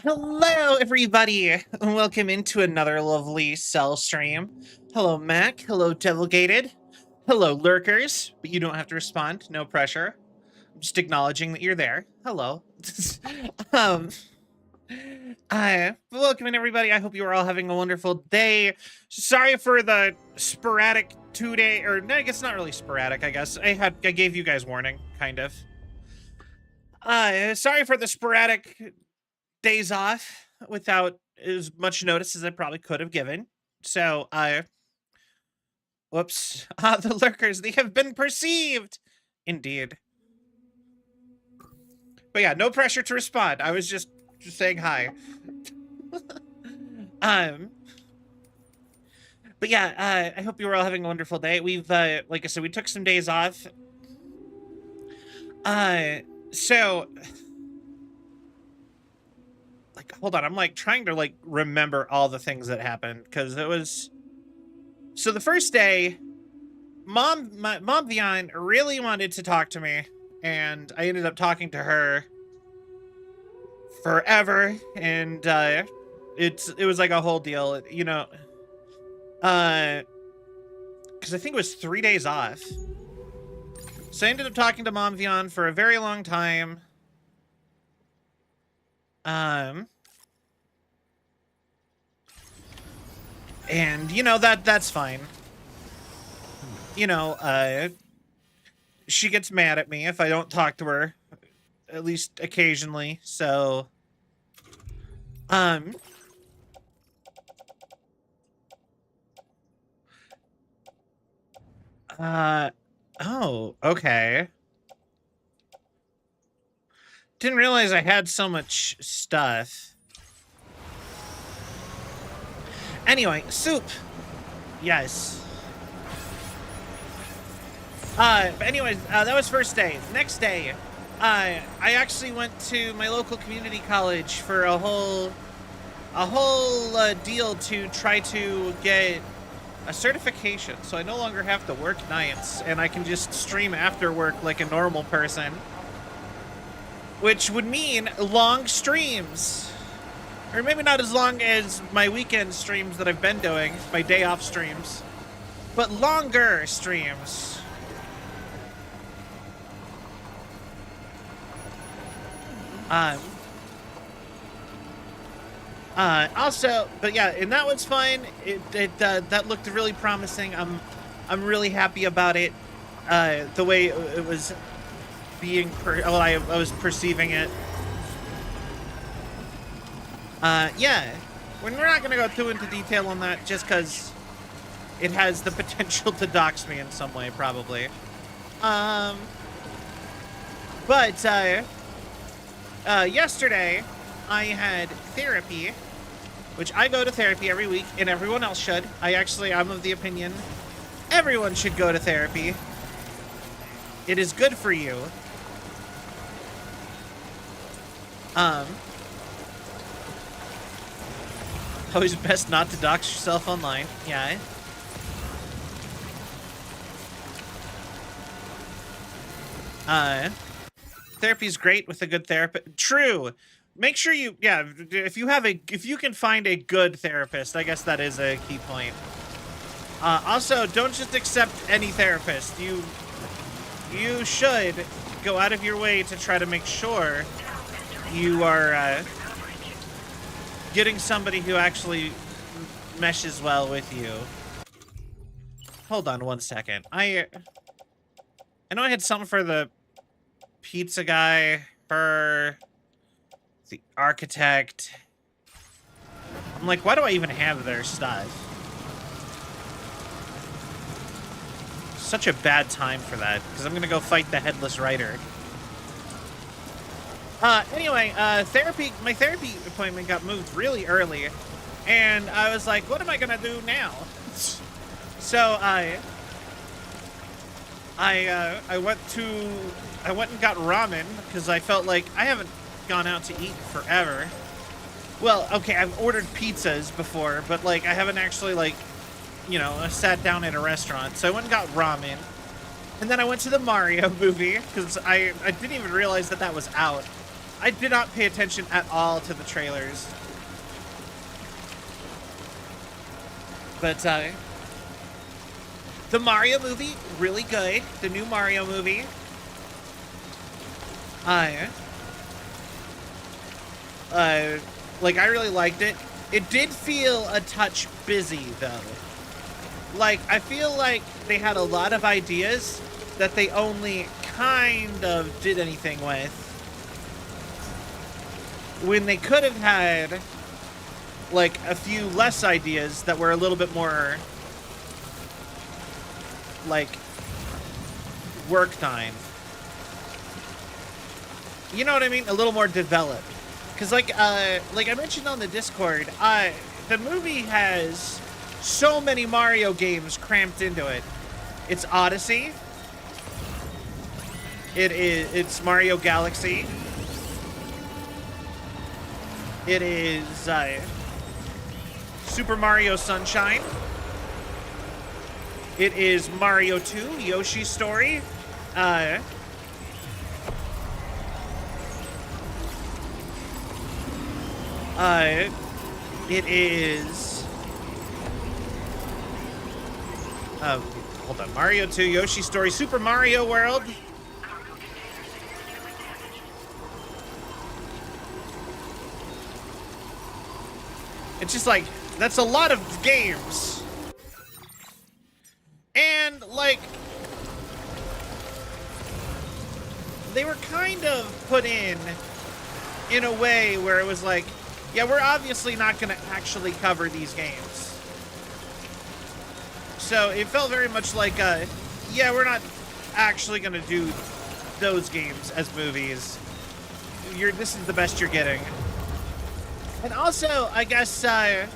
Hello, everybody, and welcome into another lovely Cell stream. Hello, Mac. Hello, Devilgated. Hello, lurkers. But you don't have to respond. No pressure. I'm just acknowledging that you're there. Hello. um, welcome in, everybody. I hope you are all having a wonderful day. Sorry for the sporadic 2-day, or no, I guess not really sporadic. I guess I gave you guys warning, kind of. Sorry for the sporadic days off without as much notice as I probably could have given. So, whoops. The lurkers, they have been perceived. Indeed. But yeah, no pressure to respond. I was just saying hi. But yeah, I hope you were all having a wonderful day. We've, like I said, we took some days off. So, like, hold on, I'm like trying to like remember all the things that happened, because it was, so the first day, Mom Vian really wanted to talk to me, and I ended up talking to her forever, and it was like a whole deal, you know, because I think it was 3 days off. So I ended up talking to Mom Vian for a very long time. And you know, that's fine. You know, she gets mad at me if I don't talk to her, at least occasionally. So, oh, okay. Didn't realize I had so much stuff. Anyway, soup. Yes. But anyways, that was first day. Next day, I actually went to my local community college for a whole deal to try to get a certification, so I no longer have to work nights, and I can just stream after work like a normal person. Which would mean long streams. Or maybe not as long as my weekend streams that I've been doing, my day off streams, but longer streams. Also, but yeah, and that was fine. That looked really promising. I'm really happy about it. The way it was being, I was perceiving it. Yeah, we're not gonna go too into detail on that, just because it has the potential to dox me in some way, probably. But yesterday I had therapy, which I go to therapy every week, and everyone else should. I'm of the opinion everyone should go to therapy. It is good for you. Always best not to dox yourself online. Yeah. Therapy's great with a good therapist. True. Make sure you, yeah, if you can find a good therapist, I guess that is a key point. Also, don't just accept any therapist. You should go out of your way to try to make sure you are getting somebody who actually meshes well with you. Hold on one second. I know I had something for the pizza guy, for the architect. I'm like, why do I even have their stuff? Such a bad time for that, because I'm gonna go fight the headless rider. Anyway, my therapy appointment got moved really early, and I was like, what am I gonna do now? So I went and got ramen, because I felt like I haven't gone out to eat forever. Well, okay, I've ordered pizzas before, but like I haven't actually like, you know, sat down at a restaurant. So I went and got ramen, and then I went to the Mario movie, because I didn't even realize that was out. I did not pay attention at all to the trailers. But, the Mario movie, really good. The new Mario movie. Like, I really liked it. It did feel a touch busy, though. Like, I feel like they had a lot of ideas that they only kind of did anything with, when they could have had like a few less ideas that were a little bit more like worked on. You know what I mean? A little more developed. Because like I mentioned on the Discord, the movie has so many Mario games cramped into it. It's Odyssey. It's Mario Galaxy. It is Super Mario Sunshine. It is Mario 2, Yoshi's Story. It is... hold on. Mario 2, Yoshi's Story, Super Mario World. It's just like, that's a lot of games. And, like, they were kind of put in a way where it was like, yeah, we're obviously not going to actually cover these games. So it felt very much like, yeah, we're not actually going to do those games as movies. This is the best you're getting. And also, I guess, and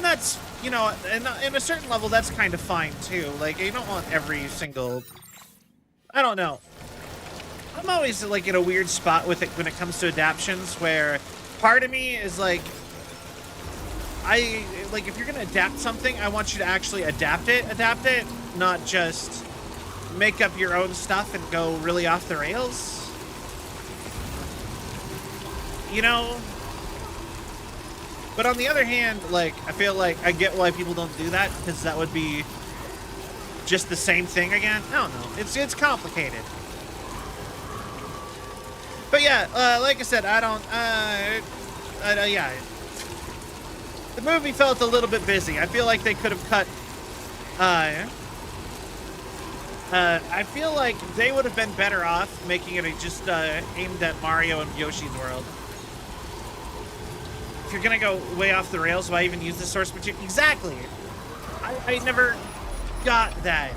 that's, you know, in a certain level, that's kind of fine, too. Like, you don't want every single... I don't know. I'm always, like, in a weird spot with it when it comes to adaptations, where part of me is, like, if you're gonna adapt something, I want you to actually adapt it, not just make up your own stuff and go really off the rails. You know? But on the other hand, like, I feel like I get why people don't do that, because that would be just the same thing again. I don't know. It's complicated. But yeah, like I said, yeah. The movie felt a little bit busy. I feel like they could have cut, I feel like they would have been better off making it just aimed at Mario and Yoshi's World. If you're gonna go way off the rails, why even use the source material? Exactly. I never got that.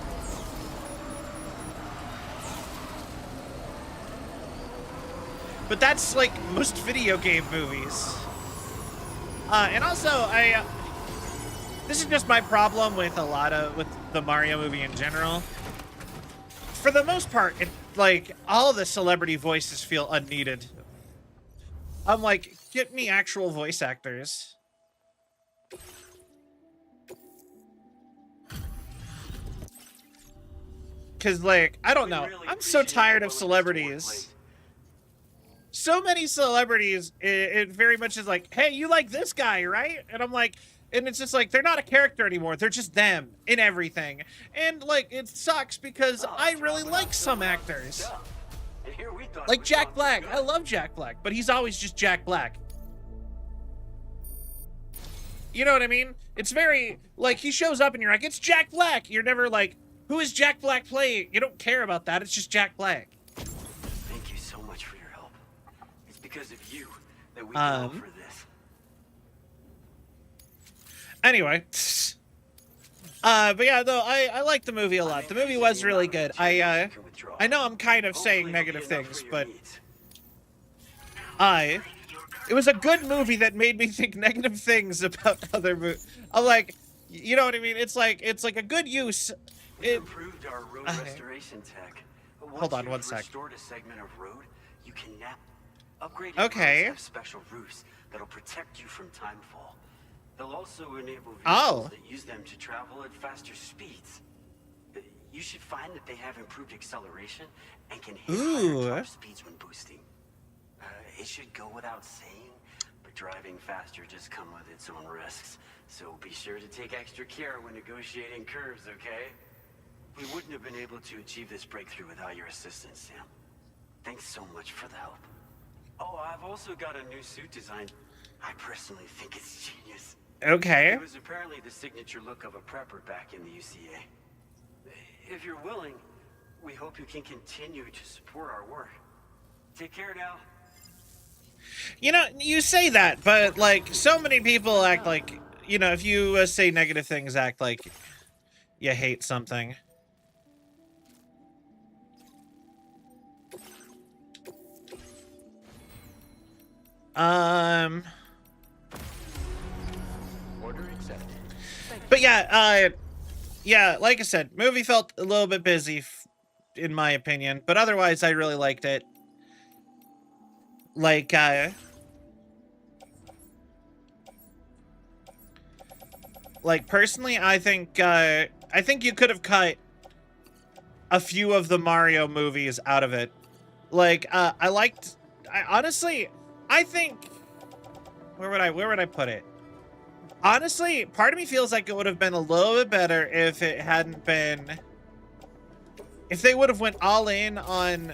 But that's like most video game movies. And also, this is just my problem with with the Mario movie in general. For the most part, like, all the celebrity voices feel unneeded. I'm like, get me actual voice actors. Because, like, I don't know. I'm so tired of celebrities. So many celebrities, it very much is like, hey, you like this guy, right? And I'm like, and it's just like, they're not a character anymore. They're just them in everything. And, like, it sucks because I really like some actors. Like Jack Black. I love Jack Black, but he's always just Jack Black. You know what I mean? It's very, like, he shows up and you're like, it's Jack Black. You're never like, who is Jack Black playing? You don't care about that. It's just Jack Black. Thank you so much for your help. It's because of you that we go for this. Anyway. But yeah, though, I like the movie a lot. The movie was really good. I know I'm kind of saying negative things, but it was a good movie that made me think negative things about other movies. I'm like, you know what I mean? It's like a good use. We improved our road restoration tech. Hold on one sec. Restored a segment of road, you can now upgrade roads have special roofs that'll protect you from timefall. They'll also enable vehicles that use them to travel at faster speeds. You should find that they have improved acceleration and can hit higher top speeds when boosting. It should go without saying, but driving faster just comes with its own risks. So be sure to take extra care when negotiating curves, okay? We wouldn't have been able to achieve this breakthrough without your assistance, Sam. Thanks so much for the help. Oh, I've also got a new suit design. I personally think it's genius. Okay. It was apparently the signature look of a prepper back in the UCA. If you're willing, we hope you can continue to support our work. Take care now. You know, you say that, but, like, so many people act like, you know, if you say negative things, act like you hate something. But yeah, yeah, like I said, movie felt a little bit busy, in my opinion, but otherwise I really liked it. Like, personally, I think you could have cut a few of the Mario movies out of it. Like, honestly, I think, where would I put it? Honestly, part of me feels like it would have been a little bit better if it hadn't been, if they would have went all in on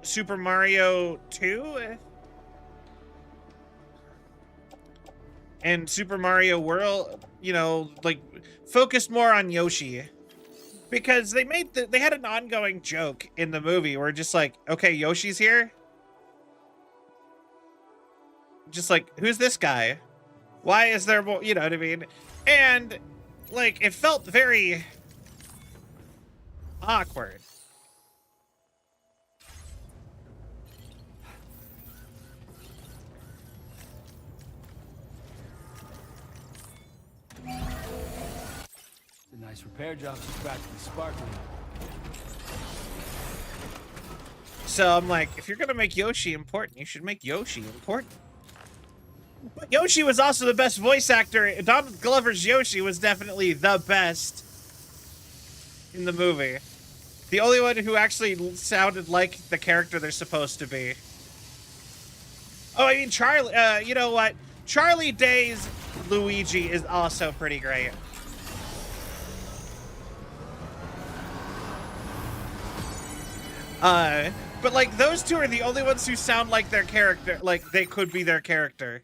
Super Mario 2 and Super Mario World, you know, like, focused more on Yoshi. Because they had an ongoing joke in the movie where just like, okay, Yoshi's here. Just like, who's this guy? Why is there more, you know what I mean? And like, it felt very awkward. A nice repair job, she's practically sparkling. So I'm like, if you're gonna make Yoshi important, you should make Yoshi important. But Yoshi was also the best voice actor. Donald Glover's Yoshi was definitely the best in the movie. The only one who actually sounded like the character they're supposed to be. Oh, I mean, Charlie, you know what? Charlie Day's Luigi is also pretty great. But like, those two are the only ones who sound like their character, like they could be their character.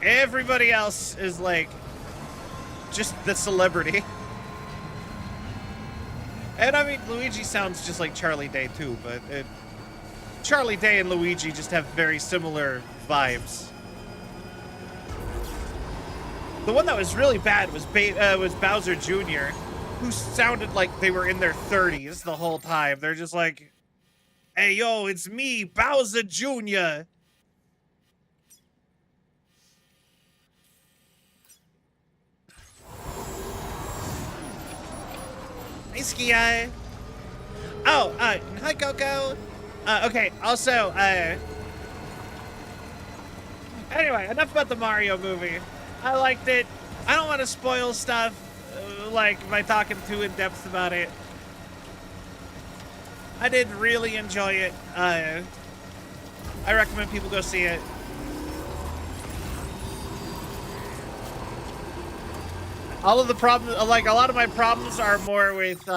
Everybody else is like just the celebrity. And I mean, Luigi sounds just like Charlie Day too, but Charlie Day and Luigi just have very similar vibes. The one that was really bad was Bowser Jr., who sounded like they were in their 30s the whole time. They're just like, hey, yo, it's me, Bowser Jr. Hey, Ski-Eye. Oh, hi, Coco. Okay, also, anyway, enough about the Mario movie. I liked it. I don't want to spoil stuff, like, by talking too in depth about it. I did really enjoy it. I recommend people go see it. All of the problems, like, a lot of my problems are more with,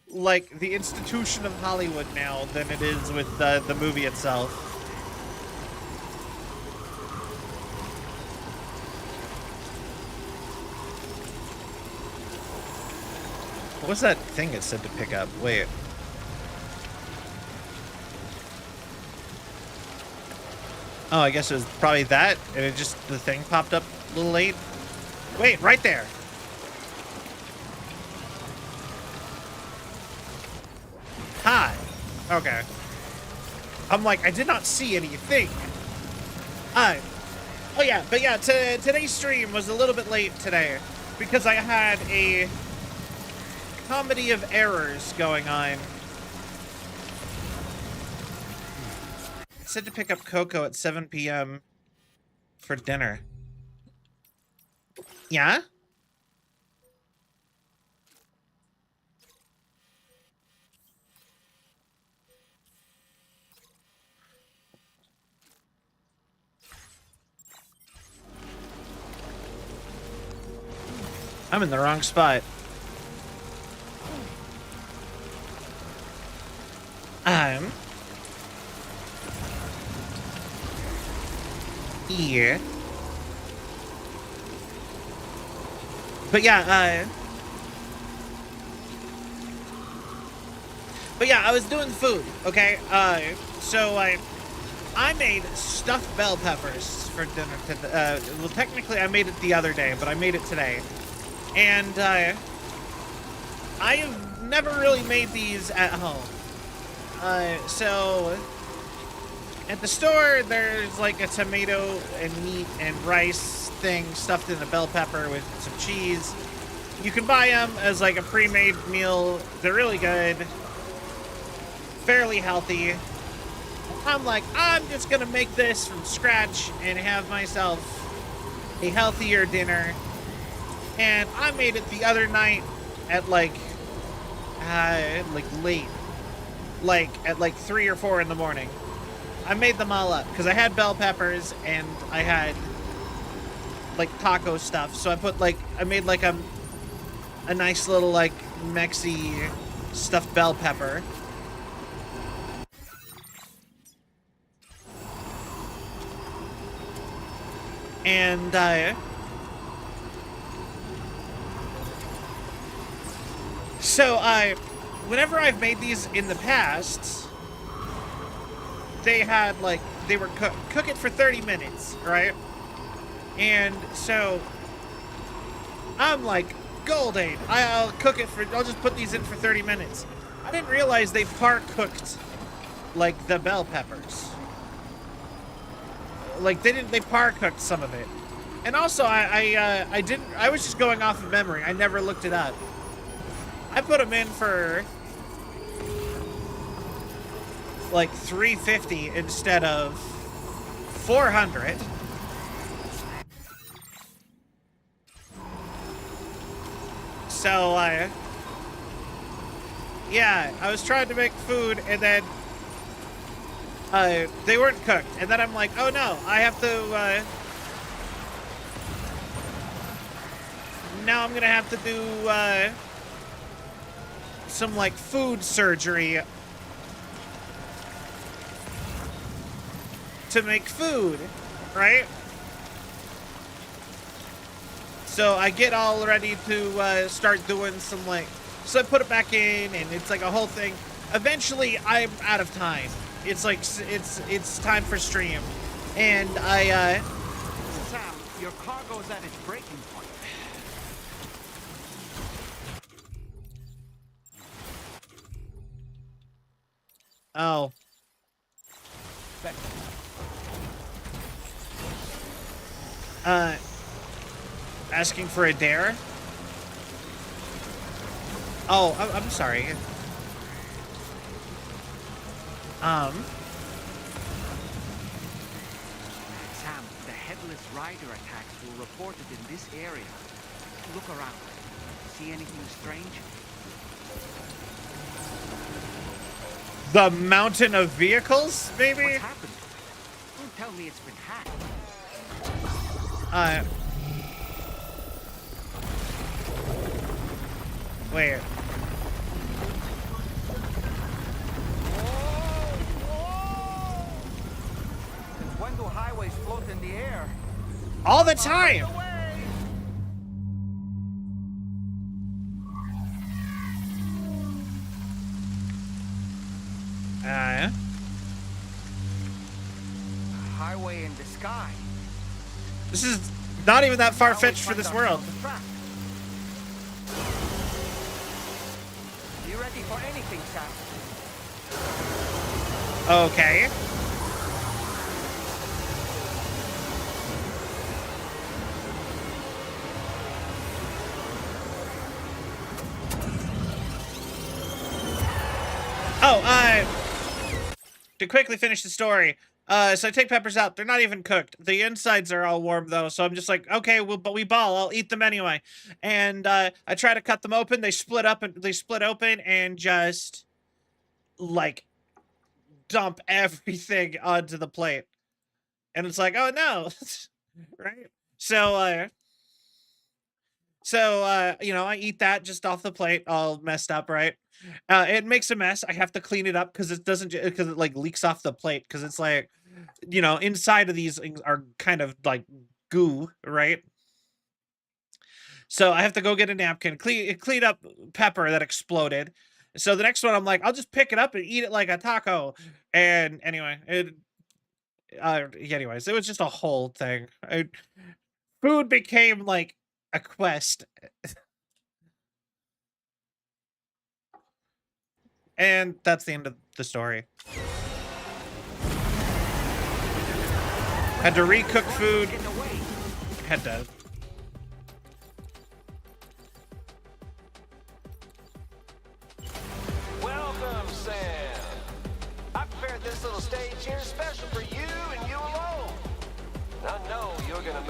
like, the institution of Hollywood now than it is with the movie itself. What's that thing it said to pick up? Wait. Oh, I guess it was probably that, and it just, the thing popped up a little late. Wait, right there. Hi. Okay. I'm like, I did not see anything. Oh yeah, but yeah, today's stream was a little bit late today because I had a comedy of errors going on. I said to pick up Coco at 7 p.m. for dinner. Yeah? I'm in the wrong spot. I'm here. But yeah, I was doing food, okay? So I made stuffed bell peppers for dinner. Well, technically I made it the other day, but I made it today. And I have never really made these at home. So at the store, there's like a tomato and meat and rice thing stuffed in a bell pepper with some cheese. You can buy them as like a pre-made meal. They're really good, fairly healthy. I'm like, I'm just gonna make this from scratch and have myself a healthier dinner. And I made it the other night at like late, like at like 3 or 4 in the morning. I made them all up because I had bell peppers and I had like taco stuff. So I made like a nice little like Mexi stuffed bell pepper. And whenever I've made these in the past, they had like, they were cook it for 30 minutes, right? And so I'm like, golden, I'll just put these in for 30 minutes. I didn't realize they par cooked like the bell peppers. Like they par cooked some of it. And also I was just going off of memory. I never looked it up. I put them in for like 350 instead of 400. So yeah, I was trying to make food and then they weren't cooked. And then I'm like, oh no, I have to now I'm gonna have to do some like food surgery to make food, right? So I get all ready to start doing some like, so I put it back in and it's like a whole thing. Eventually I'm out of time. It's like, it's time for stream. And Sam, your cargo's at its breaking point. oh. Asking for a dare? Oh, I'm sorry. Sam, the headless rider attacks were reported in this area. Look around. See anything strange? The mountain of vehicles, maybe? What's happened? Don't tell me it's been hacked. Wait. When do highways float in the air? All the time! Highway in the sky. This is not even that far-fetched for this world. You ready for anything, Sam? Okay. To quickly finish the story, so I take peppers out. They're not even cooked. The insides are all warm though, so I'm just like, okay, well, but we ball. I'll eat them anyway. And I try to cut them open. They split open and just like dump everything onto the plate. And it's like, oh no, right? So you know, I eat that just off the plate, all messed up, right? It makes a mess. I have to clean it up because it doesn't, because it like leaks off the plate because it's like, you know, inside of these things are kind of like goo, right? So I have to go get a napkin, clean up pepper that exploded. So the next one, I'm like, I'll just pick it up and eat it like a taco. And anyway, anyways, it was just a whole thing. Food became like a quest. And that's the end of the story. Had to recook food. Had to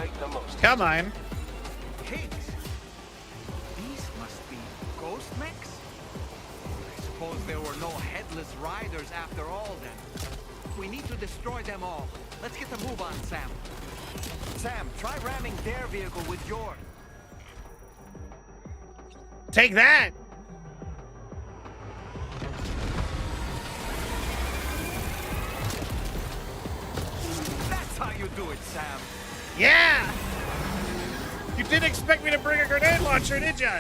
make the most. Come on. Pigs? These must be ghost mechs? I suppose there were no headless riders after all then. We need to destroy them all. Let's get the move on, Sam. Sam, try ramming their vehicle with yours. Take that. That's how you do it, Sam. Yeah. You didn't expect me to bring a grenade launcher, did ya?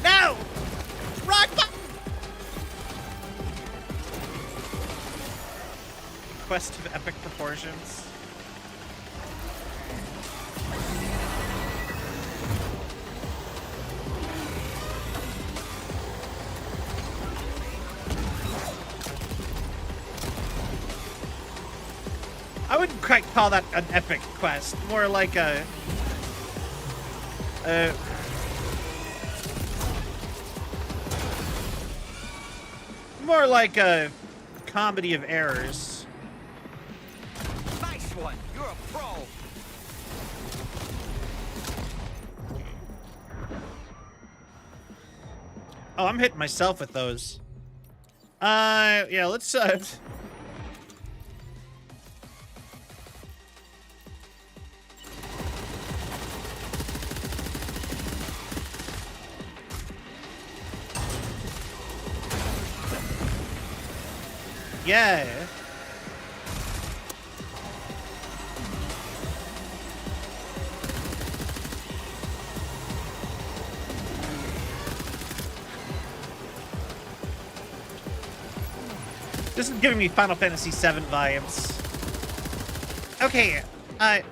No! Rock button! Quest of epic proportions. I wouldn't quite call that an epic quest. More like a more like a comedy of errors. Nice one. You're a pro. Oh, I'm hitting myself with those. Yeah, let's yeah. This is giving me Final Fantasy VII vibes. Okay, ow.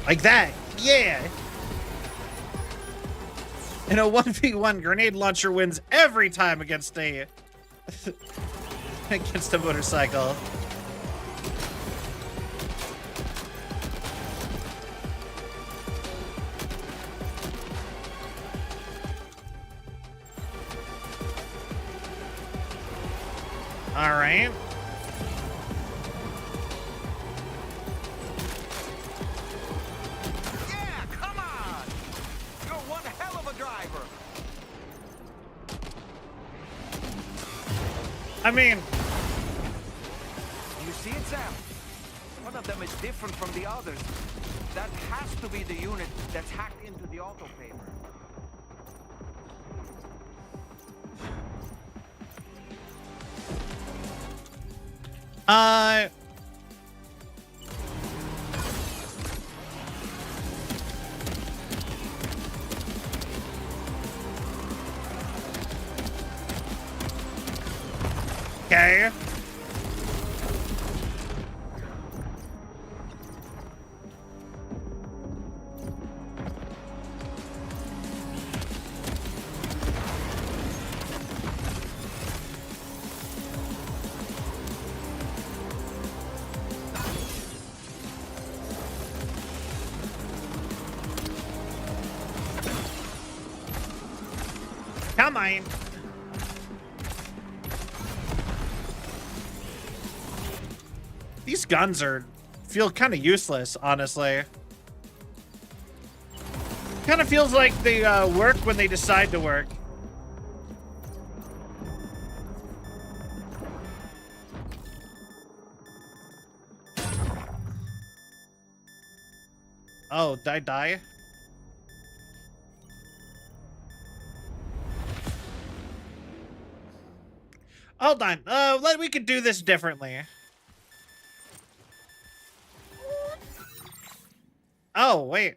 Like that, yeah. In a 1v1, grenade launcher wins every time against a against a motorcycle. All right. Yeah, come on. You're one hell of a driver. I mean, You see it, Sam? One of them is different from the others. That has to be the unit that's hacked into the auto paper. okay. Come on. These guns feel kind of useless, honestly. Kind of feels like they work when they decide to work. Oh, did I die? Hold on. We could do this differently. Oh, wait.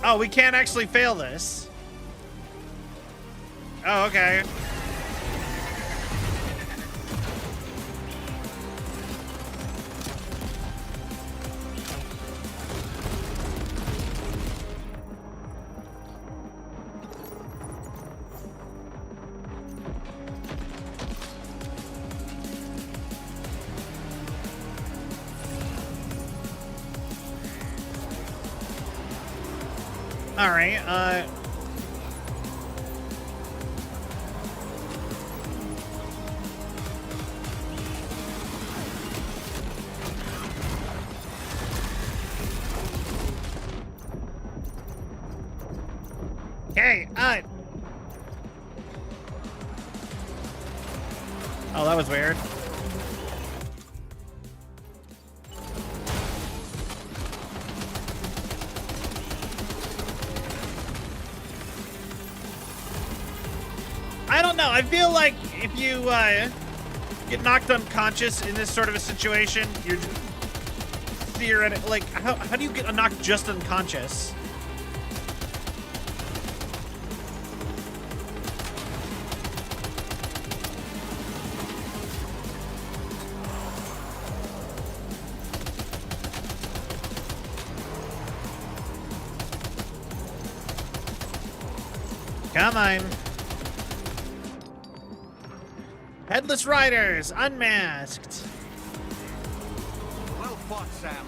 Oh, we can't actually fail this. Oh, okay. All right. Okay. Oh, that was weird. I don't know. I feel like if you get knocked unconscious in this sort of a situation, you're theoretically like, how do you get knocked just unconscious? Come on. Headless Riders, unmasked. Well fought, Sam.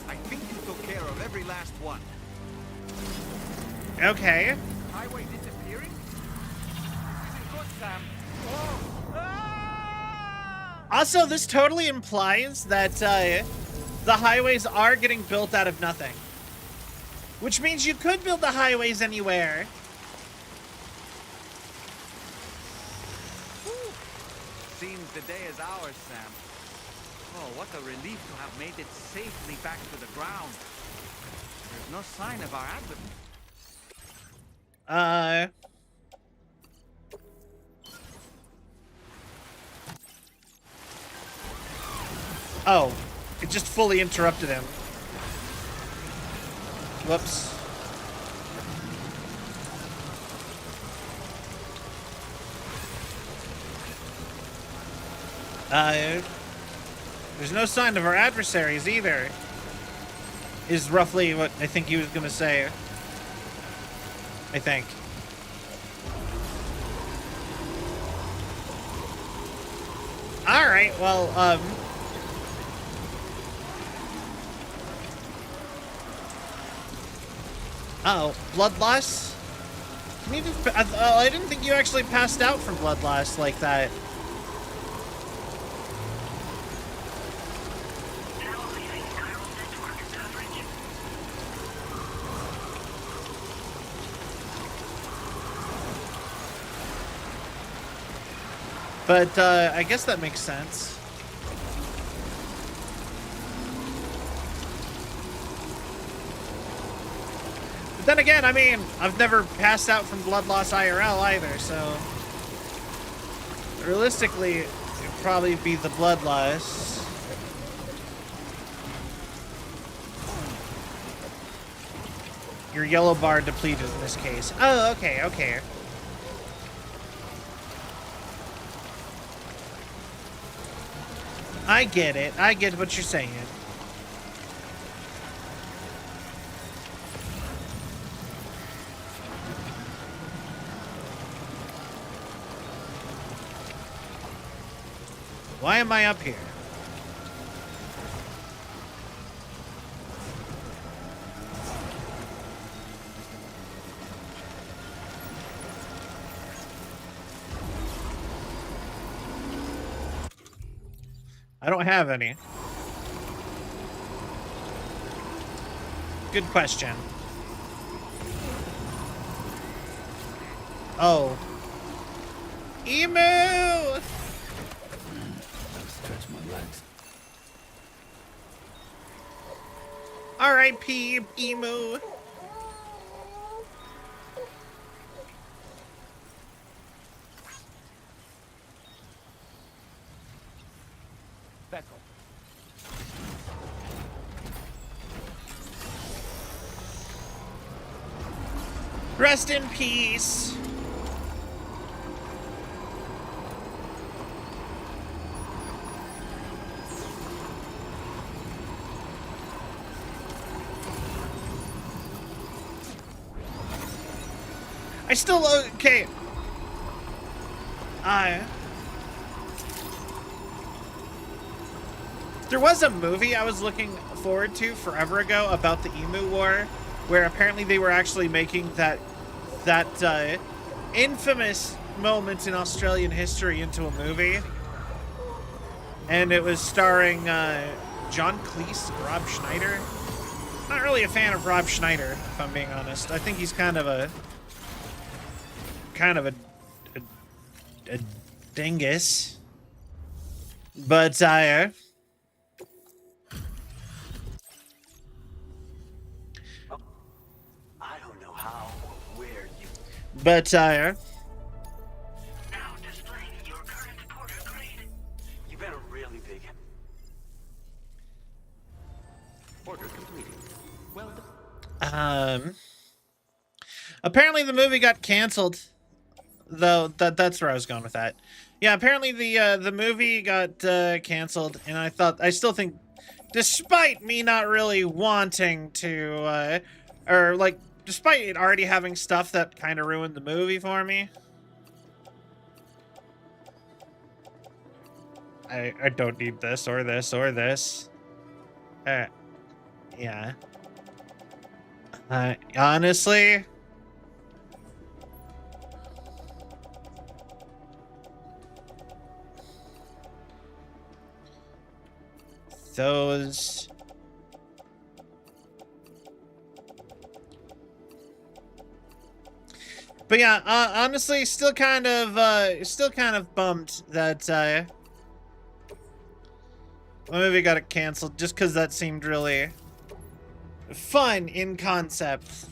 I think you took care of every last one. Okay. Highway disappearing? Isn't good, Sam. Oh! Ah! Also, this totally implies that the highways are getting built out of nothing. Which means you could build the highways anywhere. Seems the day is ours, Sam. Oh, what a relief to have made it safely back to the ground. There's no sign of our adversary. Oh, it just fully interrupted him. Whoops. There's no sign of our adversaries either, is roughly what I think he was gonna say. I think. Alright, well, oh, blood loss? Can you just, I didn't think you actually passed out from blood loss like that. But, I guess that makes sense. But then again, I mean, I've never passed out from blood loss IRL either, so... realistically, it'd probably be the blood loss. Your yellow bar depleted in this case. Oh, okay, okay. I get it. I get what you're saying. Why am I up here? I don't have any. Good question. Oh. Emu! Stretch my legs. R.I.P. Emu. Rest in peace. I still okay. There was a movie I was looking forward to forever ago about the Emu War where apparently they were actually making that infamous moment in Australian history into a movie. And it was starring John Cleese and Rob Schneider. Not really a fan of Rob Schneider, if I'm being honest. I think he's kind of a dingus. But I don't know how or where you. But Now displaying your current porter grade. You better really big. Order completed. Well done. apparently the movie got canceled. Though that's where I was going with that. Yeah, apparently the movie got canceled, and I still think, despite me not really wanting to, or like, despite it already having stuff that kind of ruined the movie for me, I don't need this or this or this. Yeah. Honestly. Those. But yeah, honestly, still kind of bummed that the movie got canceled, just because that seemed really fun in concept.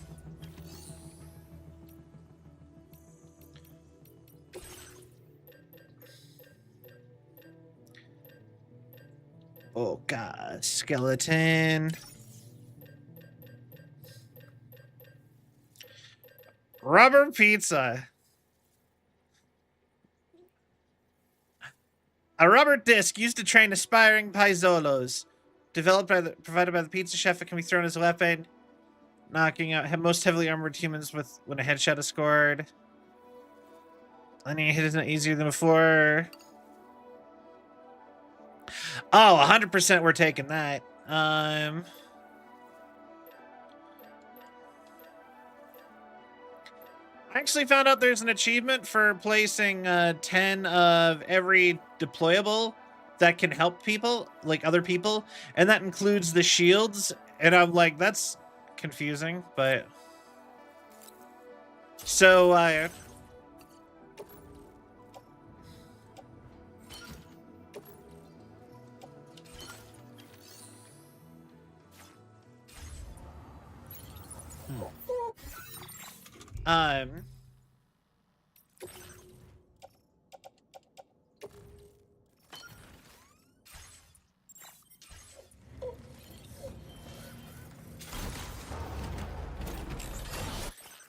Oh god, skeleton. Rubber pizza. A rubber disc used to train aspiring paizolos. Provided by the pizza chef, it can be thrown as a weapon, knocking out most heavily armored humans when a headshot is scored. Any hit is not easier than before. Oh, 100% we're taking that. I actually found out there's an achievement for placing 10 of every deployable that can help people, like other people, and that includes the shields. And I'm like, that's confusing, but so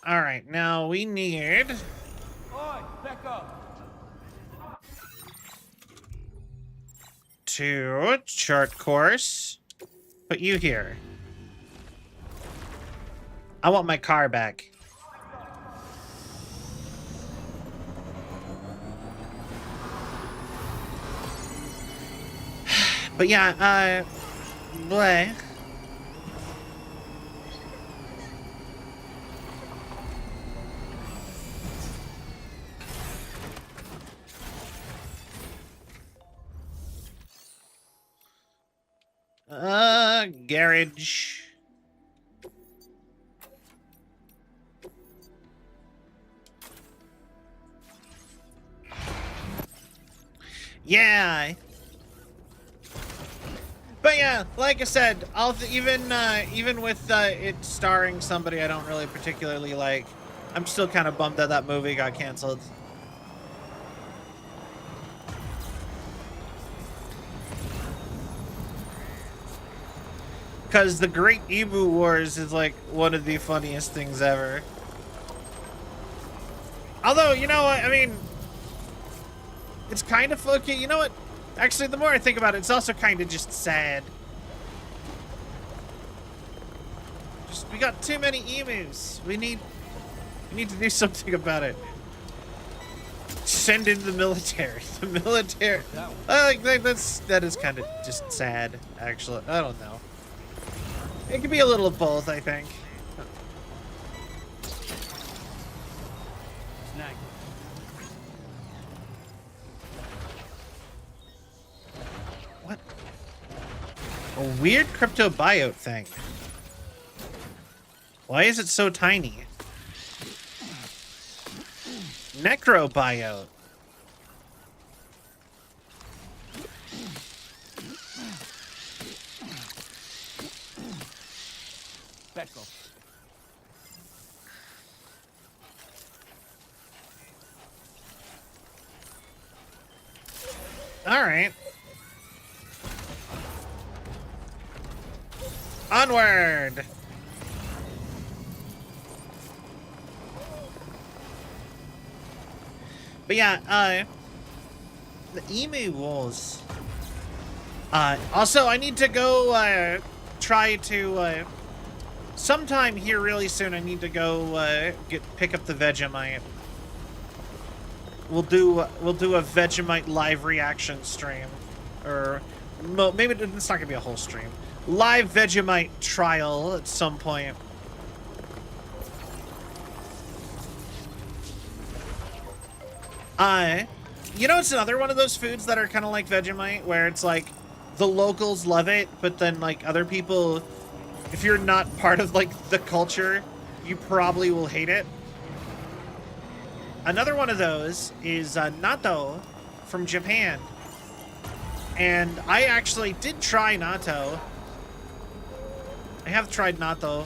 all right, now we need Back up. to chart course. Put you here. I want my car back. But yeah, bleh. Garage. Yeah. But yeah, like I said, even with it starring somebody I don't really particularly like, I'm still kind of bummed that that movie got canceled. Because the Great Emu Wars is like one of the funniest things ever. Although, you know what, I mean, it's kind of okay. You know what? Actually, the more I think about it, it's also kind of just sad. We got too many emus. We need to do something about it. Send in the military. The military. That is kind of just sad, actually. I don't know. It could be a little of both, I think. A weird cryptobiote thing. Why is it so tiny? Necrobiote. Becco. All right. Onward. But yeah, the emu wolves. Also, I need to go try to sometime here really soon. I need to go pick up the Vegemite. We'll do a Vegemite live reaction stream, or maybe it's not gonna be a whole stream. Live Vegemite trial at some point. You know, it's another one of those foods that are kind of like Vegemite, where it's like the locals love it, but then like other people, if you're not part of like the culture, you probably will hate it. Another one of those is natto from Japan. And I actually did try natto. I have tried natto.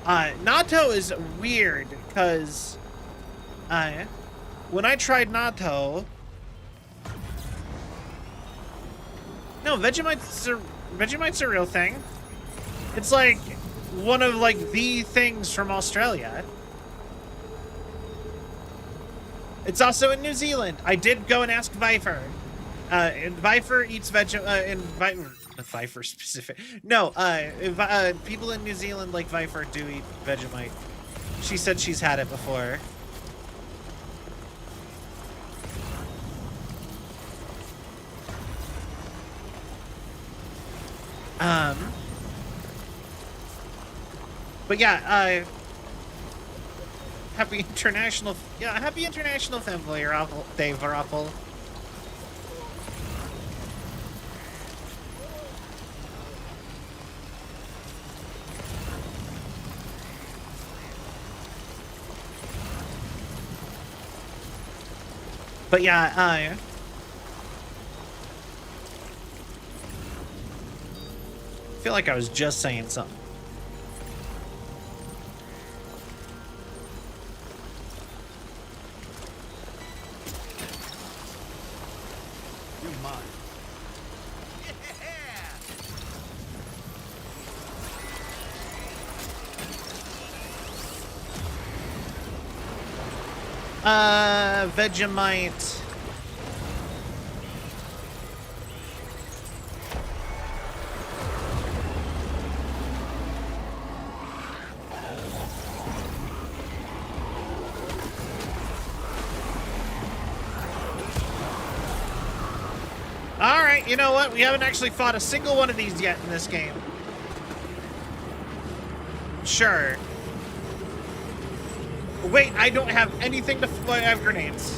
Natto is weird because when I tried natto, no, Vegemite's a real thing. It's like one of like the things from Australia. It's also in New Zealand. I did go and ask Viper. And Viper eats Viper specific. No, people in New Zealand like Viper do eat Vegemite. She said she's had it before. But yeah, happy International Family Day, Raffle. But yeah, I feel like I was just saying something. You're mine. Vegemite. All right, you know what? We haven't actually fought a single one of these yet in this game. Sure. Wait, I don't have anything to I have grenades.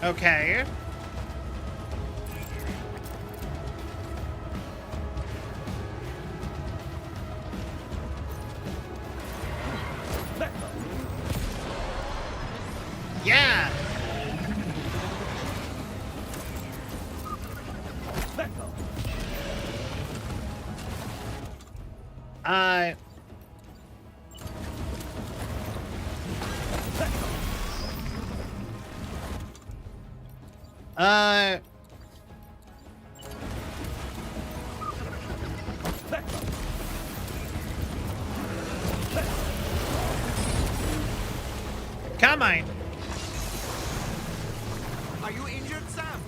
Okay. Yeah. Come on. Are you injured, Sam?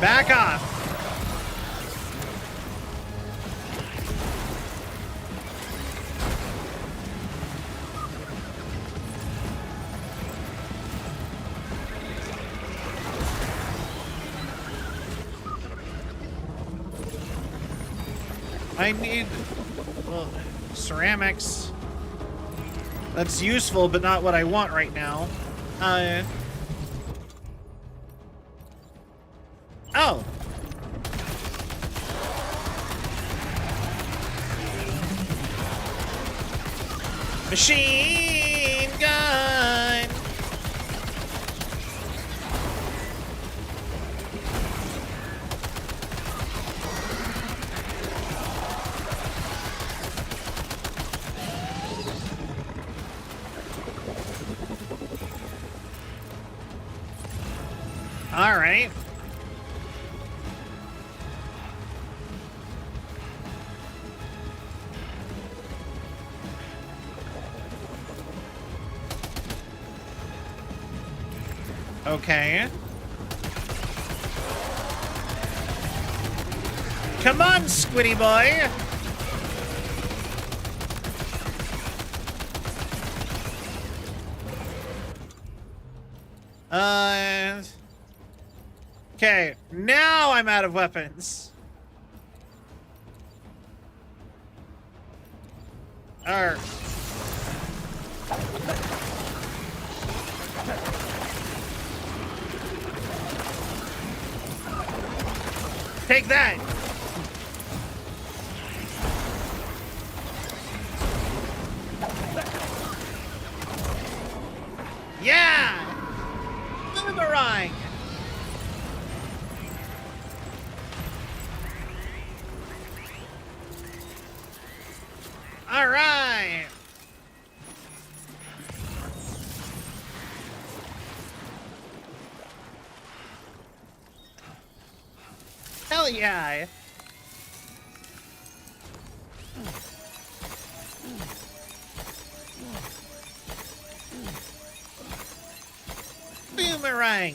Back off. I need, well, ceramics. That's useful, but not what I want right now. Oh. Machine gun. All right. Okay. Come on, Squiddy boy. Okay, now I'm out of weapons. Arr. Take that. Yeah. Boomerang. All right. Hell yeah. Boomerang.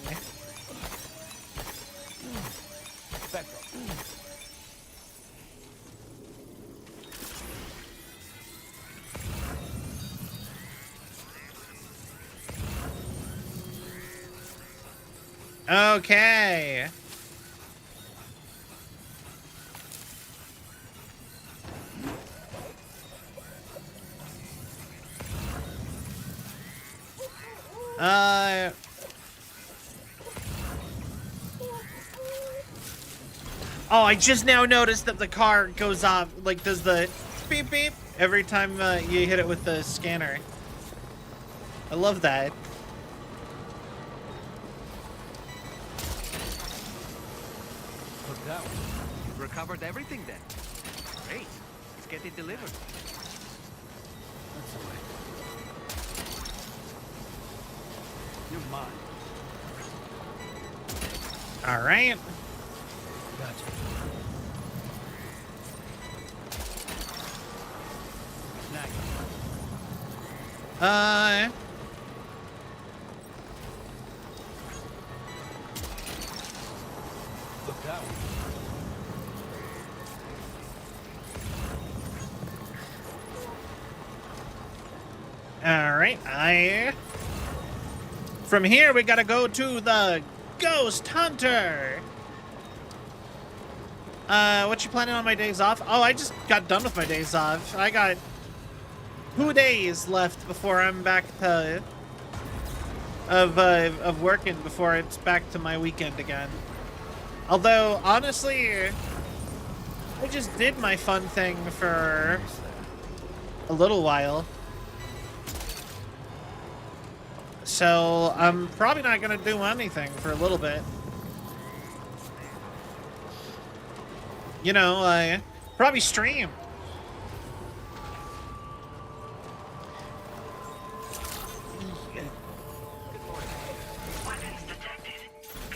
Okay. Oh, I just now noticed that the car goes off, like, does the beep beep every time you hit it with the scanner. I love that. Look that one. You've recovered everything then. Great. Let's get it delivered. That's the way. You're mine. All right. Gotcha. Snag. Look that one. All right. From here, we gotta go to the Ghost Hunter. What you planning on my days off? Oh, I just got done with my days off. I got 2 days left before I'm back to of working before it's back to my weekend again. Although honestly, I just did my fun thing for a little while. So I'm probably not gonna do anything for a little bit. You know, probably stream.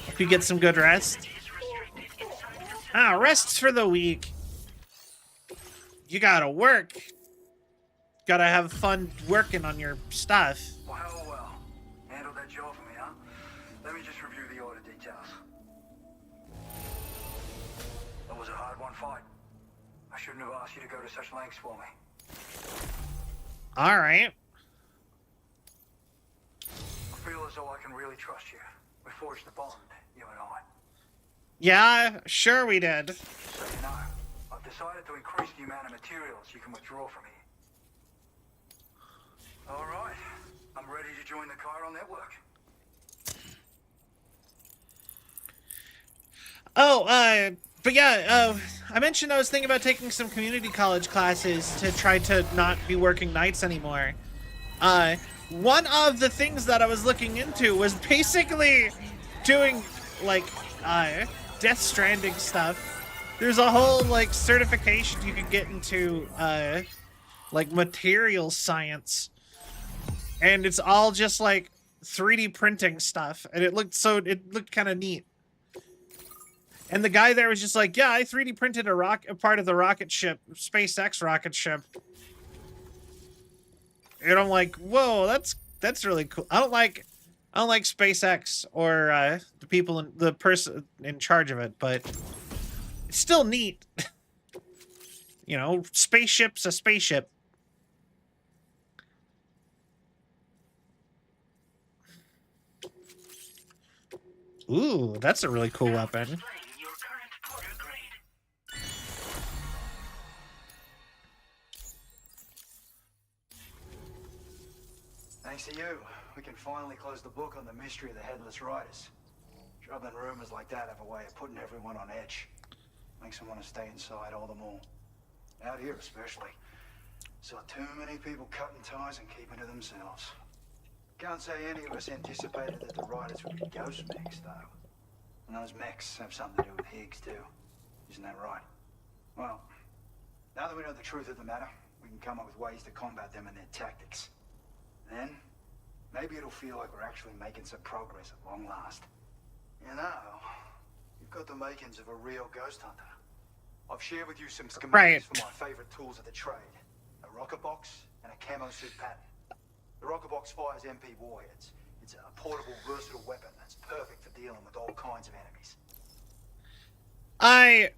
If you get some good rest. Ah, rests for the week. You gotta work. Gotta have fun working on your stuff. Well. Handled that job for me, huh? Let me just review the order details. That was a hard one fight. I shouldn't have asked you to go to such lengths for me. All right. I feel as though I can really trust you. We forged the bond, you and I. Yeah, sure we did. So you know, I've I've decided to increase the amount of materials you can withdraw from here. All right, I'm ready to join the Chiral network. Oh, but yeah, I mentioned I was thinking about taking some community college classes to try to not be working nights anymore. One of the things that I was looking into was basically doing, like, Death Stranding stuff. There's a whole, like, certification you can get into, like, material science. And it's all just, like, 3D printing stuff. And it looked kind of neat. And the guy there was just like, yeah, I 3D printed a part of the rocket ship, SpaceX rocket ship. And I'm like, whoa, that's really cool. I don't like SpaceX or the person in charge of it, but it's still neat. You know, spaceship's a spaceship. Ooh, that's a really cool weapon. Your current porter grade. Thanks to you, we can finally close the book on the mystery of the Headless Riders. Troubling rumors like that have a way of putting everyone on edge. Makes them want to stay inside all the more. Out here especially. Saw too many people cutting ties and keeping to themselves. Can't say any of us anticipated that the Riders would be ghost mechs, though. And those mechs have something to do with Higgs, too. Isn't that right? Well, now that we know the truth of the matter, we can come up with ways to combat them and their tactics. Then, maybe it'll feel like we're actually making some progress at long last. You know, you've got the makings of a real ghost hunter. I've shared with you some schematics for my favorite tools of the trade. A rocket box and a camo suit pattern. The rocket box fires MP warheads. It's a portable, versatile weapon that's perfect for dealing with all kinds of enemies. I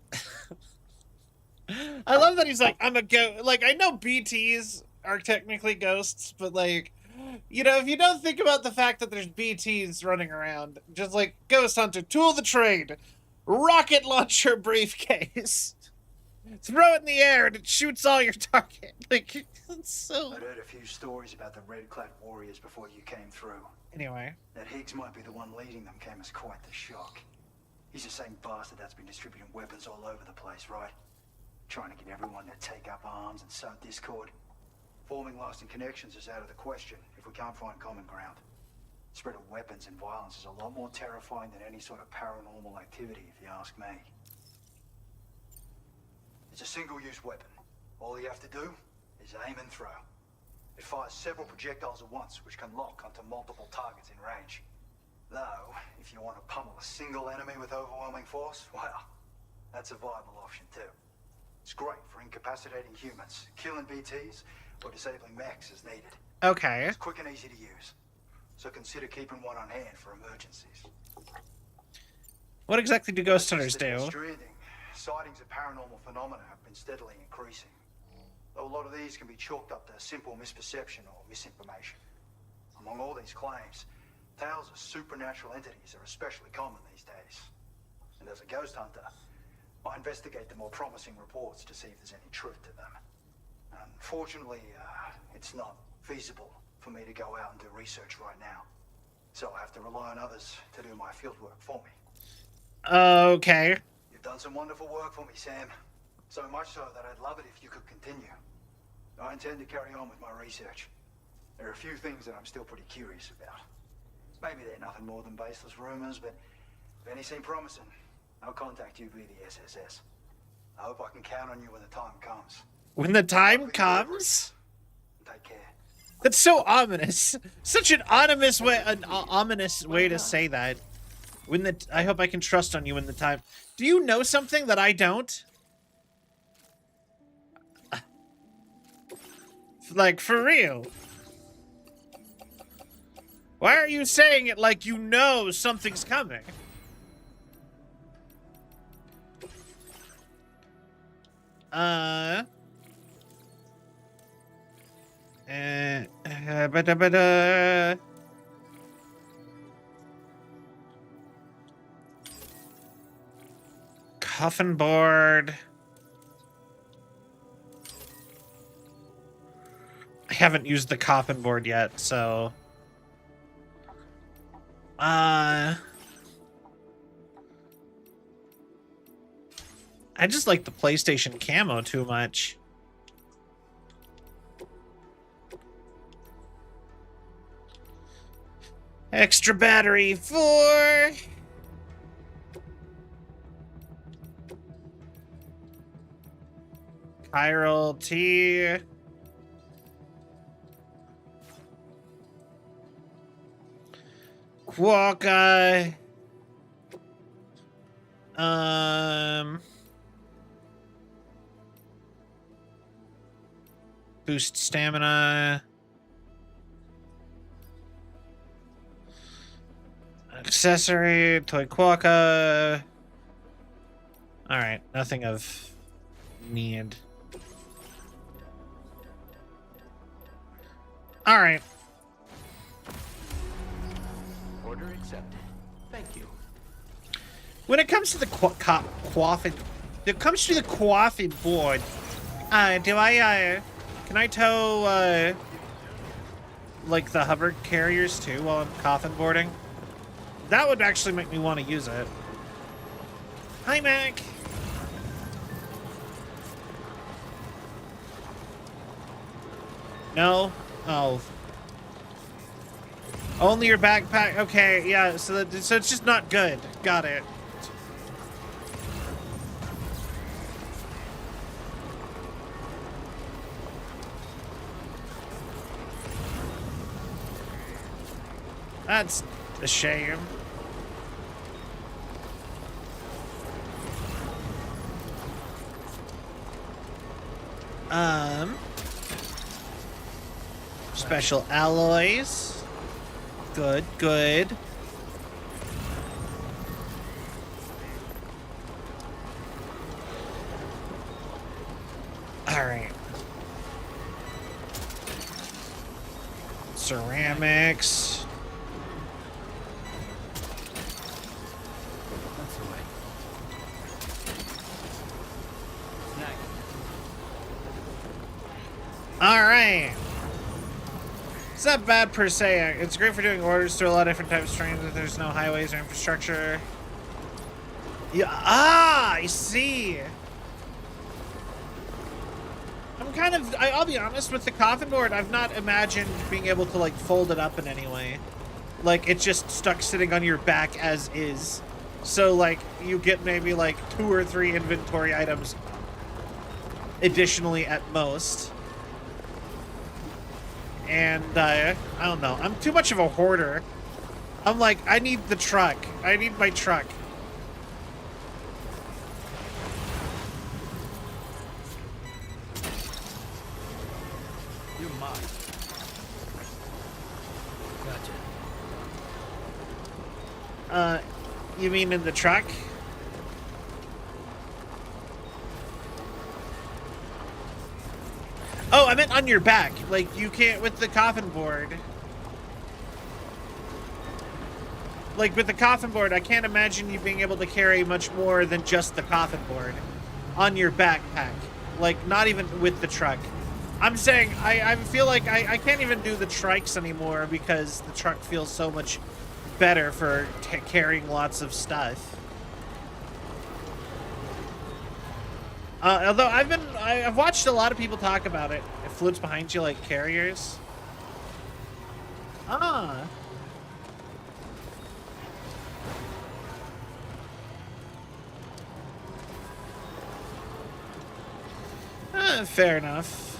love that he's like, I'm a ghost. Like, I know BTs are technically ghosts, but like, you know, if you don't think about the fact that there's BTs running around, just like Ghost Hunter, tool of the trade, rocket launcher briefcase. Throw it in the air and it shoots all your target. Like, it's so... I'd heard a few stories about the red-clad warriors before you came through. Anyway. That Higgs might be the one leading them came as quite the shock. He's the same bastard that's been distributing weapons all over the place, right? Trying to get everyone to take up arms and sow discord. Forming lasting connections is out of the question if we can't find common ground. The spread of weapons and violence is a lot more terrifying than any sort of paranormal activity, if you ask me. It's a single-use weapon. All you have to do is aim and throw. It fires several projectiles at once, which can lock onto multiple targets in range. Though, if you want to pummel a single enemy with overwhelming force, well, that's a viable option too. It's great for incapacitating humans, killing BTs, or disabling mechs as needed. Okay. It's quick and easy to use, so consider keeping one on hand for emergencies. What exactly do ghost hunters do? Stranding, sightings of paranormal phenomena have been steadily increasing. Though a lot of these can be chalked up to simple misperception or misinformation. Among all these claims, tales of supernatural entities are especially common these days. And as a ghost hunter, I investigate the more promising reports to see if there's any truth to them. Unfortunately, it's not feasible for me to go out and do research right now. So I have to rely on others to do my fieldwork for me. Okay. You've done some wonderful work for me, Sam. So much so that I'd love it if you could continue. I intend to carry on with my research. There are a few things that I'm still pretty curious about. Maybe they're nothing more than baseless rumors, but if any seem promising, I'll contact you via the SSS. I hope I can count on you when the time comes. When the time comes? Take care. That's so ominous. Such an ominous way to say that. I hope I can trust on you when the time. Do you know something that I don't? Like, for real. Why are you saying it like you know something's coming? Coffin board. haven't used the coffin board yet, so... I just like the PlayStation camo too much. Extra battery for... Chiral T. Quokka. Boost stamina. Accessory, toy Quokka. Alright, nothing of need. Alright. Order accepted. Thank you. When it comes to the coffin, board, can I tow, like the hover carriers too while I'm coffin boarding? That would actually make me want to use it. Hi, Mac. No? Oh. Only your backpack. Okay, yeah, so it's just not good. Got it. That's a shame. Special alloys. Good, good. All right. Ceramics. That's the way. Snack. All right. It's not bad per se. It's great for doing orders through a lot of different types of trains if there's no highways or infrastructure. Yeah. Ah, I see. I'll be honest, with the coffin board, I've not imagined being able to like fold it up in any way. Like it's just stuck sitting on your back as is. So like you get maybe like 2 or 3 inventory items additionally at most. And I don't know. I'm too much of a hoarder. I'm like, I need the truck. I need my truck. You're mine. Gotcha. You mean in the truck? Oh, I meant on your back. Like, you can't with the coffin board. Like, with the coffin board, I can't imagine you being able to carry much more than just the coffin board on your backpack. Like, not even with the truck. I'm saying, I feel like I can't even do the trikes anymore because the truck feels so much better for carrying lots of stuff. Although I've watched a lot of people talk about it. It floats behind you like carriers. Ah. Fair enough.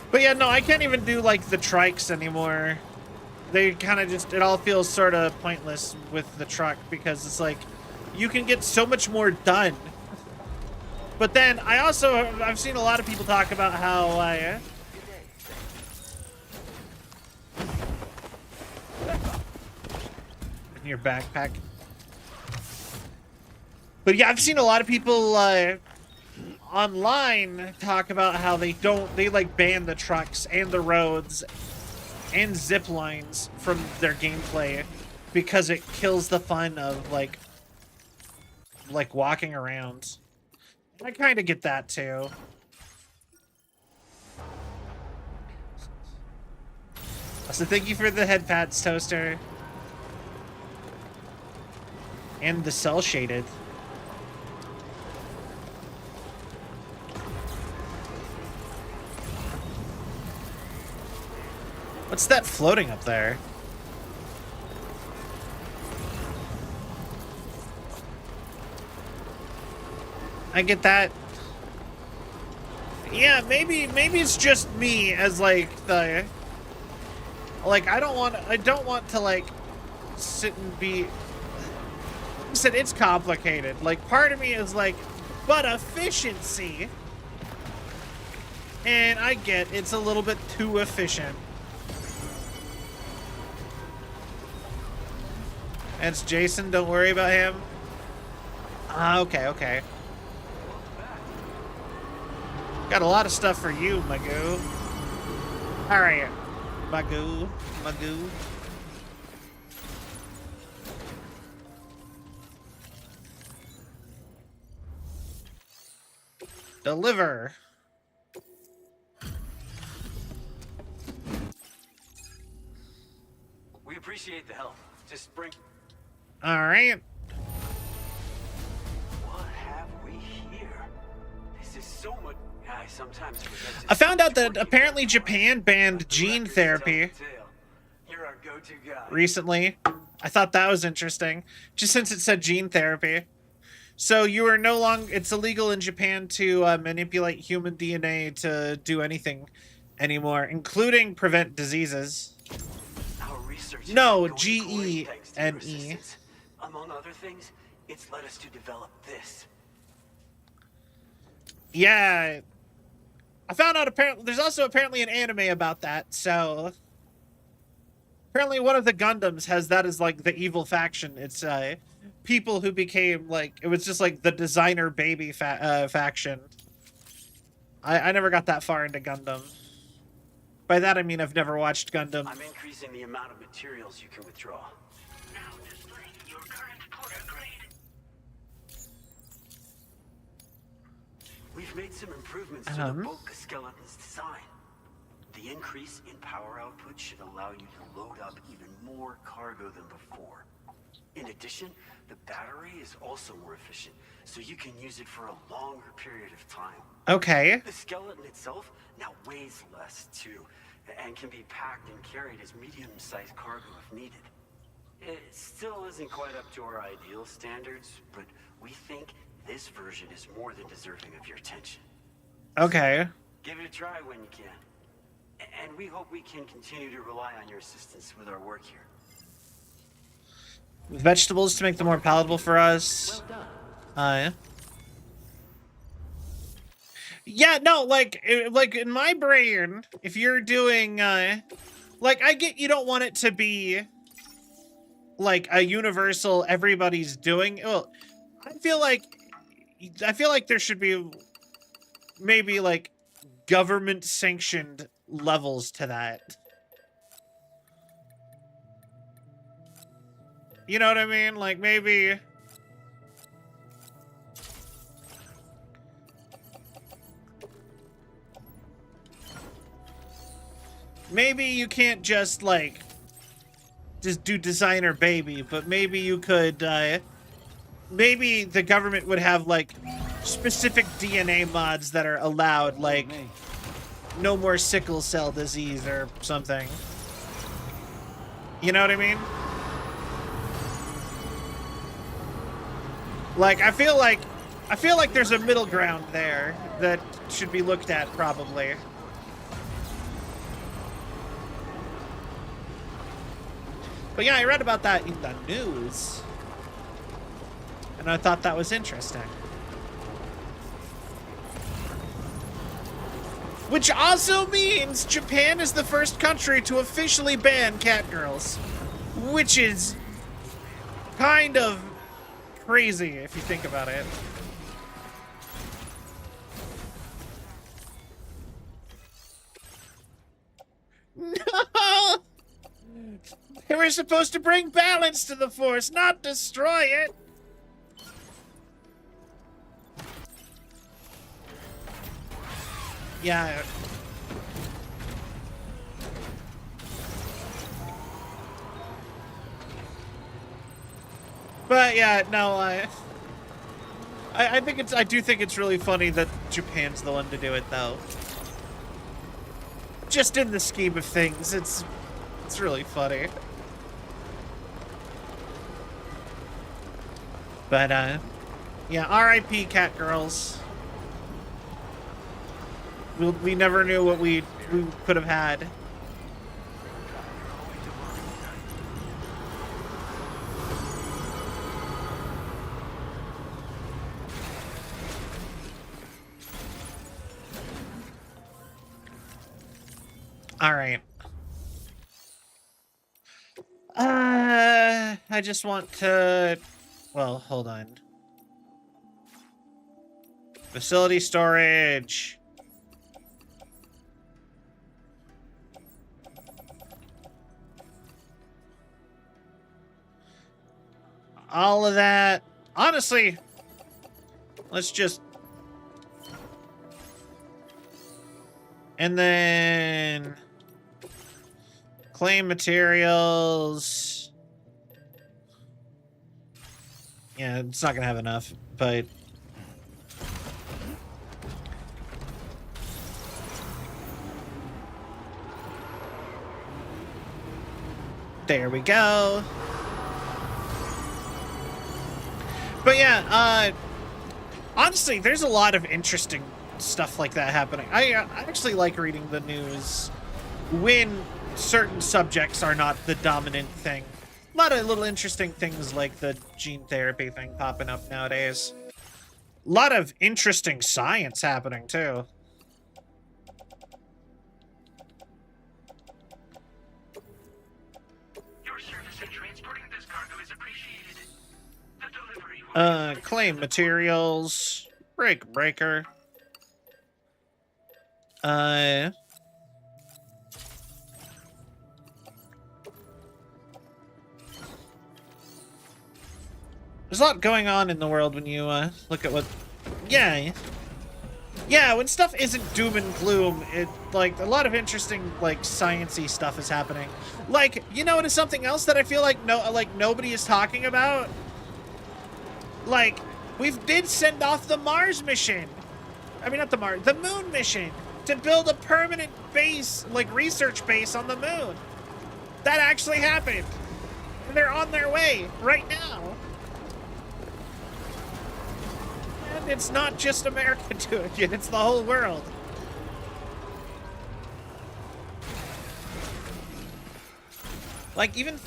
But yeah, no, I can't even do like the trikes anymore. They kind of just, it all feels sort of pointless with the truck because it's like, you can get so much more done. But then I've seen a lot of people talk about how in your backpack. But yeah, I've seen a lot of people online talk about how they like ban the trucks and the roads and zip lines from their gameplay because it kills the fun of like walking around. I kind of get that too. Also, thank you for the head pats, Toaster. And the cell shaded. What's that floating up there? I get that. Yeah, maybe it's just me as like the like I don't want to like sit and be I said it's complicated. Like part of me is like, but efficiency. And I get it's a little bit too efficient. It's Jason, don't worry about him. Okay. Got a lot of stuff for you, Magoo. How are you? Magoo. Deliver. We appreciate the help. Just bring... All right. What have we here? This is so much... I sometimes forget I found out that apparently Japan banned gene therapy You're our go-to guy. recently. I thought that was interesting, just since it said gene therapy. So you are no longer, it's illegal in Japan to manipulate human DNA to do anything anymore, including prevent diseases. Our research No, has been going great thanks to your G-E-N-E. assistance. Among other things, it's led us to develop this. Yeah. I found out apparently there's also apparently an anime about that, so apparently one of the Gundams has that as like the evil faction. It's people who became like, it was just like the designer baby faction. I never got that far into Gundam. By that I mean I've never watched Gundam. I'm increasing the amount of materials you can withdraw. Now displaying your current porter grade. We've made some improvements to the bulk skeleton's design. The increase in power output should allow you to load up even more cargo than before. In addition, the battery is also more efficient, so you can use it for a longer period of time. Okay. The skeleton itself now weighs less, too, and can be packed and carried as medium-sized cargo if needed. It still isn't quite up to our ideal standards, but we think this version is more than deserving of your attention. Okay. Give it a try when you can. And we hope we can continue to rely on your assistance with our work here. With vegetables to make them more palatable for us. Yeah. Yeah, no, like in my brain, if you're doing, like, I get you don't want it to be, like, a universal everybody's doing. Well, I feel like there should be maybe, like, government-sanctioned levels to that. You know what I mean? Like, maybe... Maybe you can't just, like, just do designer baby, but maybe you could, maybe the government would have, like, specific DNA mods that are allowed, like, no more sickle cell disease or something. You know what I mean? Like, I feel like there's a middle ground there that should be looked at, probably. But yeah, I read about that in the news. And I thought that was interesting. Which also means Japan is the first country to officially ban catgirls. Which is kind of crazy if you think about it. No! They were supposed to bring balance to the Force, not destroy it. Yeah. But yeah, no, I think I do think it's really funny that Japan's the one to do it, though. Just in the scheme of things, it's really funny. But yeah, R.I.P. Cat Girls. We never knew what we could have had. All right. I just want to... Well, hold on. Facility storage. All of that. Honestly, let's just... And then... Claim materials. Yeah, it's not gonna have enough, but... There we go. But yeah, honestly, there's a lot of interesting stuff like that happening. I actually like reading the news when certain subjects are not the dominant thing. A lot of little interesting things like the gene therapy thing popping up nowadays. A lot of interesting science happening too. Your service in transporting this cargo is appreciated. The delivery will be Claim materials. Breaker. There's a lot going on in the world when you look at what... Yeah, when stuff isn't doom and gloom, it, like, a lot of interesting, like, science-y stuff is happening. Like, you know, it is something else that I feel like nobody is talking about? Like, we did send off the Mars mission. I mean, not the Mars, the Moon mission to build a permanent base, like, research base on the Moon. That actually happened. And they're on their way right now. And it's not just America doing it, it's the whole world. Like, even,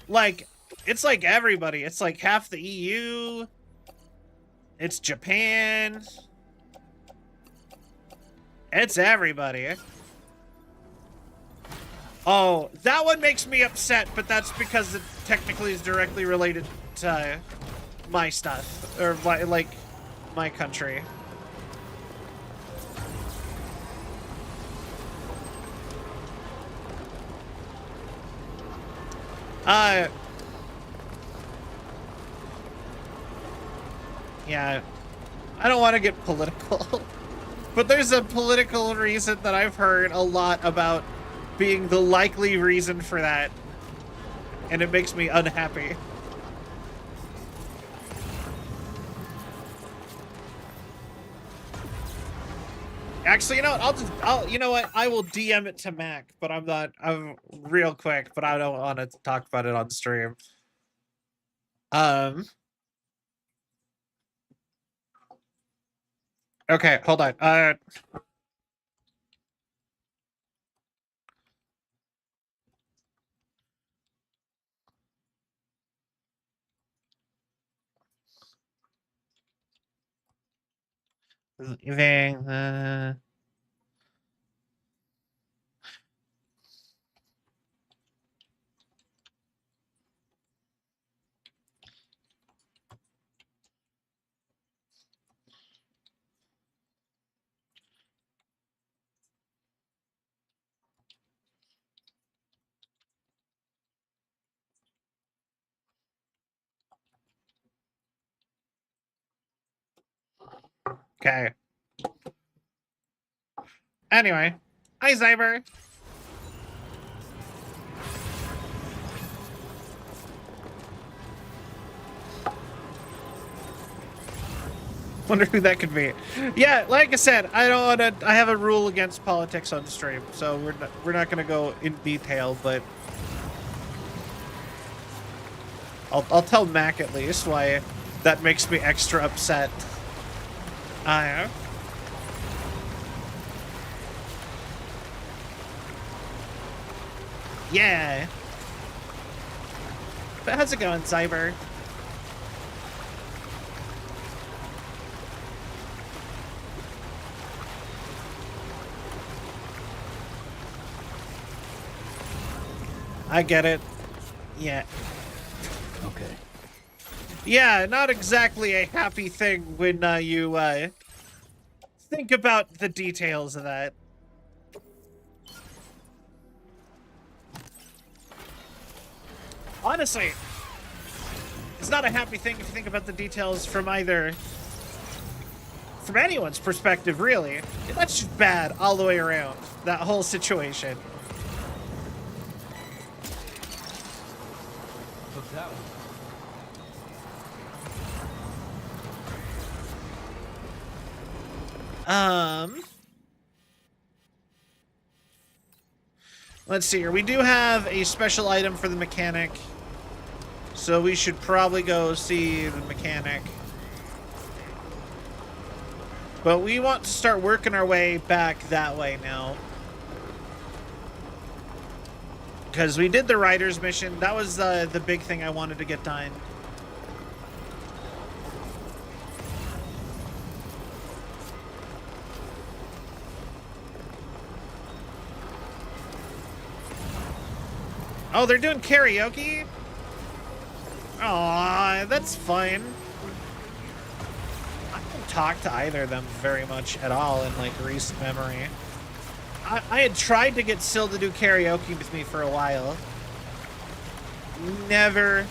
like, it's like everybody. It's like half the EU. It's Japan. It's everybody. Oh, that one makes me upset, but that's because it technically is directly related to my stuff, or like my country. Yeah, I don't want to get political, but there's a political reason that I've heard a lot about being the likely reason for that, and it makes me unhappy. Actually, you know what? you know what? I will DM it to Mac, but I'm real quick, but I don't want to talk about it on stream. Okay, hold on. Okay. Anyway, hi Zyber. Wonder who that could be. Yeah, like I said, I don't want to. I have a rule against politics on stream, so we're not going to go in detail. But I'll tell Mac at least why that makes me extra upset. Yeah. But how's it going, Cyber? I get it. Yeah. Okay. Yeah, not exactly a happy thing when you think about the details of that. Honestly, it's not a happy thing if you think about the details from anyone's perspective, really. That's just bad all the way around, that whole situation. Took that one. Let's see here. We do have a special item for the mechanic, so we should probably go see the mechanic. But we want to start working our way back that way now. Because we did the Riders mission. That was the big thing I wanted to get done. Oh, they're doing karaoke? Aw, that's fine. I haven't talked to either of them very much at all in, like, recent memory. I had tried to get Syl to do karaoke with me for a while. Never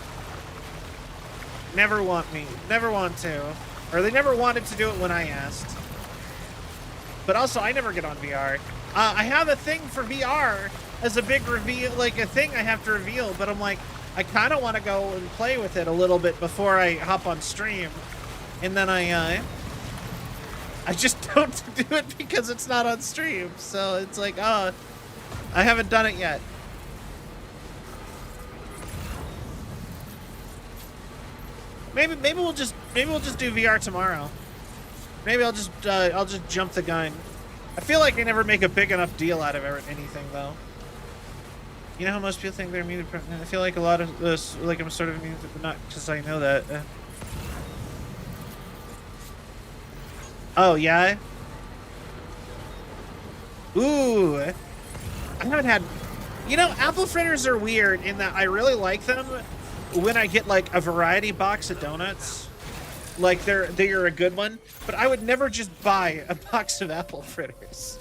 want to. Or they never wanted to do it when I asked. But also, I never get on VR. I have a thing for VR as a big reveal, like a thing I have to reveal, but I'm like, I kind of want to go and play with it a little bit before I hop on stream. And then I just don't do it because it's not on stream. So it's like, I haven't done it yet. Maybe we'll just do VR tomorrow. Maybe I'll just jump the gun. I feel like I never make a big enough deal out of anything though. You know how most people think they're immune to I feel like a lot of this, like I'm sort of immune to, but not because I know that. Oh, yeah? Ooh. I haven't had... You know, apple fritters are weird in that I really like them when I get, like, a variety box of donuts. Like, they're a good one. But I would never just buy a box of apple fritters.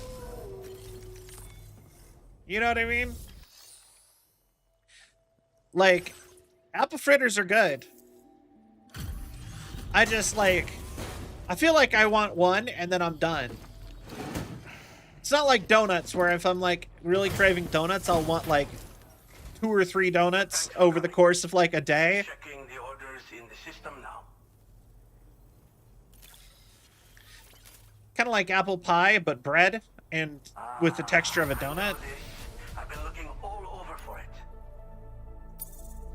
You know what I mean? Like, apple fritters are good. I just, like... I feel like I want one, and then I'm done. It's not like donuts, where if I'm, like, really craving donuts, I'll want, like, 2 or 3 donuts over the course of, like, a day. Checking the orders in the system now. Kind of like apple pie, but bread, and with the texture of a donut. I've been looking all over for it.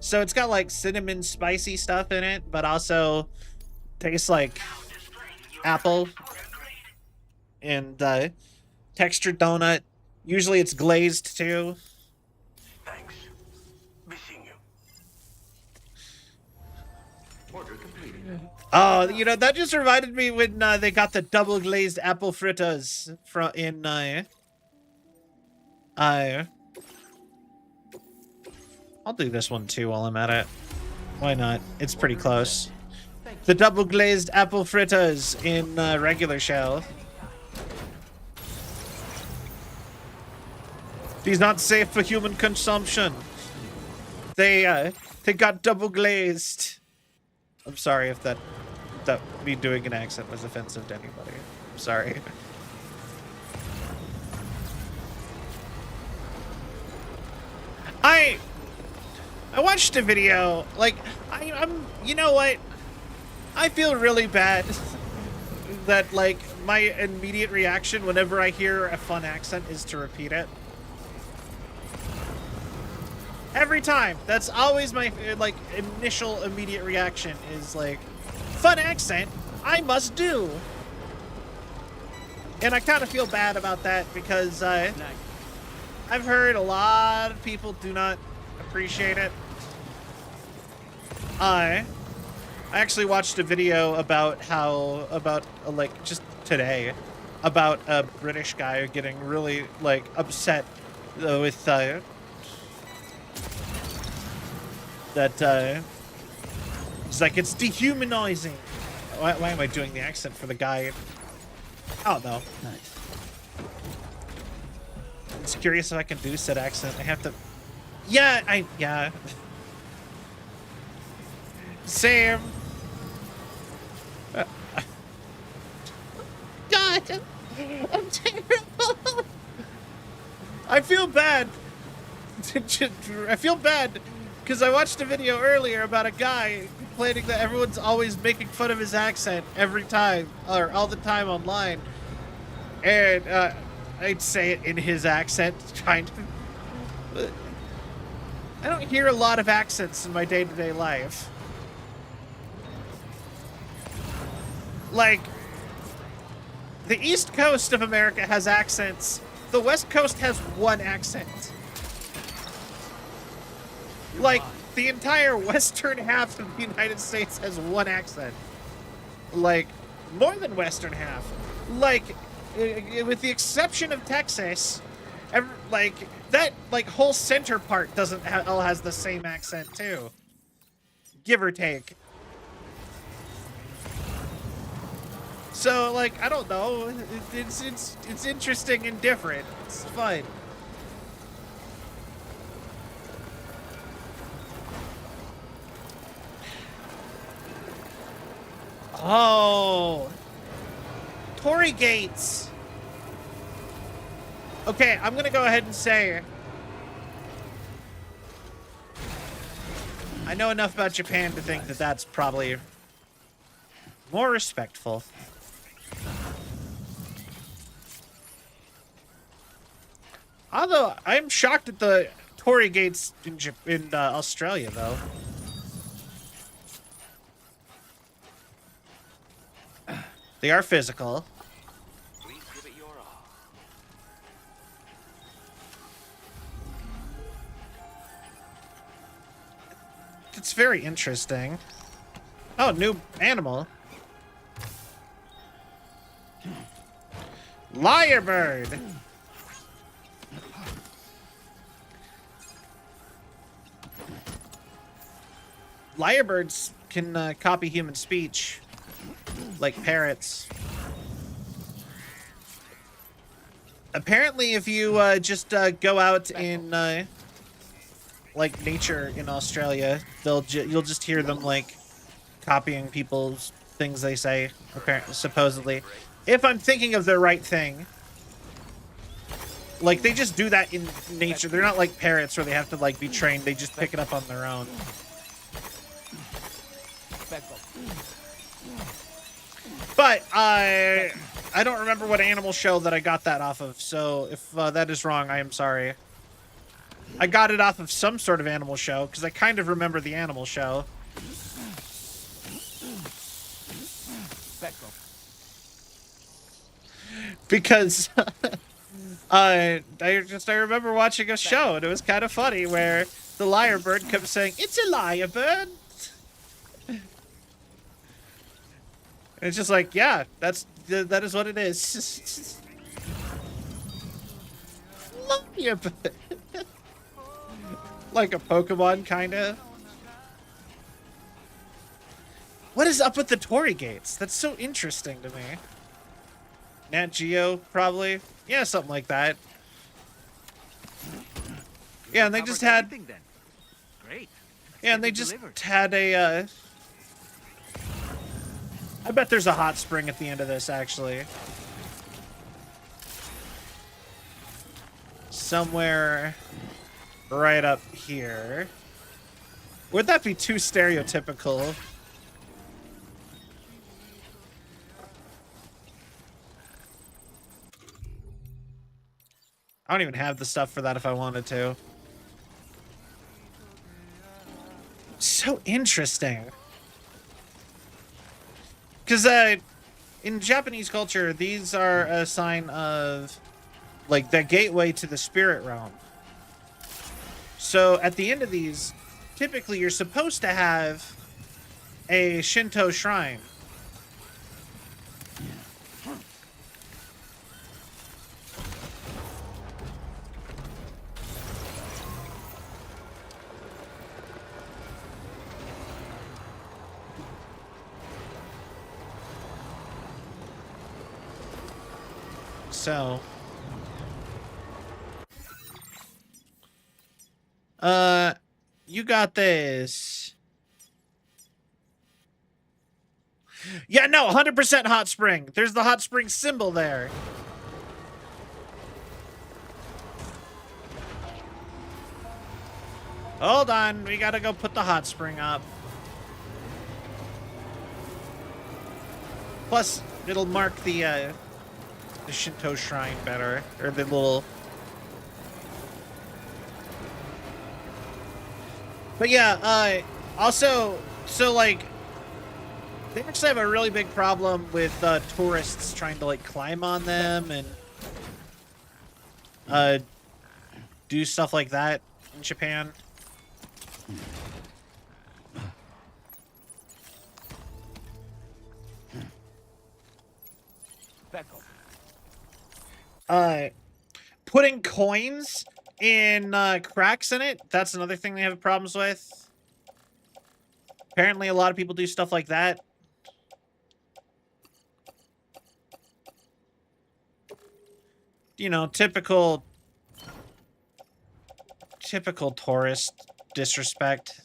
So it's got, like, cinnamon spicy stuff in it, but also tastes like apple and textured donut. Usually it's glazed too. Thanks. Missing you. Order completed. Oh, you know, that just reminded me when they got the double glazed apple fritters from in I'll do this one too while I'm at it. Why not? It's pretty close. The double glazed apple fritters in regular shell. These not safe for human consumption. They got double glazed. I'm sorry if that me doing an accent was offensive to anybody. I'm sorry. I watched a video, like, I'm you know what? I feel really bad that like my immediate reaction whenever I hear a fun accent is to repeat it. Every time. That's always my like initial immediate reaction is like, fun accent, I must do. And I kind of feel bad about that because I've heard a lot of people do not appreciate it. I actually watched a video about like just today about a British guy getting really like upset with that he's like, it's dehumanizing. Why am I doing the accent for the guy? I don't know. Nice. I'm just curious if I can do said accent. I have to. Yeah. Sam. God, I'm terrible. I feel bad. I feel bad because I watched a video earlier about a guy complaining that everyone's always making fun of his accent every time or all the time online, and I'd say it in his accent, trying to. I don't hear a lot of accents in my day-to-day life. Like, the East Coast of America has accents. The West Coast has one accent. Like, the entire western half of the United States has one accent. Like, more than western half. Like, with the exception of Texas, that whole center part all has the same accent too. Give or take. So, like, I don't know. It's interesting and different. It's fun. Oh, Tory Gates. Okay, I'm gonna go ahead and say I know enough about Japan to think that that's probably more respectful. Although I'm shocked at the Tory Gates in Australia, though. They are physical. Please give it your all. It's very interesting. Oh, new animal. Lyrebird. Lyrebirds can copy human speech, like parrots. Apparently, if you just go out in like nature in Australia, you'll just hear them like copying people's things they say. Apparently, supposedly, if I'm thinking of the right thing. Like, they just do that in nature. They're not like parrots where they have to like be trained. They just pick it up on their own. But I don't remember what animal show that I got that off of. So if that is wrong, I am sorry. I got it off of some sort of animal show because I kind of remember the animal show. Because I remember watching a show and it was kind of funny where the lyrebird kept saying, "It's a lyrebird." It's just like, yeah, that is what it is. Lyrebird. Like a Pokemon, kinda. What is up with the Tory Gates? That's so interesting to me. Nat Geo, probably. Yeah, something like that. Yeah, and they just had... Great. Yeah, and they just had a... I bet there's a hot spring at the end of this, actually. Somewhere right up here. Would that be too stereotypical? I don't even have the stuff for that if I wanted to. So interesting. Because in Japanese culture, these are a sign of, like, the gateway to the spirit realm. So at the end of these, typically you're supposed to have a Shinto shrine. So, you got this. Yeah, no, 100% hot spring. There's the hot spring symbol there. Hold on, we gotta go put the hot spring up. Plus, it'll mark the Shinto shrine better, or the little. But yeah, also, so like, they actually have a really big problem with tourists trying to like climb on them and do stuff like that in Japan. Putting coins in cracks in it, that's another thing they have problems with. Apparently a lot of people do stuff like that. You know, typical tourist disrespect.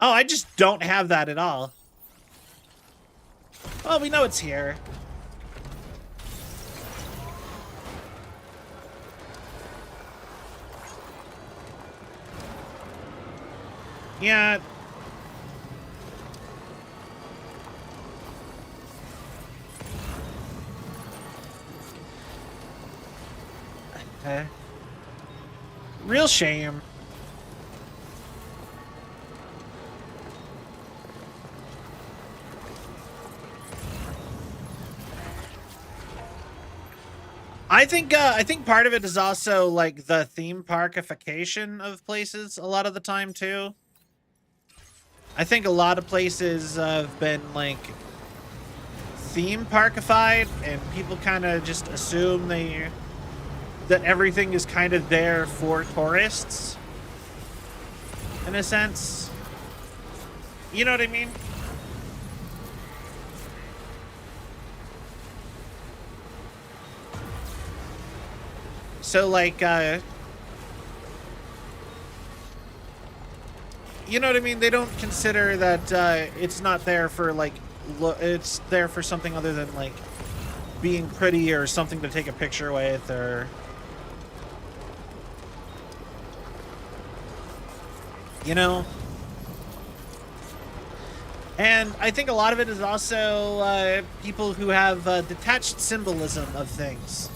Oh, I just don't have that at all. Well, we know it's here. Yeah. Real shame. I think part of it is also like the theme parkification of places a lot of the time too. I think a lot of places have been like theme parkified, and people kind of just assume that everything is kind of there for tourists in a sense. You know what I mean? So like you know what I mean? They don't consider that it's not there for like it's there for something other than like being pretty or something to take a picture with, or you know. And I think a lot of it is also people who have detached symbolism of things.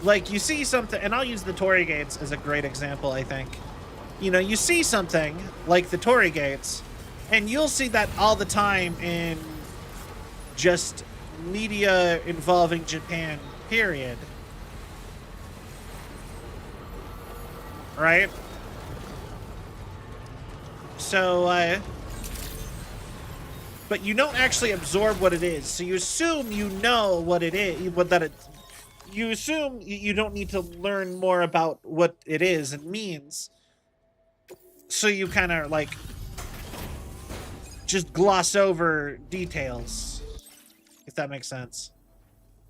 Like, you see something, and I'll use the Torii Gates as a great example, I think. You know, you see something like the Torii Gates, and you'll see that all the time in just media involving Japan, period. Right? So, but you don't actually absorb what it is. So you assume you know what it is, you assume you don't need to learn more about what it is and means. So you kind of like just gloss over details, if that makes sense.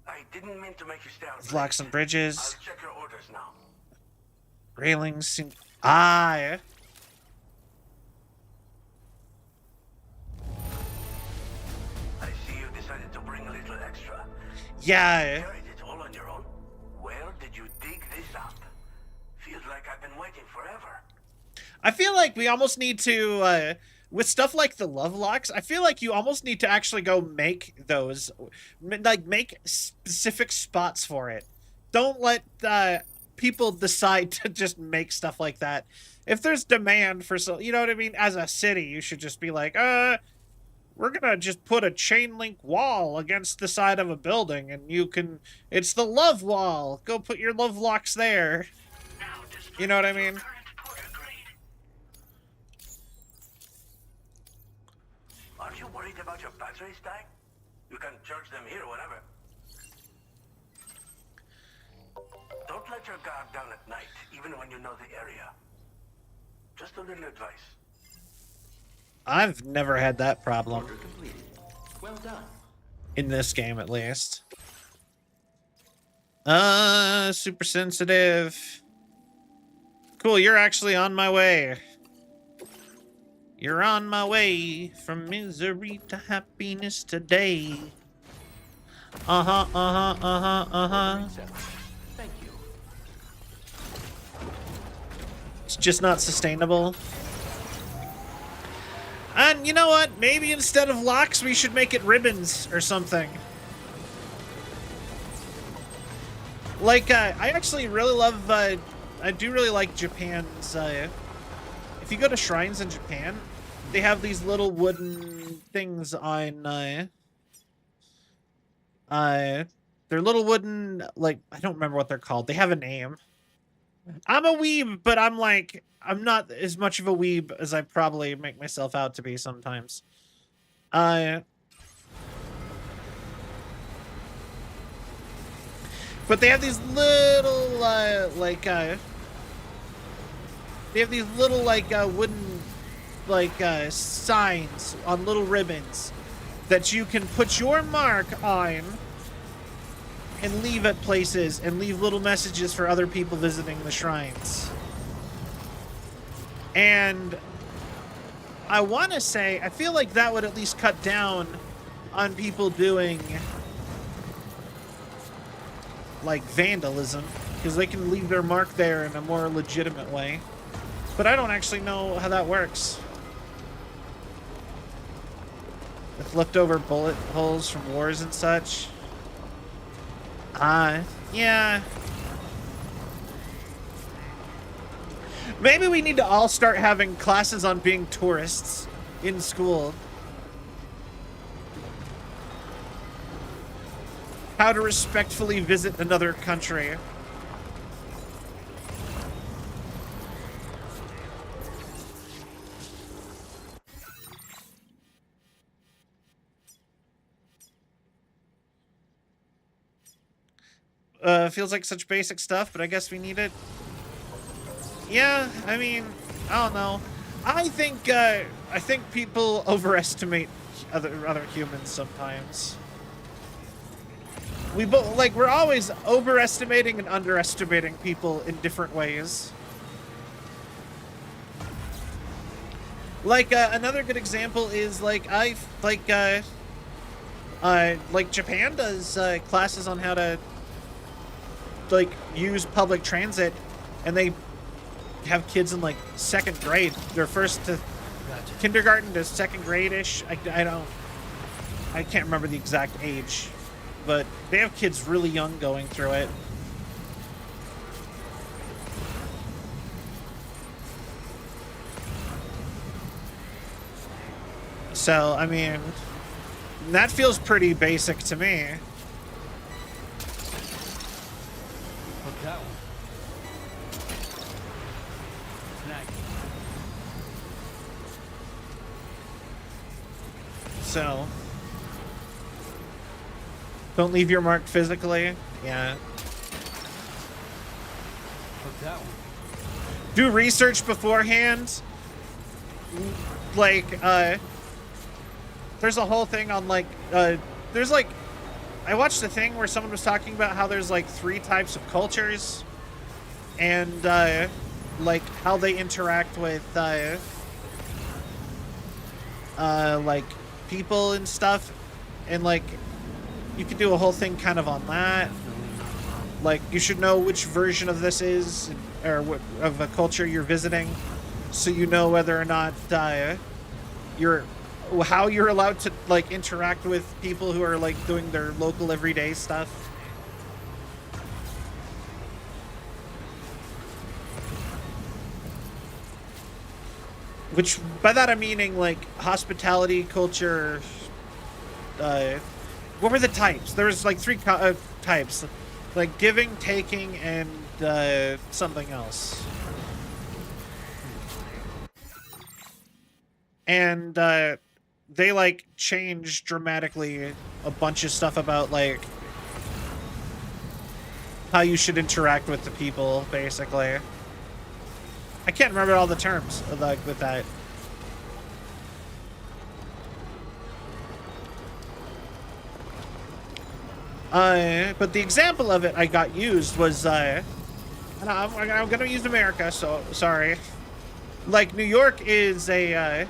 I didn't mean to make you stay out. Blocks and bridges. I'll check your orders now. Railings seem... Ah, yeah. I see you decided to bring a little extra. Yeah. Carried it all on your own. Where did you dig this up? Feels like I've been waiting forever. I feel like we almost need to, with stuff like the love locks, I feel like you almost need to actually go make those, like make specific spots for it. don't let people decide to just make stuff like that. If there's demand for so, you know what I mean? As a city, you should just be like, we're gonna just put a chain link wall against the side of a building, and you can, it's the love wall. Go put your love locks there. You know what I mean? Aren't you worried about your batteries dying? You can charge them here whenever. Don't let your guard down at night, even when you know the area. Just a little advice. I've never had that problem. Order completed. Well done. In this game, at least. Super sensitive. Cool, you're actually on my way. You're on my way from misery to happiness today. Uh-huh, uh-huh, uh-huh, uh-huh. Thank you. It's just not sustainable. And you know what? Maybe instead of locks, we should make it ribbons or something. Like, I actually really love, I do really like Japan's, if you go to shrines in Japan, they have these little wooden things on, they're little wooden, like, I don't remember what they're called. They have a name. I'm a weeb, but I'm like, I'm not as much of a weeb as I probably make myself out to be sometimes. But they have these little, they have these little, wooden, signs on little ribbons that you can put your mark on and leave at places and leave little messages for other people visiting the shrines. And I want to say, I feel like that would at least cut down on people doing like vandalism, because they can leave their mark there in a more legitimate way. But I don't actually know how that works. With leftover bullet holes from wars and such. Yeah. Maybe we need to all start having classes on being tourists in school. How to respectfully visit another country. Feels like such basic stuff, but I guess we need it. Yeah, I mean, I don't know. I think people overestimate other humans sometimes. We're always overestimating and underestimating people in different ways. Like, another good example is, Japan does, classes on how to, use public transit, and they have kids in, second grade. They're first to kindergarten to second grade-ish. I can't remember the exact age. But they have kids really young going through it. So, I mean, that feels pretty basic to me. Hook that one. Snag. So, don't leave your mark physically. Yeah. Hook that one. Do research beforehand. There's a whole thing on I watched a thing where someone was talking about how there's 3 types of cultures, and how they interact with people and stuff, and you could do a whole thing kind of on that. You should know which version of this is, or of a culture you're visiting, so you know whether or not how you're allowed to interact with people who are doing their local everyday stuff. Which, by that I'm meaning, like, hospitality, culture, what were the types? There was, like, three types. Like, giving, taking, and, something else. And, they, like, changed dramatically a bunch of stuff about, like, how you should interact with the people, basically. I can't remember all the terms, like, with that. But the example of it I got used was, and I'm gonna use America, so sorry. Like, New York is a,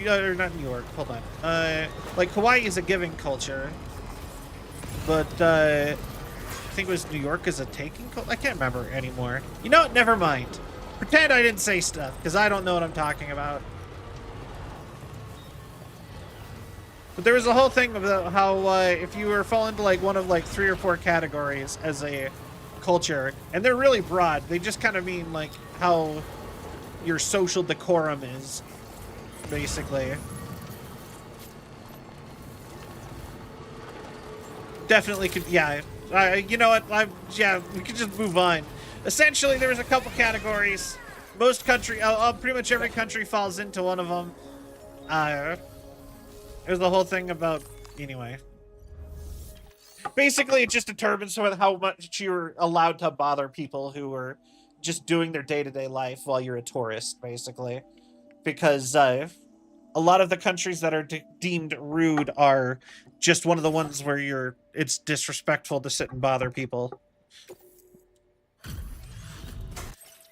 or not New York, hold on. Like, Hawaii is a giving culture, but, I think it was New York is a taking culture? I can't remember anymore. You know what? Never mind. Pretend I didn't say stuff, because I don't know what I'm talking about. But there was a whole thing about how if you were fall into like one of like 3 or 4 categories as a culture, and they're really broad, they just kind of mean like how your social decorum is, basically. Definitely could, yeah. You know what? Yeah, we could just move on. Essentially, there was a couple categories. Most country, pretty much every country falls into one of them. There's the whole thing about, anyway. Basically, it just determines how much you're allowed to bother people who are just doing their day-to-day life while you're a tourist, basically. Because a lot of the countries that are deemed rude are just one of the ones where it's disrespectful to sit and bother people.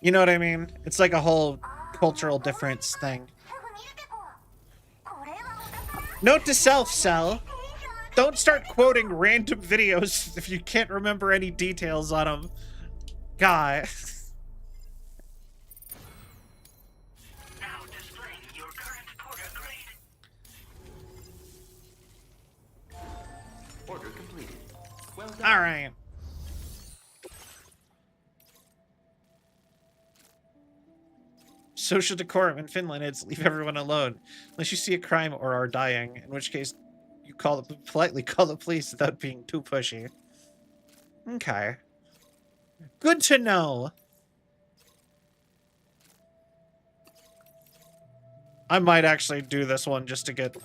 You know what I mean? It's like a whole cultural difference thing. Note to self, Cell. Don't start quoting random videos if you can't remember any details on them. God. Now displaying your current porter grade. Order completed. Well done. All right. Social decorum in Finland is leave everyone alone unless you see a crime or are dying, in which case you politely call the police without being too pushy. Okay. Good to know. I might actually do this one just to get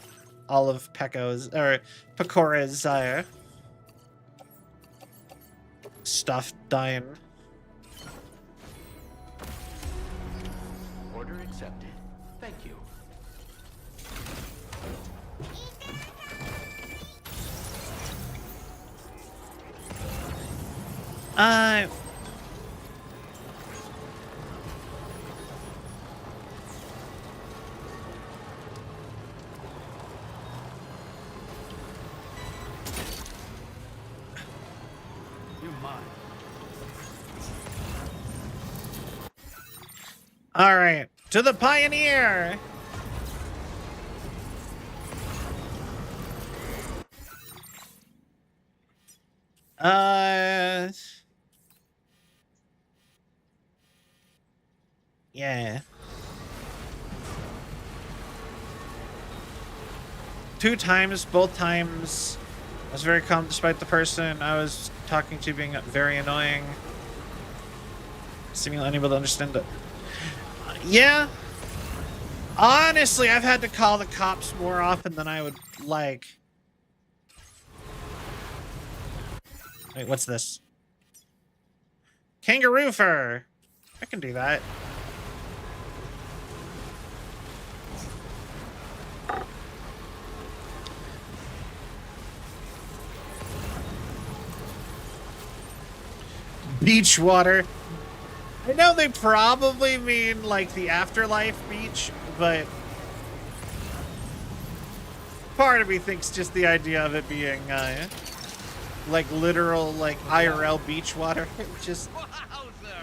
all of Pecora's stuff done. Order accepted. Thank you. You're mine. All right, to the Pioneer. Yeah. 2 times, both times I was very calm despite the person I was talking to being very annoying. Seemingly unable to understand it. Yeah. Honestly, I've had to call the cops more often than I would like. Wait, what's this? Kangaroo fur. I can do that. Beach water. I know they probably mean like the afterlife beach, but part of me thinks just the idea of it being like literal like IRL beach water. Just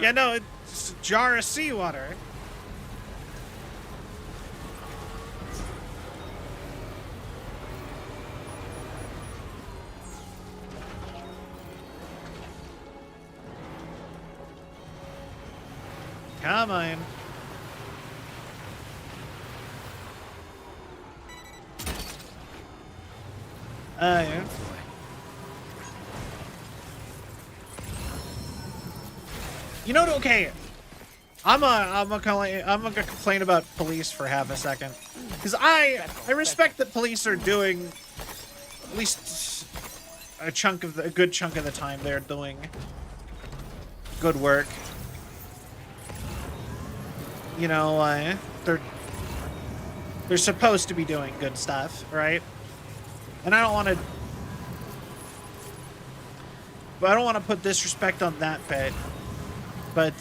yeah, no, it's a jar of seawater. Come on. Yeah. You know, okay. I'm gonna complain about police for half a second, because I respect that police are doing at least a good chunk of the time they're doing good work. You know, they're supposed to be doing good stuff, right? And I don't want to put disrespect on that bit, but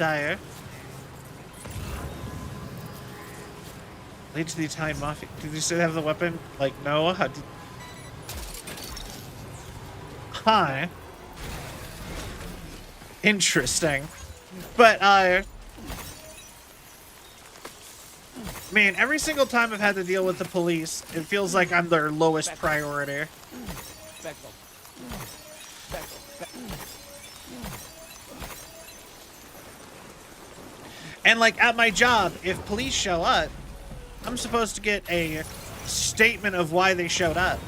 leads to the Italian mafia. Did you still have the weapon? Like, no. Hi. Interesting. But, man, every single time I've had to deal with the police, it feels like I'm their lowest priority. And, like, at my job, if police show up, I'm supposed to get a statement of why they showed up.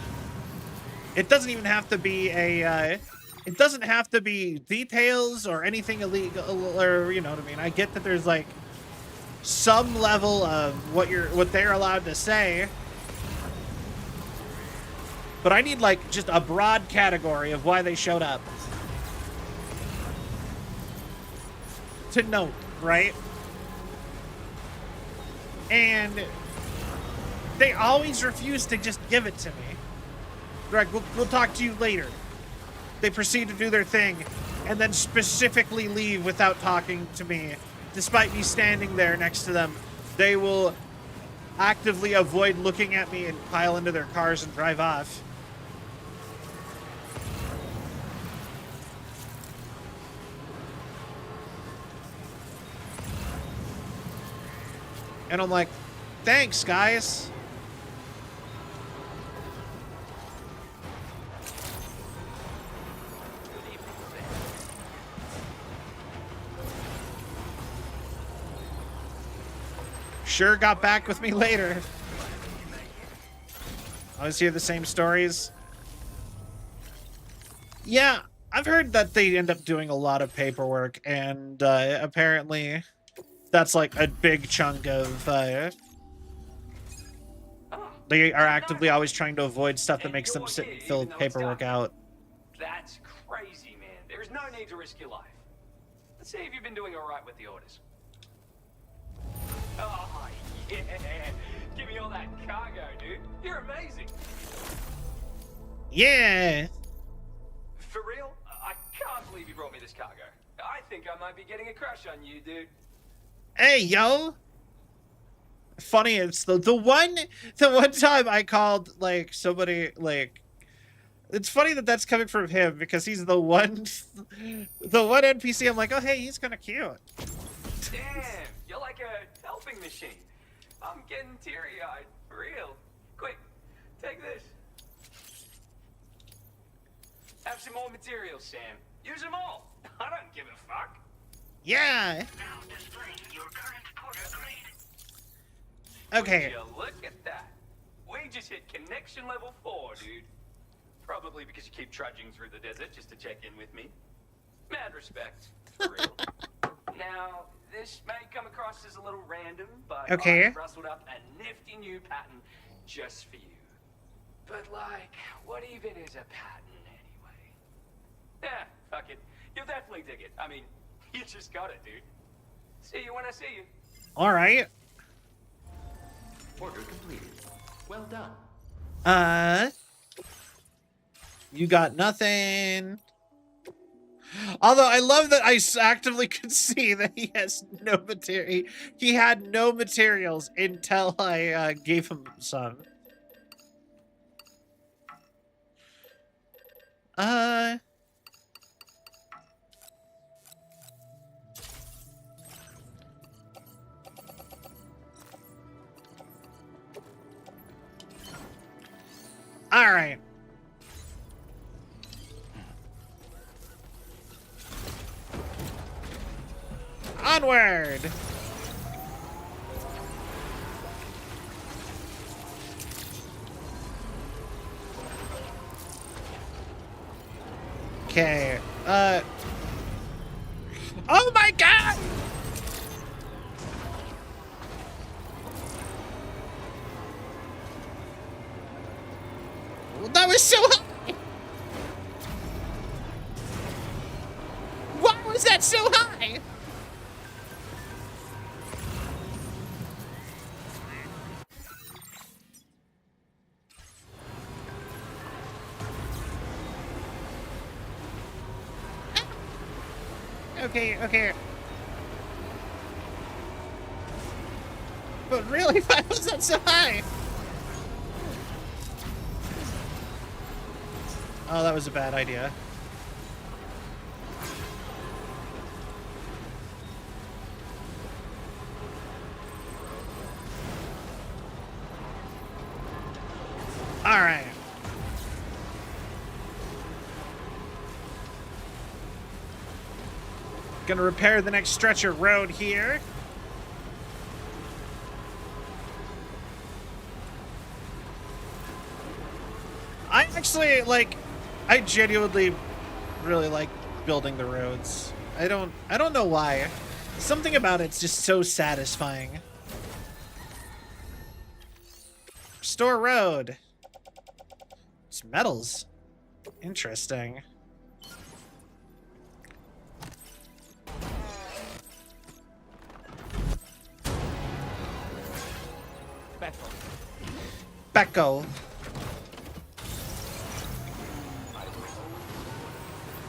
It doesn't even have to be it doesn't have to be details or anything illegal, or, you know what I mean? I get that there's, like, some level of what they're allowed to say, but I need, like, just a broad category of why they showed up to note, right? And they always refuse to just give it to me. They're like, we'll talk to you later. They proceed to do their thing and then specifically leave without talking to me. Despite me standing there next to them, they will actively avoid looking at me and pile into their cars and drive off. And I'm like, thanks, guys. Sure got back with me later. I always hear the same stories. Yeah, I've heard that they end up doing a lot of paperwork, and apparently that's like a big chunk of they are actively always trying to avoid stuff that makes them sit and fill paperwork out. That's crazy, man. There's no need to risk your life. Let's see if you've been doing all right with the orders. Oh, yeah. Give me all that cargo, dude. You're amazing. Yeah. For real? I can't believe you brought me this cargo. I think I might be getting a crush on you, dude. Hey, yo. Funny, it's the one time I called, like, somebody, like, it's funny that that's coming from him, because he's the one NPC I'm like, oh, hey, he's kind of cute. Damn, you're like a helping machine. I'm getting teary-eyed, for real. Quick, take this. Have some more materials, Sam. Use them all. I don't give a fuck. Yeah. Now displaying your current porter grade. Okay. Would you look at that? We just hit connection level 4, dude. Probably because you keep trudging through the desert just to check in with me. Mad respect, for real. Now, this may come across as a little random, but okay. I've rustled up a nifty new pattern just for you. But like, what even is a pattern anyway? Yeah, fuck it. You'll definitely dig it. I mean, you just got it, dude. See you when I see you. All right. Order completed. Well done. You got nothing. Although I love that I actively could see that he has no material. He had no materials until I gave him some. All right. Onward. Okay. Oh my god! That was so high! Why was that so high? Okay. But really, why was that so high? Oh, that was a bad idea. All right. Gonna repair the next stretch of road here. I actually, like, I genuinely really like building the roads. I don't know why. Something about it's just so satisfying. Restore road. It's metals. Interesting. Becco.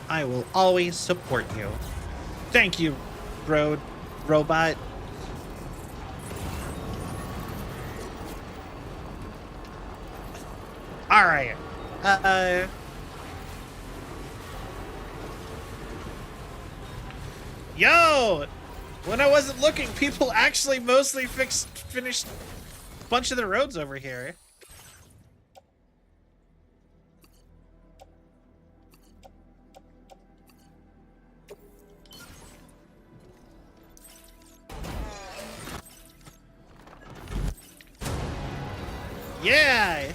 I will always support you. Thank you, robot. All right. Yo! When I wasn't looking, people actually mostly finished a bunch of the roads over here. Yeah!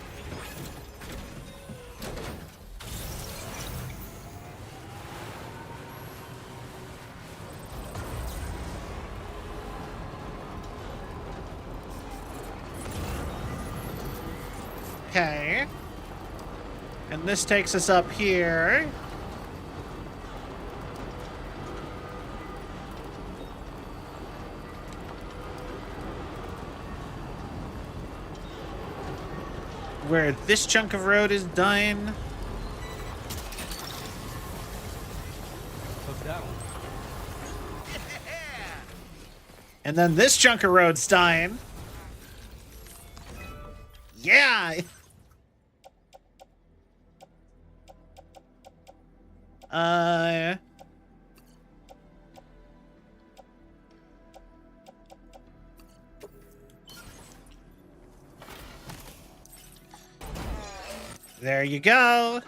Okay. And this takes us up here. Where this chunk of road is done. And then this chunk of road's dying. Yeah! There you go.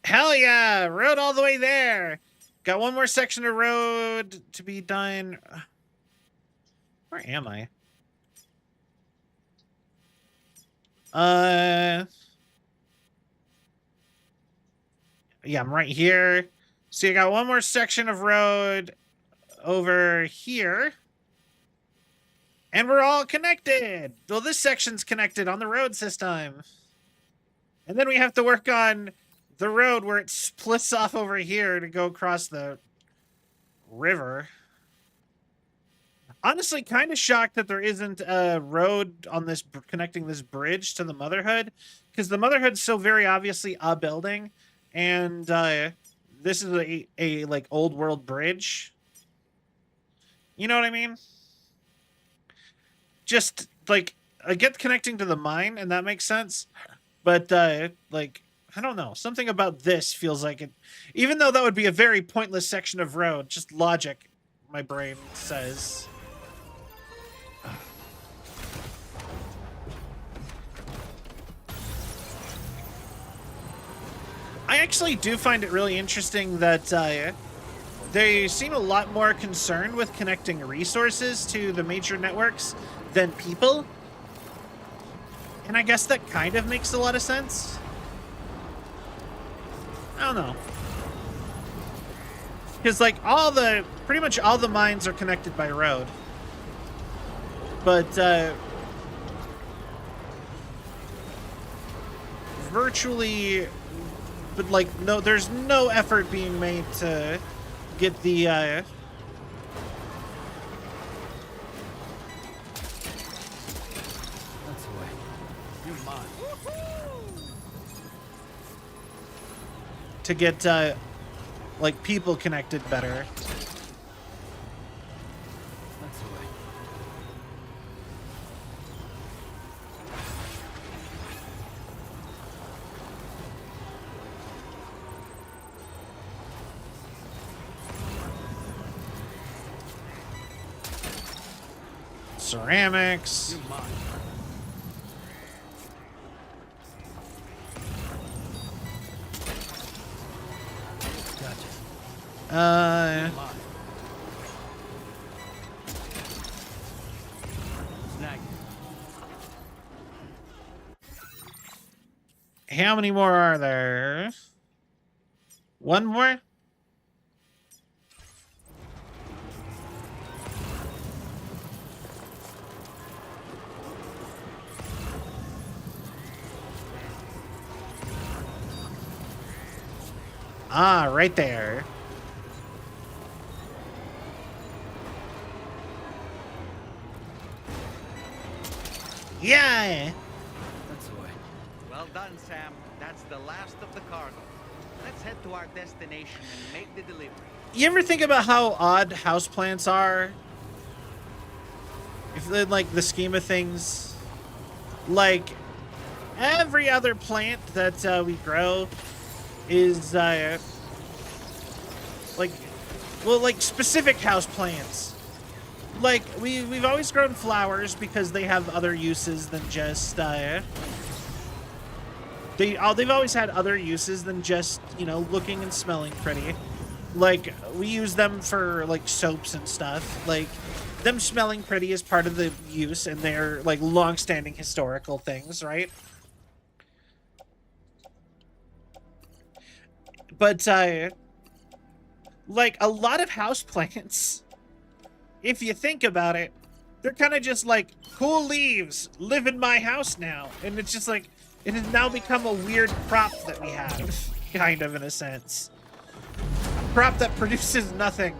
Hell yeah! Road all the way there. Got one more section of road to be done. Where am I? Yeah, I'm right here. So you got one more section of road over here. And we're all connected. Well, this section's connected on the road system. And then we have to work on the road where it splits off over here to go across the river. Honestly, kind of shocked that there isn't a road on this connecting this bridge to the Motherhood, because the Motherhood's so very obviously a building, and this is a like old world bridge. You know what I mean? Just like I get connecting to the mine, and that makes sense, but like I don't know, something about this feels like it, even though that would be a very pointless section of road, just logic, my brain says. I actually do find it really interesting that they seem a lot more concerned with connecting resources to the major networks than people. And I guess that kind of makes a lot of sense. I don't know. Because, like, pretty much all the mines are connected by road. But, virtually, but, like, no, there's no effort being made to get the, That's the way. You're mine. to get, like, people connected better. That's the way. Ceramics. You're mine. Uh, Mine. Snag. how many more are there? One more? Ah, right there. Yeah! That's the way. Well done, Sam. That's the last of the cargo. Let's head to our destination and make the delivery. You ever think about how odd houseplants are? If in, like, the scheme of things, like, every other plant that we grow is, like, well, like, specific houseplants. Like, we've always grown flowers because they have other uses than just, they've always had other uses than just, you know, looking and smelling pretty. Like, we use them for, like, soaps and stuff. Like, them smelling pretty is part of the use, and they're, like, long-standing historical things, right? But, like, a lot of houseplants, if you think about it, they're kind of just like, cool leaves, live in my house now. And it's just like, it has now become a weird prop that we have, kind of, in a sense. A prop that produces nothing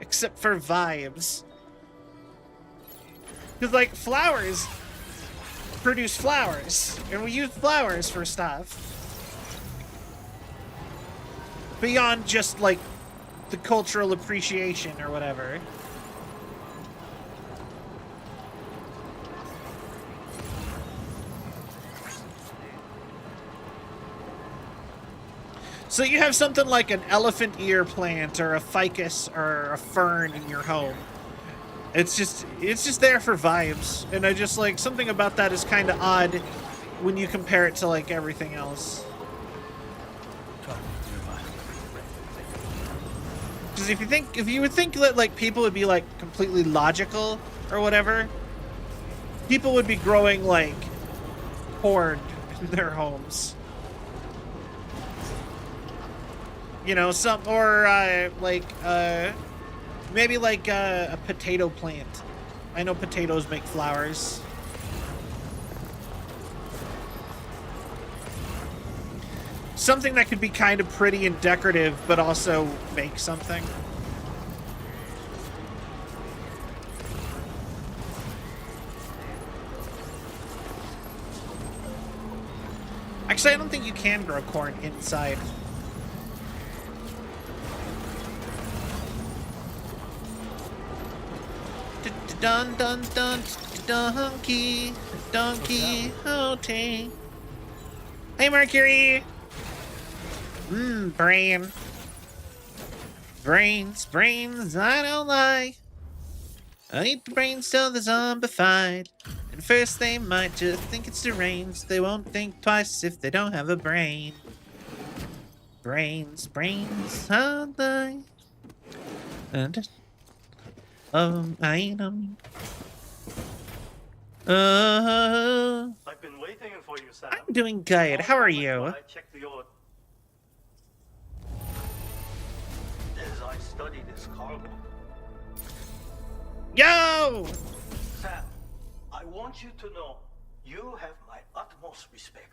except for vibes. Because, like, flowers produce flowers, and we use flowers for stuff. Beyond just, like, the cultural appreciation or whatever. So you have something like an elephant ear plant or a ficus or a fern in your home. It's just there for vibes. And I just, like, something about that is kind of odd when you compare it to, like, everything else. Because if you would think that, like, people would be, like, completely logical or whatever, people would be growing, like, corn in their homes. You know, maybe like a potato plant. I know potatoes make flowers. Something that could be kind of pretty and decorative, but also make something. Actually, I don't think you can grow corn inside. Dun dun dun donkey Quixote. Hey, Mercury. Brain. Brains, I don't lie. I eat the brains till they're zombified. And first they might just think it's deranged. They won't think twice if they don't have a brain. Brains, I don't lie. And item. I've been waiting for you, Sam. I'm doing good. How are you? I checked the order. As I study this cargo, Yo! Sam, I want you to know you have my utmost respect.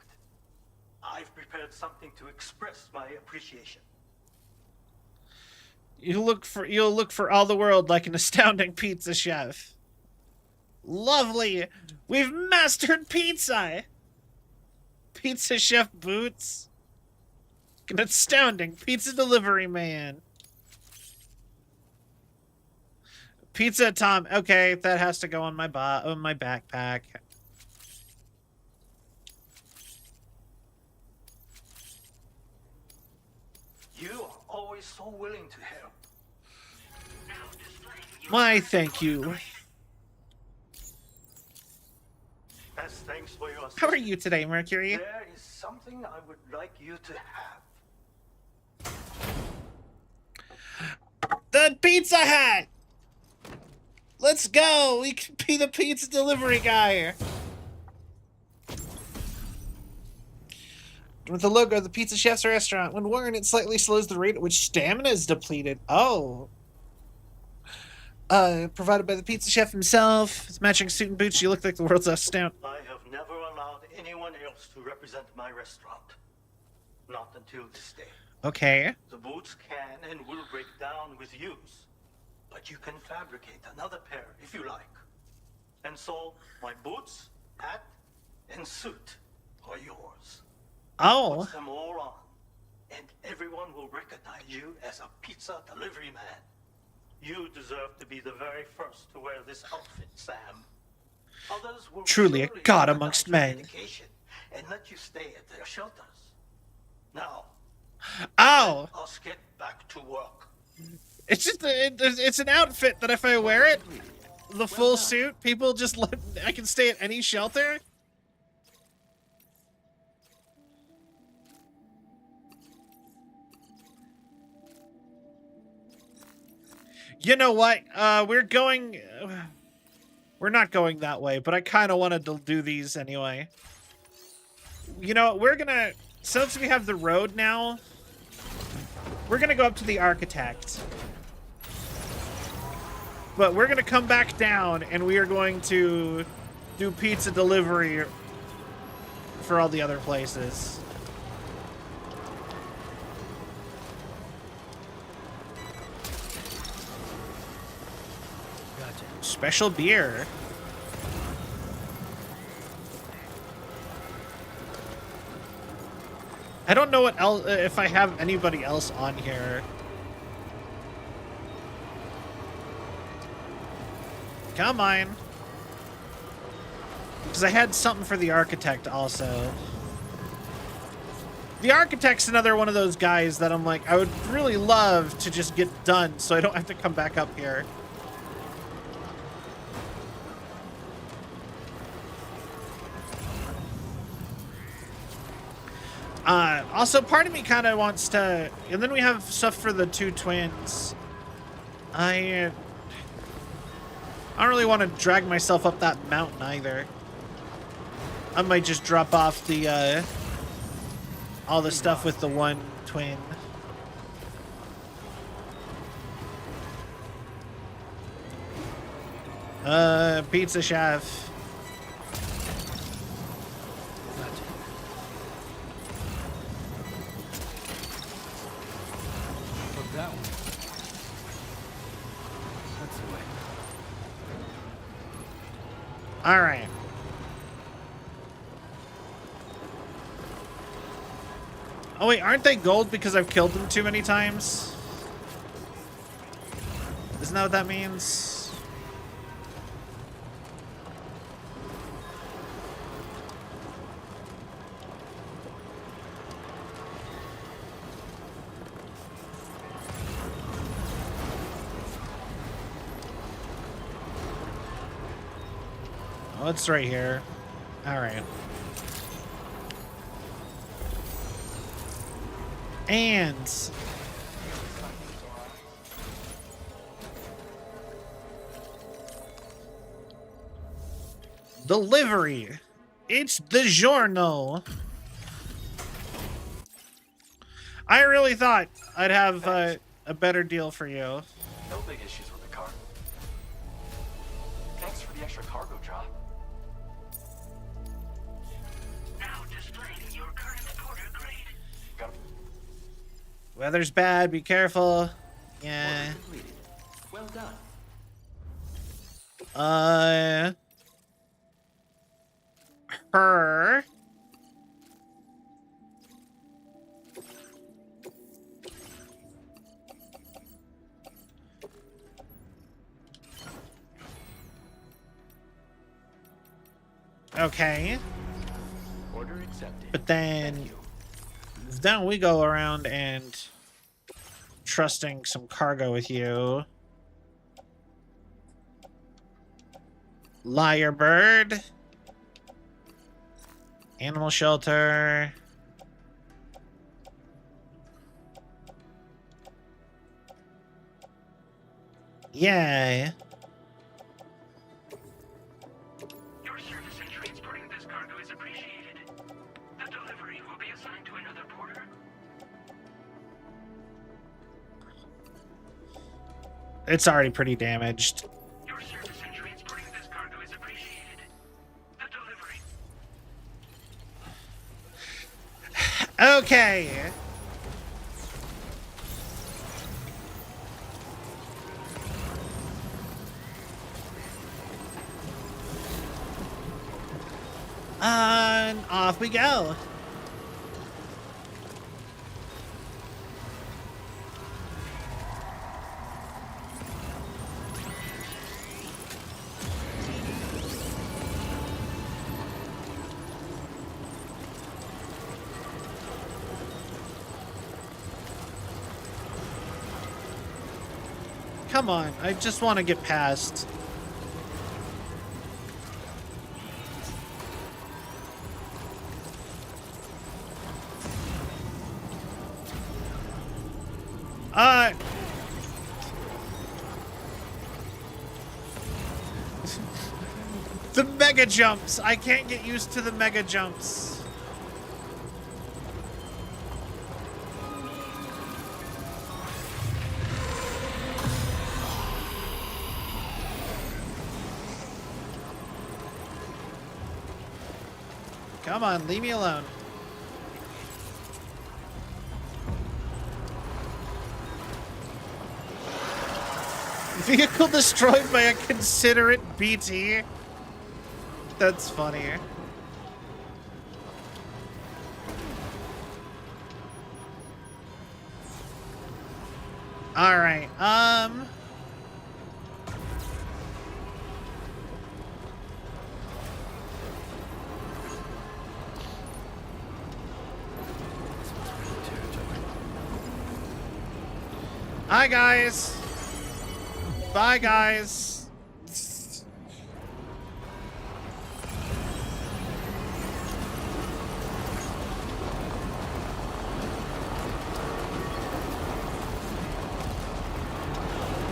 I've prepared something to express my appreciation. You'll look for all the world like an astounding pizza chef. Lovely! We've mastered pizza! Pizza chef boots. An astounding pizza delivery man. Pizza Tom. Okay, that has to go on my backpack. You are always so willing to help. Why, thank you. As thanks for your assistance, How are you today, Mercury? there is something I would like you to have. The Pizza Hut! Let's go! We can be the pizza delivery guy! With the logo of the Pizza Chef's restaurant, when worn, it slightly slows the rate at which stamina is depleted. Oh. Provided by the Pizza Chef himself. His matching suit and boots, you look like the world's astounding. I have never allowed anyone else to represent my restaurant. Not until this day. Okay. The boots can and will break down with use, but you can fabricate another pair if you like. And so, my boots, hat, and suit are yours. Oh. Put them all on, and everyone will recognize you as a pizza delivery man. You deserve to be the very first to wear this outfit, Sam. Others will Truly a surely god recognize amongst your men. dedication and let you stay at their shelters. Now, Ow! let us get back to work. It's just it's an outfit that if I wear it, the full suit, people just I can stay at any shelter. You know what? We're not going that way, but I kind of wanted to do these anyway. You know, we're gonna, since we have the road now, we're gonna go up to the architect. But we're gonna come back down and we are going to do pizza delivery for all the other places. Special beer. I don't know what else, if I have anybody else on here. Come on. Because I had something for the architect also. The architect's another one of those guys that I'm like, I would really love to just get done so I don't have to come back up here. Also, part of me kind of wants to... And then we have stuff for the two twins. I don't really want to drag myself up that mountain either. I might just drop off the, all the stuff with the one twin. Pizza Chef. That one. That's the way. All right. Oh wait, aren't they gold because I've killed them too many times? Isn't that what that means? Oh, it's right here. All right. And Delivery. It's the giorno. I really thought I'd have a better deal for you. No big issues with the car. Thanks for the extra cargo drop. Now displaying your current order grade. Got Weather's bad. Be careful. Yeah. order completed. Well done. Her. Okay. Order accepted. But then we go around and trusting some cargo with you. Liar bird. Animal shelter. Yay. Your service in transporting this cargo is appreciated. The delivery will be assigned to another porter. It's already pretty damaged. Your service in transporting this cargo is appreciated. The delivery. Okay. And off we go. Come on, I just want to get past. The mega jumps. I can't get used to the mega jumps. Come on, leave me alone. Vehicle destroyed by a considerate BT. That's funny. All right. Hi, guys. Bye, guys.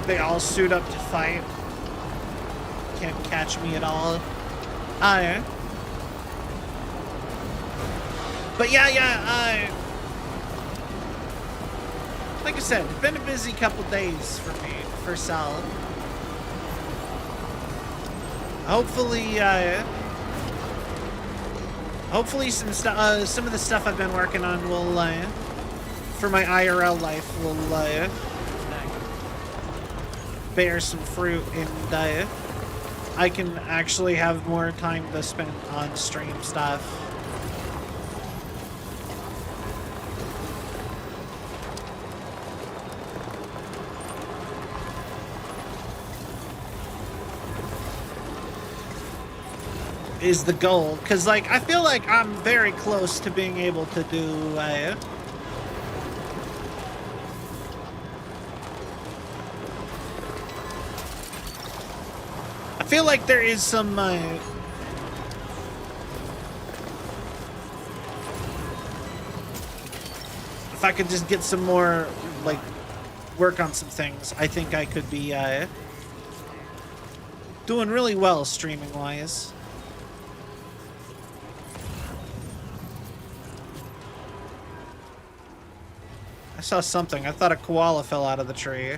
They all suit up to fight. Can't catch me at all. Yeah. But yeah, like I said, it's been a busy couple days for me, for Cell. Hopefully some of the stuff I've been working on will, for my IRL life, will, bear some fruit, and I can actually have more time to spend on stream stuff. Is the goal, because like I feel like I'm very close to being able to do I feel like there is some if I could just get some more, like, work on some things, I think I could be doing really well streaming wise. saw something. I thought a koala fell out of the tree.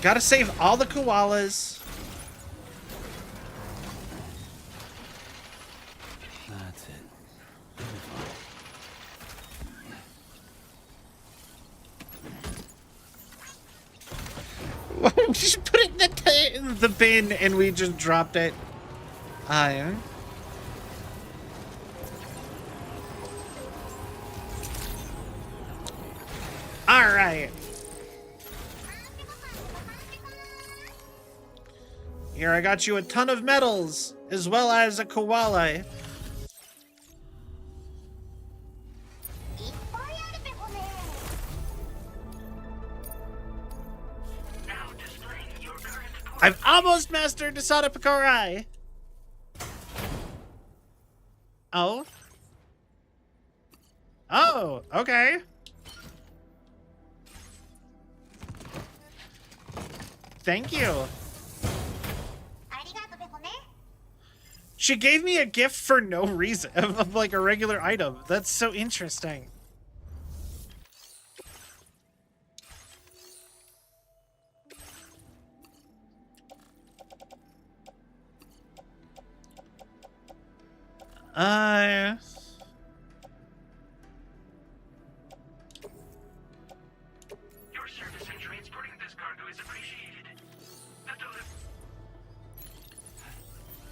Gotta save all the koalas. That's it. We just put it in the bin and we just dropped it. All right. Here, I got you a ton of medals, as well as a koala. Now displaying your current I've almost mastered Desada Pikorai. Oh. Oh, okay. Thank you. She gave me a gift for no reason, of like a regular item. That's so interesting. Your service in transporting this cargo is appreciated.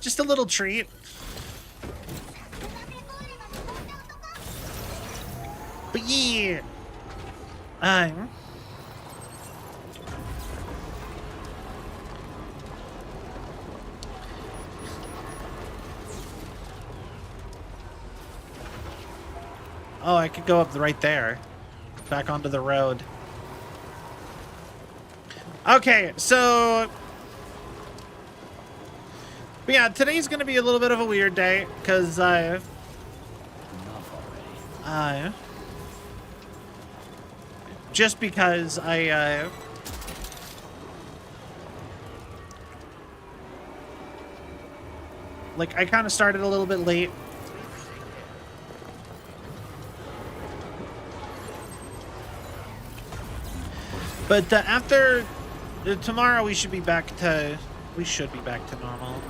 Just a little treat. But yeah. Oh, I could go up right there. Back onto the road. Okay, so... But yeah, today's gonna be a little bit of a weird day, because just because like, I kind of started a little bit late. But after tomorrow, we should be back to normal.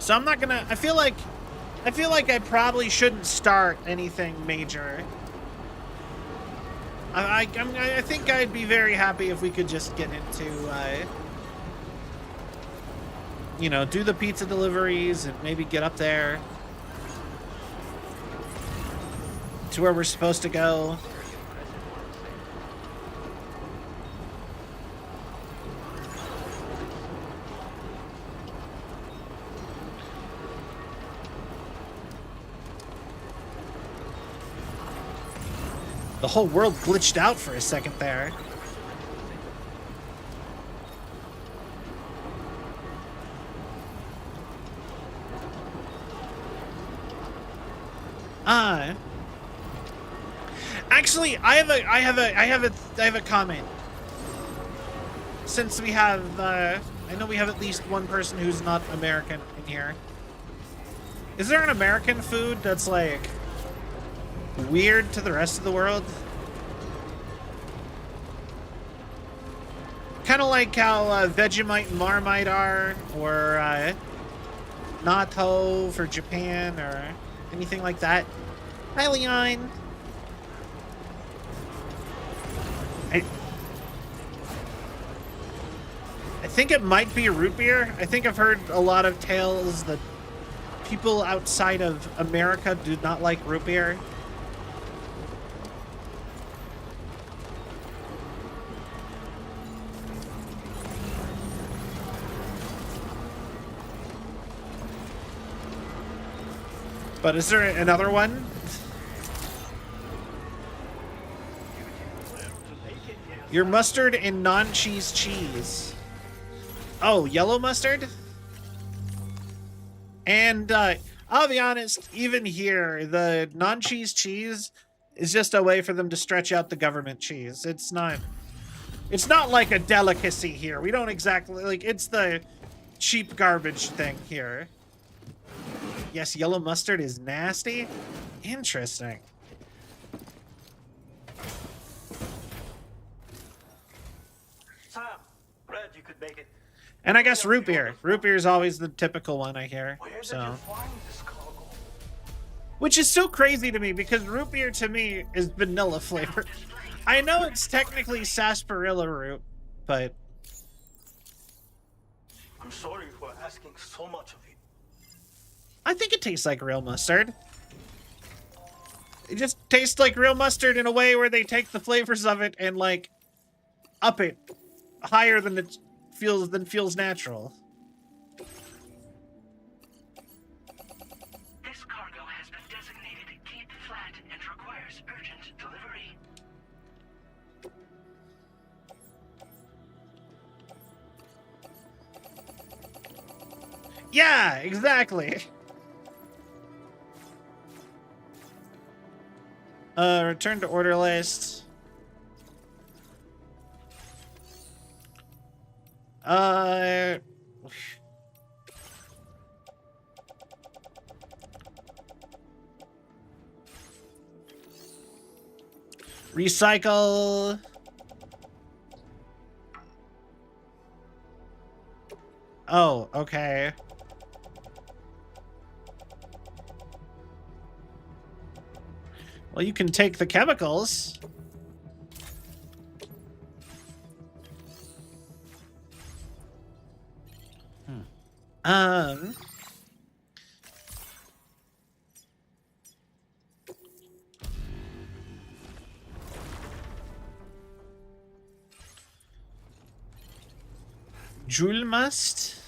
So I'm not gonna. I feel like I probably shouldn't start anything major. I think I'd be very happy if we could just get into, you know, do the pizza deliveries and maybe get up there to where we're supposed to go. The whole world glitched out for a second there. Actually, I have a comment. Since we have, I know we have at least one person who's not American in here. Is there an American food that's like weird to the rest of the world? Kind of like how Vegemite and Marmite are, or Natto for Japan, or anything like that. Hi, Leon. I think it might be root beer. I think I've heard a lot of tales that people outside of America do not like root beer. But is there another one? Your mustard and non-cheese cheese. Oh, yellow mustard? And I'll be honest, even here, the non-cheese cheese is just a way for them to stretch out the government cheese. It's not like a delicacy here. We don't exactly, like, it's the cheap garbage thing here. Yes, yellow mustard is nasty. Interesting. Sam, Red, you could make it. And I guess root beer. Root beer is always the typical one I hear. Where did So, you find this cargo? which is so crazy to me because root beer to me is vanilla flavor. I know it's technically sarsaparilla root, but I'm sorry for asking so much of you. I think it tastes like real mustard. It just tastes like real mustard in a way where they take the flavors of it and like up it higher than it feels natural. This cargo has been designated Cape Flat and requires urgent delivery. Yeah, exactly. Return to order list. Recycle. Oh, okay. Well, you can take the chemicals. Um. Jewel must?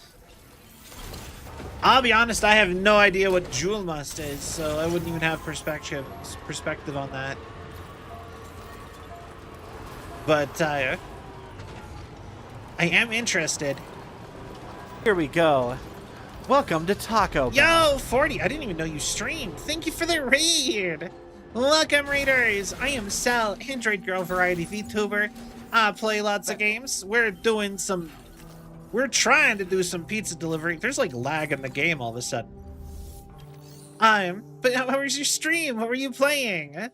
I'll be honest, I have no idea what jewel must is, so I wouldn't even have perspective on that. But I am interested. Here we go. Welcome to Taco Bell. Yo, 40, I didn't even know you streamed. Thank you for the raid. Welcome, raiders. I am Sal, Android Girl Variety VTuber. I play lots of games. We're trying to do some pizza delivery. There's like lag in the game all of a sudden. But how was your stream? What were you playing?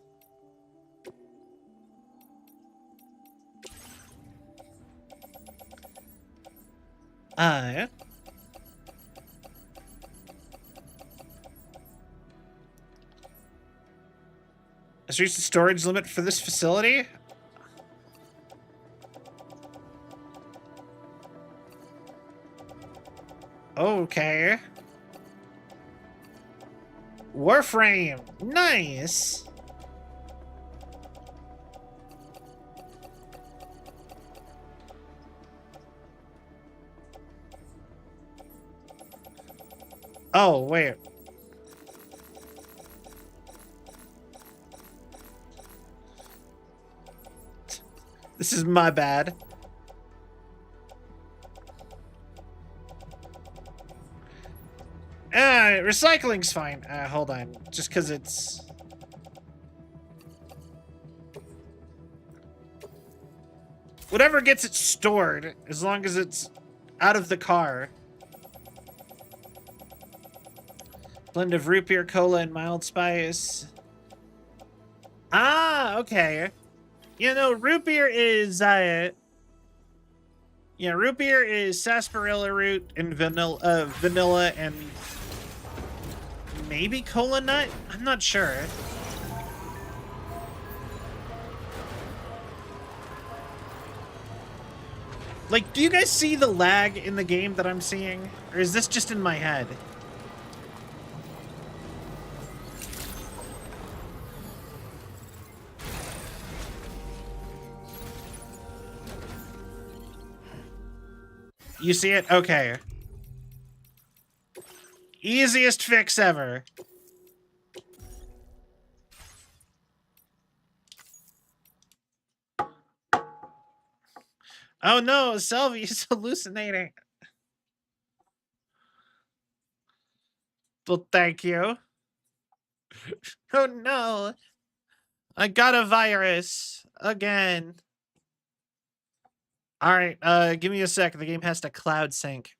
Has reached the storage limit for this facility? Okay. Warframe. Nice. Oh, wait. This is my bad. Recycling's fine. Hold on. Just because it's... Whatever gets it stored, as long as it's out of the car. Blend of root beer, cola, and mild spice. Ah, okay. You know, root beer is, yeah, root beer is sarsaparilla root and vanilla and maybe cola nut? I'm not sure. Like, do you guys see the lag in the game that I'm seeing? Or is this just in my head? You see it? Okay. Easiest fix ever. Oh no, Celvi's hallucinating. Well, thank you. Oh no. I got a virus. Again. Alright, give me a sec. The game has to cloud sync.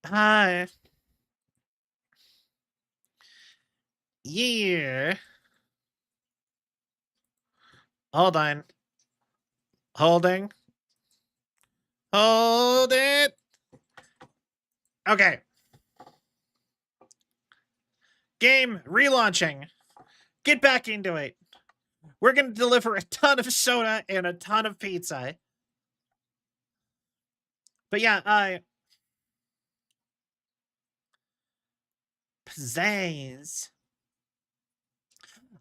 Hi. Yeah. Hold on. Holding. Hold it. Okay. Game relaunching. Get back into it. We're going to deliver a ton of soda and a ton of pizza. But yeah, pizzazz.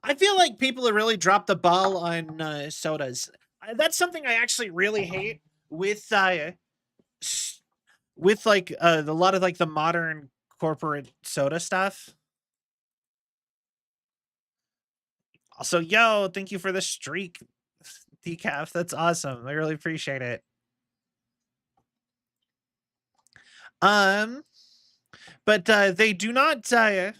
I feel like people have really dropped the ball on sodas. That's something I actually really hate with like a lot of like the modern corporate soda stuff. Also, yo, thank you for the streak decaf. That's awesome. I really appreciate it. But they do not I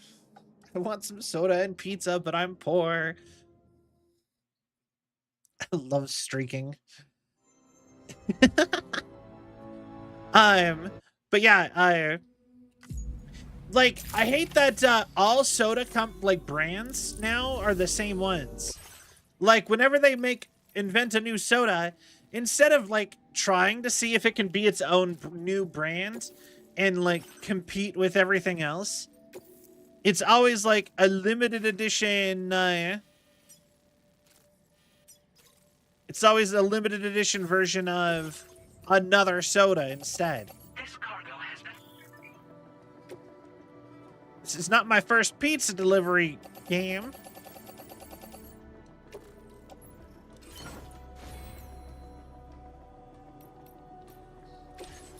want some soda and pizza, but I'm poor. I love streaking. But yeah, I hate that all soda like brands now are the same ones. Like whenever they invent a new soda, instead of like trying to see if it can be its own new brand and like compete with everything else, it's always like a limited edition. It's always a limited edition version of another soda instead. This cargo has been... This is not my first pizza delivery game.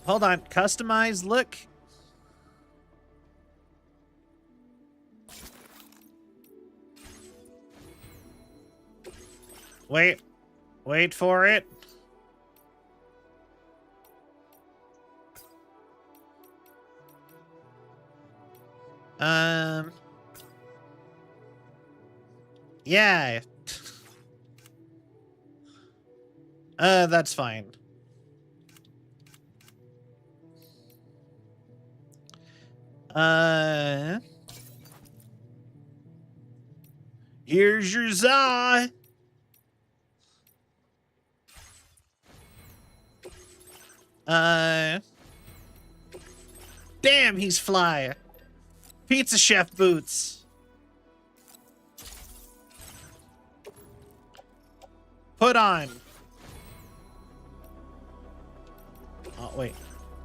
Hold on, customize look. Wait for it. Yeah. That's fine. Here's your za. Damn, he's fly. Pizza chef boots. Put on. Oh, wait.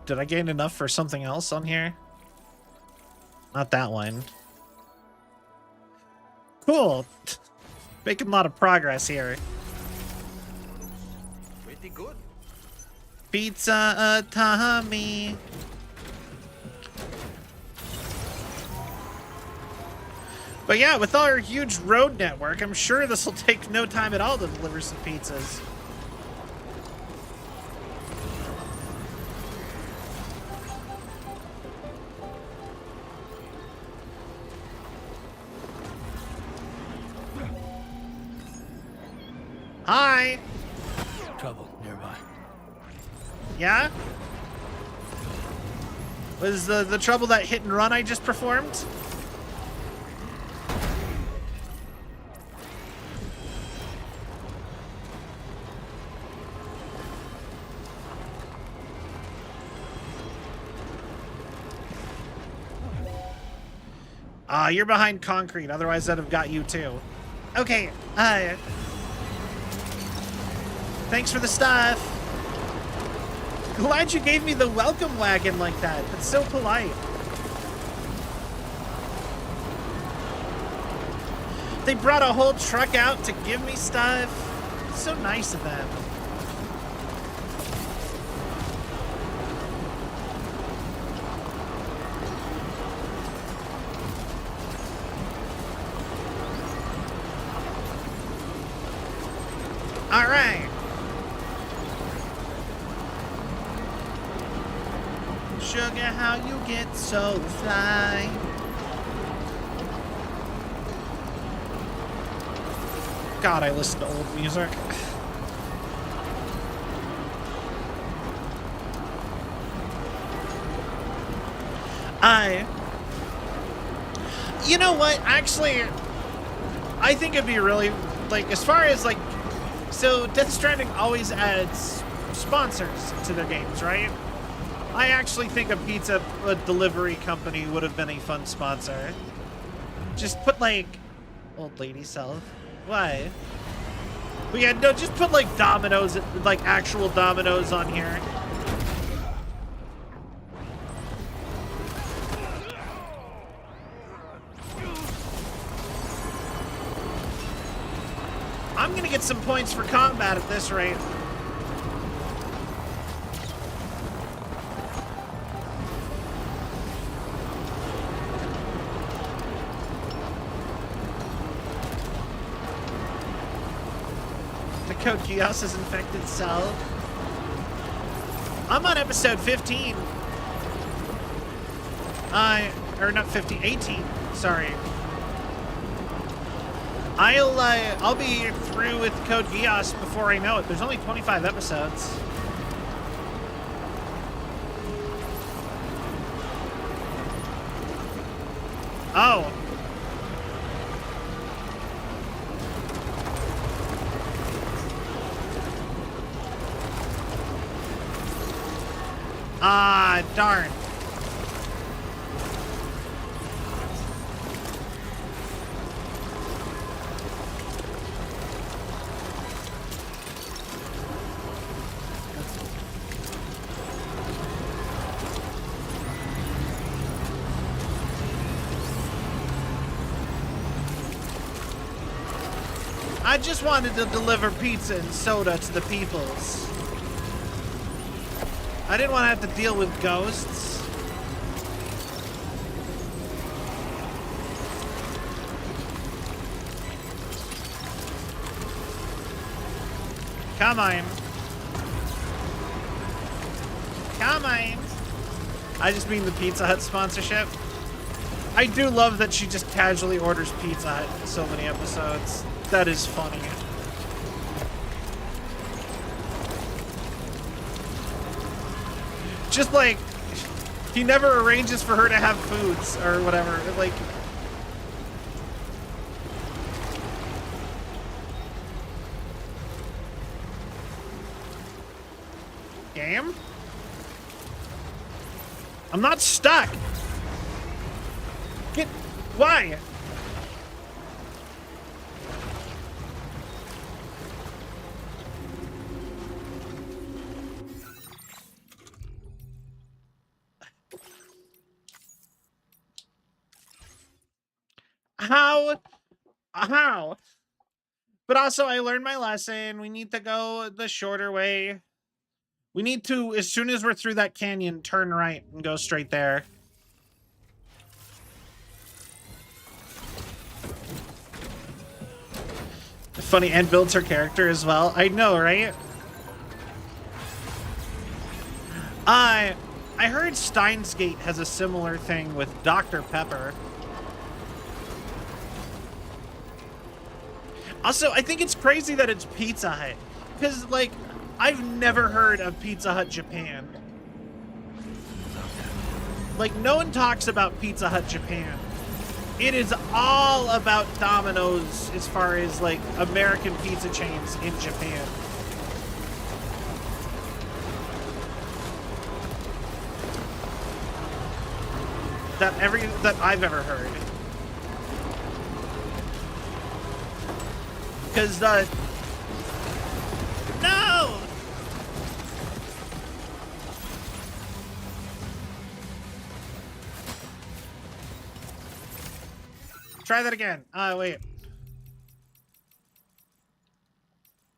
Did I gain enough for something else on here? Not that one. Cool. Making a lot of progress here. Pretty good. Pizza Tommy. But yeah, with our huge road network, I'm sure this will take no time at all to deliver some pizzas. Hi. Trouble nearby. Yeah? Was the trouble that hit and run I just performed? You're behind concrete, otherwise I'd have got you too. Okay, thanks for the stuff. Glad you gave me the welcome wagon like that. It's so polite. They brought a whole truck out to give me stuff. It's so nice of them. All right. Sugar, how you get so fly? God, I listen to old music. You know what? Actually, I think it'd be really, like, as far as, like, so Death Stranding always adds sponsors to their games, right? I actually think a delivery company would have been a fun sponsor. Just put, like, old lady self. Why? But yeah, no, just put, like, Domino's, like, actual Domino's on here. I'm gonna get some points for combat at this rate. The Code Geass's infected cell. I'm on episode 15. Or not 15, 18. Sorry. I'll be through with Code Geass before I know it. There's only 25 episodes. Oh. Ah, darn. I just wanted to deliver pizza and soda to the peoples. I didn't want to have to deal with ghosts. Come on. Come on. I just mean the Pizza Hut sponsorship. I do love that she just casually orders Pizza Hut in so many episodes. That is funny. Just like, he never arranges for her to have foods or whatever. Like, game? I'm not stuck. Get, why? How? But also, I learned my lesson. We need to go the shorter way. We need to, as soon as we're through that canyon, turn right and go straight there. Funny, and builds her character as well. I know, right? I heard Steins Gate has a similar thing with Dr. Pepper. Also, I think it's crazy that it's Pizza Hut. Because, like, I've never heard of Pizza Hut Japan. Like, no one talks about Pizza Hut Japan. It is all about Domino's as far as, like, American pizza chains in Japan. That I've ever heard. Because no! Try that again. Wait.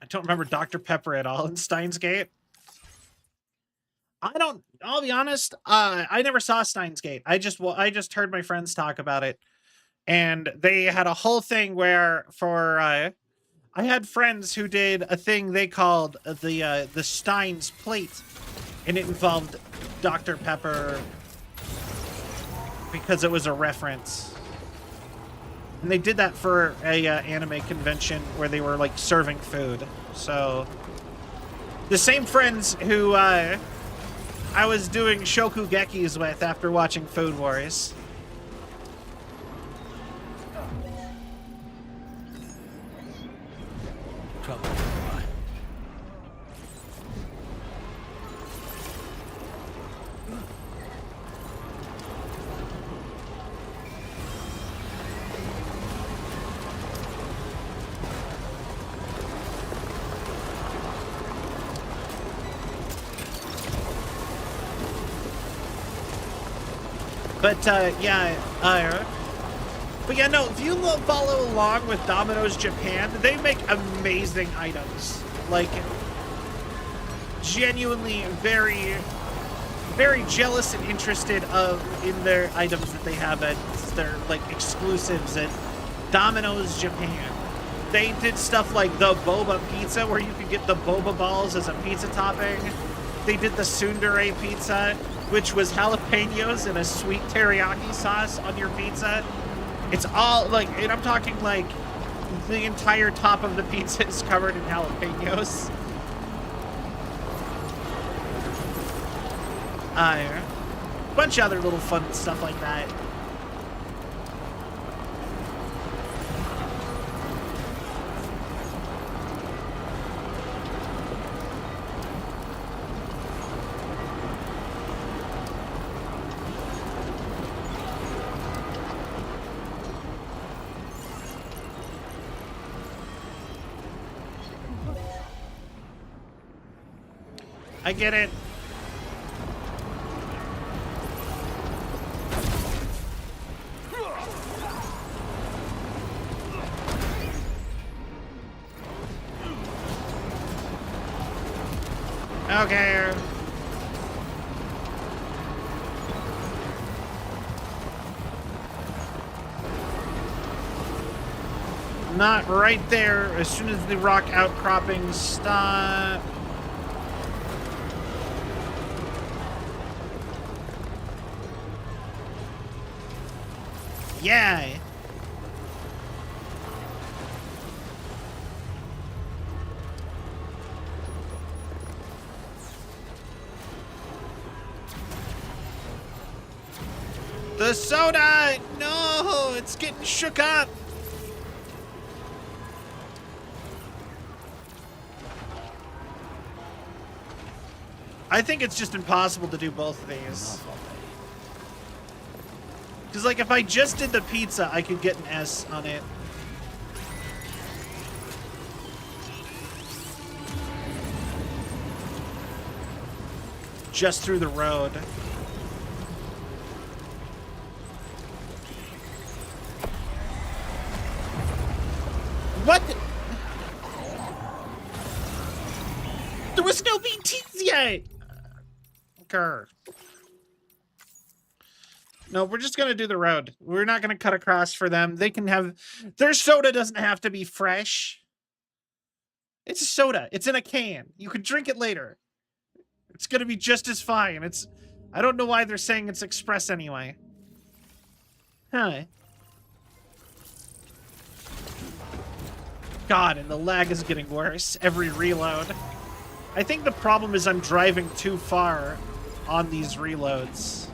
I don't remember Dr. Pepper at all in Steins Gate. I'll be honest, I never saw Steins Gate. I just heard my friends talk about it. And they had a whole thing where I had friends who did a thing they called the Steins plate, and it involved Dr. Pepper because it was a reference. And they did that for a anime convention where they were like serving food. So the same friends who I was doing shokugekis with after watching Food Wars. Trouble nearby. But yeah, but yeah, no, if you follow along with Domino's Japan, they make amazing items. Like, genuinely very, very jealous and interested in their items that they have at their, like, exclusives at Domino's Japan. They did stuff like the boba pizza, where you could get the boba balls as a pizza topping. They did the tsundere pizza, which was jalapenos and a sweet teriyaki sauce on your pizza. It's all, like, and I'm talking, like, the entire top of the pizza is covered in jalapenos. A bunch of other little fun stuff like that. I get it. Okay. Not right there. As soon as the rock outcroppings stop. Yeah. The soda! No, it's getting shook up. I think it's just impossible to do both of these. Because, like, if I just did the pizza, I could get an S on it. Just through the road. What? There was no VTs yet! Grr. No, we're just gonna do the road. We're not gonna cut across for them. They can have... Their soda doesn't have to be fresh. It's a soda. It's in a can. You could drink it later. It's gonna be just as fine. It's... I don't know why they're saying it's express anyway. Huh. God, and the lag is getting worse. Every reload. I think the problem is I'm driving too far on these reloads.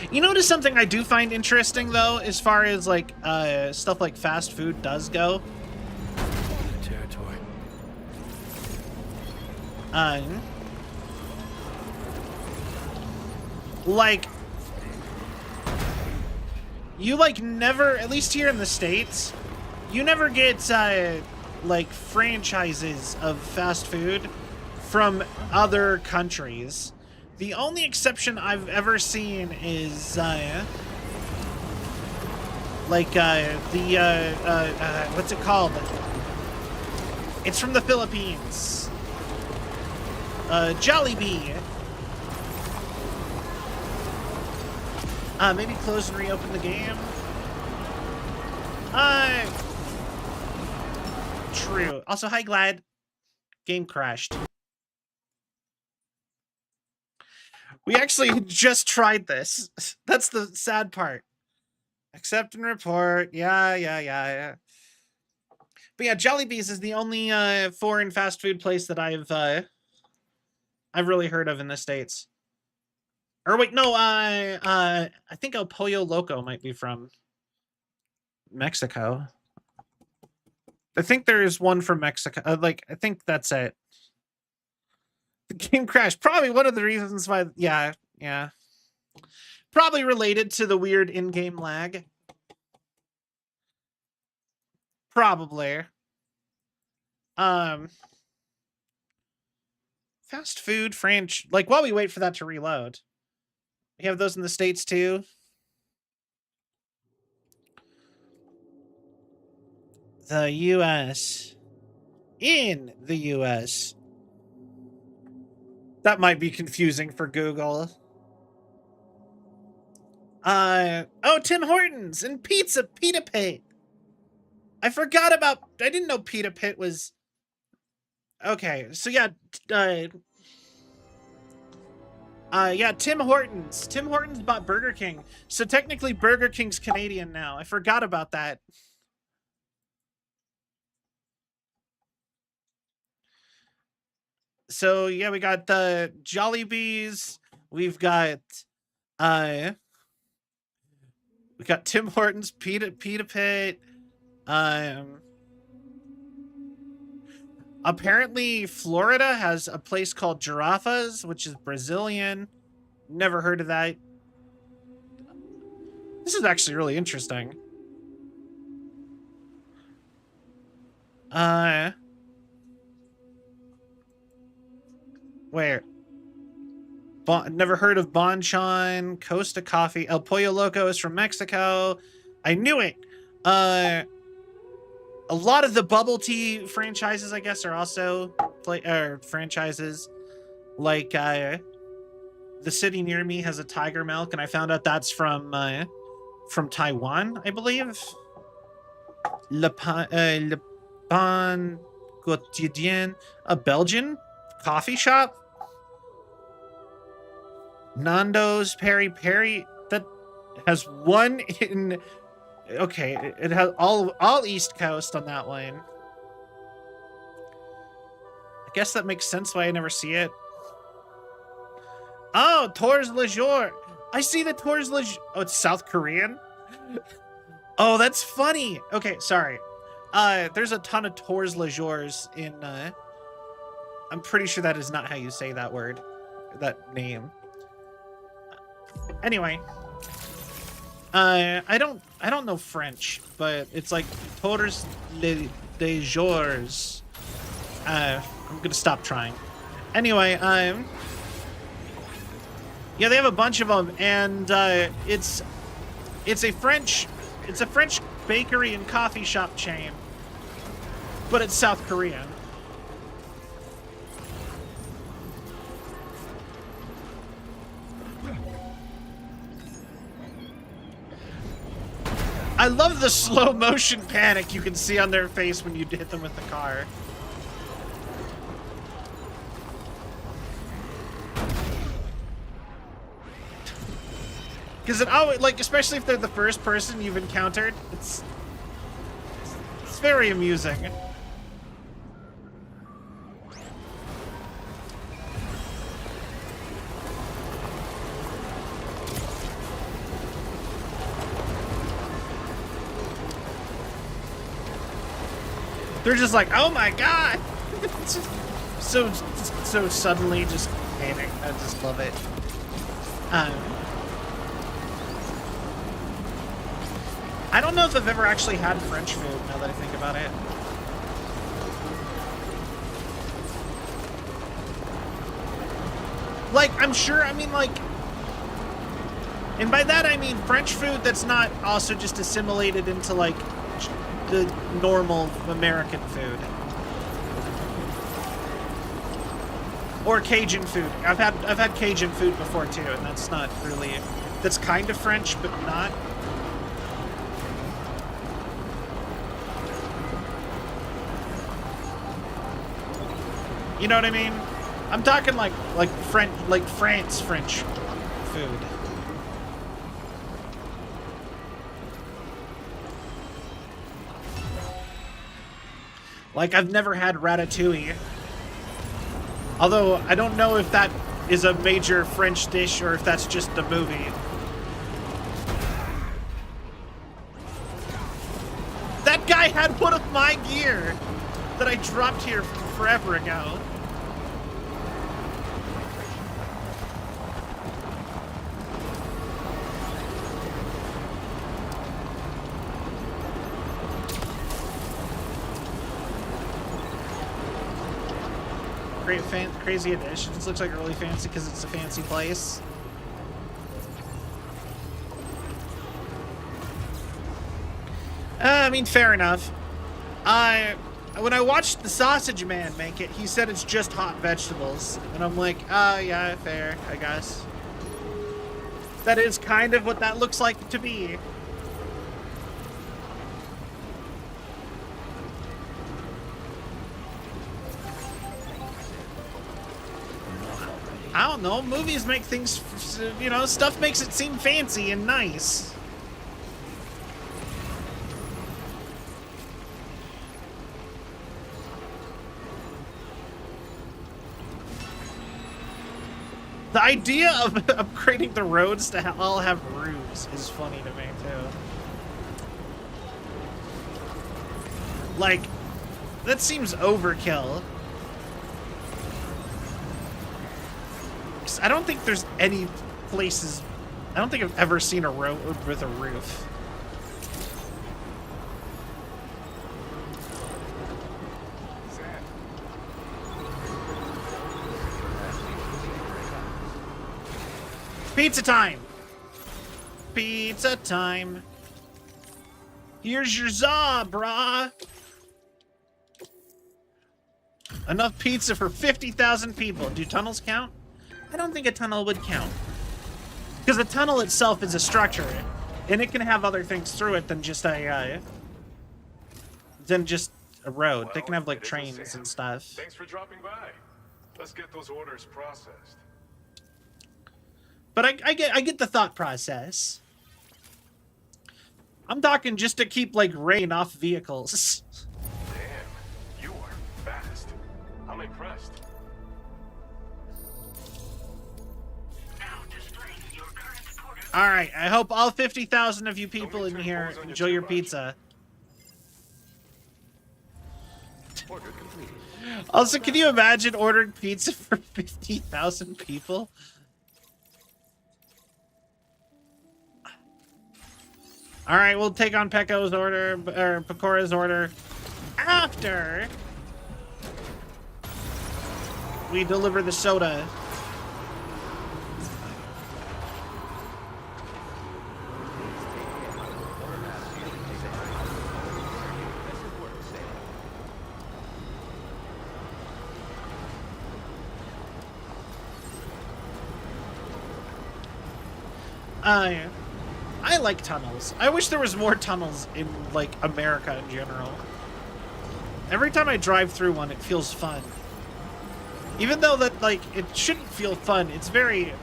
You notice something I do find interesting, though, as far as, like, stuff like fast food does go? Territory. Like, you, like, never, at least here in the States, you never get, like, franchises of fast food from other countries. The only exception I've ever seen is, like, what's it called? It's from the Philippines. Jollibee. Maybe close and reopen the game. True. Also, hi, Glad. Game crashed. We actually just tried this. That's the sad part. Accept and report. Yeah. But yeah, Jollibee's is the only foreign fast food place that I've really heard of in the States. Or wait, no, I think El Pollo Loco might be from Mexico. I think there is one from Mexico. I think that's it. The game crashed. Probably one of the reasons why. Yeah. Probably related to the weird in-game lag. Probably. Fast food French. Like, while we wait for that to reload. We have those in the States too. The US. In the US. That might be confusing for Google. Oh, Tim Hortons and Pizza Pit. I forgot about, I didn't know Pita Pit was, okay, so yeah, Tim Hortons. Tim Hortons bought Burger King. So technically Burger King's Canadian now. I forgot about that. So yeah, we got the Jollibees. We've got Tim Hortons, Pita Pit. Apparently Florida has a place called Girafas, which is Brazilian. Never heard of that. This is actually really interesting. Where? Never heard of Bonchon, Costa Coffee. El Pollo Loco is from Mexico. I knew it. A lot of the bubble tea franchises, I guess, are also franchises. Like, the city near me has a Tiger Milk, and I found out that's from Taiwan, I believe. Le Pain Quotidien, a Belgian coffee shop. Nando's Peri Peri, that has one in, okay, it has all East Coast on that one. I guess that makes sense why I never see it. Oh, Tours Le Jour. I see the Tours Le Jour. Oh, it's South Korean? Oh, that's funny. Okay, sorry. There's a ton of Tours Le Jours in, I'm pretty sure that is not how you say that word, that name. Anyway, I don't know French, but it's like Tours Le Jours. I'm gonna stop trying. Anyway, yeah, they have a bunch of them, and it's a French bakery and coffee shop chain, but it's South Korean. I love the slow motion panic you can see on their face when you hit them with the car. Because it always, like, especially if they're the first person you've encountered, it's very amusing. They're just like, oh my god! It's just so suddenly just panic. I just love it. I don't know if I've ever actually had French food, now that I think about it. Like, I'm sure, I mean, like... And by that I mean French food that's not also just assimilated into, like, the normal American food. Or Cajun food. I've had Cajun food before too, and that's not really... That's kind of French, but not. You know what I mean? I'm talking like French, like France French. food. Like, I've never had ratatouille. Although, I don't know if that is a major French dish or if that's just the movie. That guy had one of my gear that I dropped here forever ago. Great crazy addition. This looks like really fancy because it's a fancy place. I mean, fair enough. When I watched the Sausage Man make it, he said it's just hot vegetables. And I'm like, yeah, fair, I guess. That is kind of what that looks like to be. I don't know, movies make things, you know, stuff makes it seem fancy and nice. The idea of upgrading the roads to all have roofs is funny to me, too. Like, that seems overkill. I don't think there's any places... I don't think I've ever seen a road with a roof. Pizza time! Pizza time. Here's your za, brah. Enough pizza for 50,000 people. Do tunnels count? I don't think a tunnel would count. Because a tunnel itself is a structure. And it can have other things through it than just a road. Well, they can have like trains and stuff. Thanks for dropping by. Let's get those orders processed. But I get the thought process. I'm talking just to keep like rain off vehicles. Damn, you are fast. I'm impressed. All right, I hope all 50,000 of you people in here enjoy your pizza. Also, can you imagine ordering pizza for 50,000 people? All right, we'll take on Pecco's order, or Pecora's order, after we deliver the soda. I like tunnels. I wish there was more tunnels in, like, America in general. Every time I drive through one, it feels fun. Even though that, like, it shouldn't feel fun. It's very,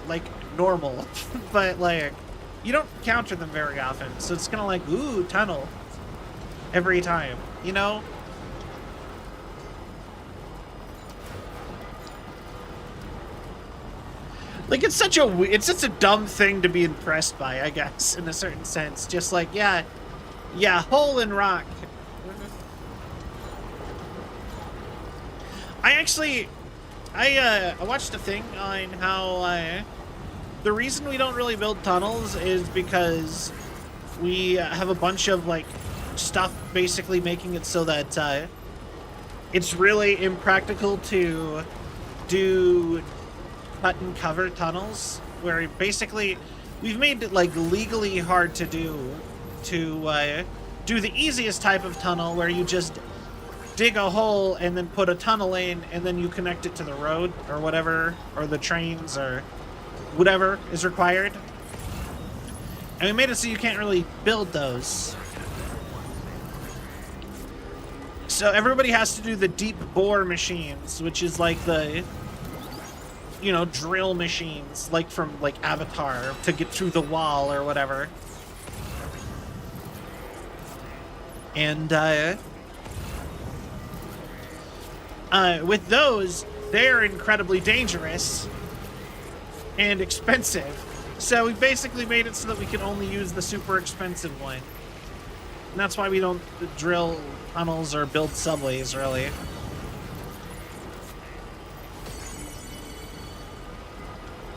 like, normal. But, like, you don't counter them very often. So it's kind of like, ooh, tunnel. Every time, you know? Like, it's such a dumb thing to be impressed by, I guess, in a certain sense. Just like, yeah, hole in rock. I watched a thing on how the reason we don't really build tunnels is because we have a bunch of, like, stuff basically making it so that it's really impractical to do cut and cover tunnels, where basically we've made it like legally hard to do the easiest type of tunnel, where you just dig a hole and then put a tunnel in and then you connect it to the road or whatever, or the trains or whatever is required. And we made it so you can't really build those. So everybody has to do the deep bore machines, which is like the you know, drill machines, like from, like, Avatar, to get through the wall or whatever. And, with those, they're incredibly dangerous and expensive. So we basically made it so that we can only use the super expensive one. And that's why we don't drill tunnels or build subways, really.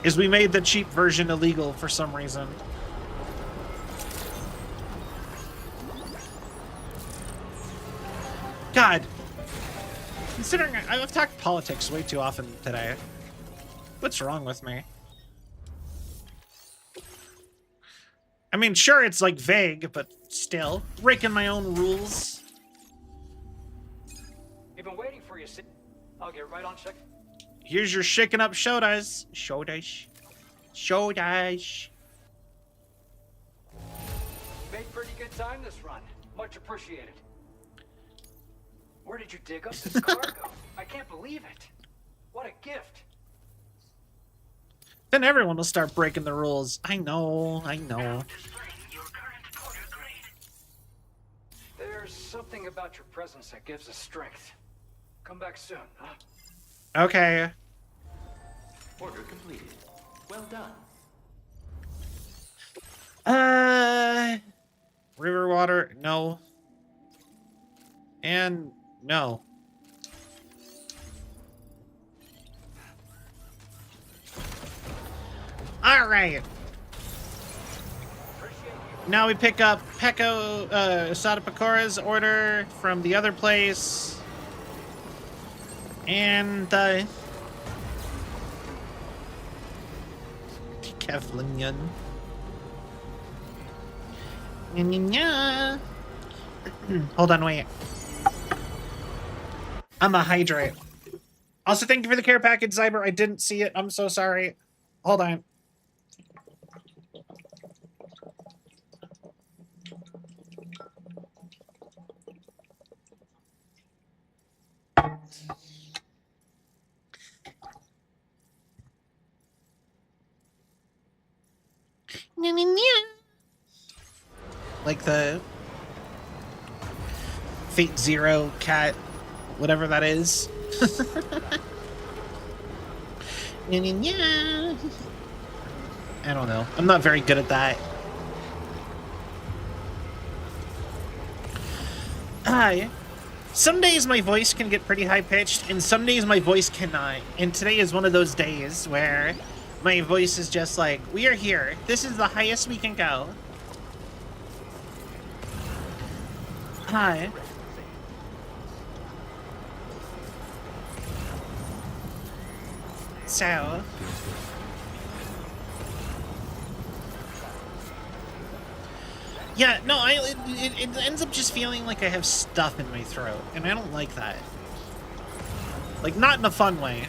Is we made the cheap version illegal for some reason. God. Considering I've talked politics way too often today. What's wrong with me? I mean, sure, it's like vague, but still. Breaking my own rules. You've been waiting for you. I'll get right on check. Here's your shaking up shoulders. Shoulders. Shoulders. Made pretty good time this run. Much appreciated. Where did you dig up this cargo? I can't believe it. What a gift. Then everyone will start breaking the rules. I know, I know. There's something about your presence that gives us strength. Come back soon, huh? Okay. Order completed. Well done. River water, no. And no. All right. Now we pick up Pecco Sadapacora's order from the other place. And Kevlinian. Hold on, wait. I'm a hydrate. Also, thank you for the care package, Zyber. I didn't see it. I'm so sorry. Hold on. Like the Fate Zero cat, whatever that is. I don't know. I'm not very good at that. Hi. Some days my voice can get pretty high-pitched, and some days my voice cannot. And today is one of those days where my voice is just like, we are here. This is the highest we can go. Hi. So. Yeah, no, it ends up just feeling like I have stuff in my throat, and I don't like that. Like, not in a fun way.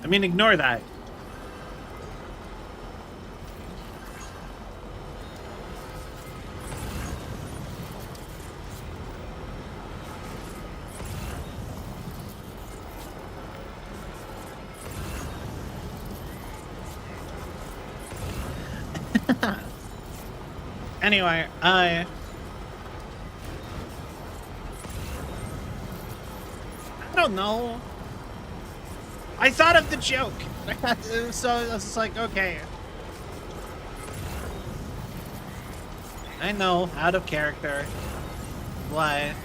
I mean, ignore that. Anyway, I don't know. I thought of the joke. So I was just like, okay. I know, out of character. Why?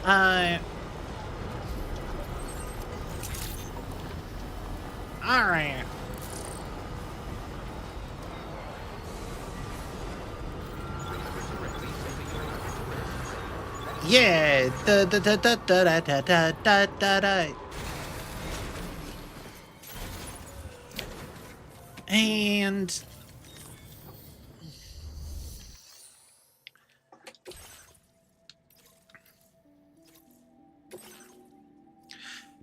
Gotcha. All right. Yeah. Da da da da da da da da da da. And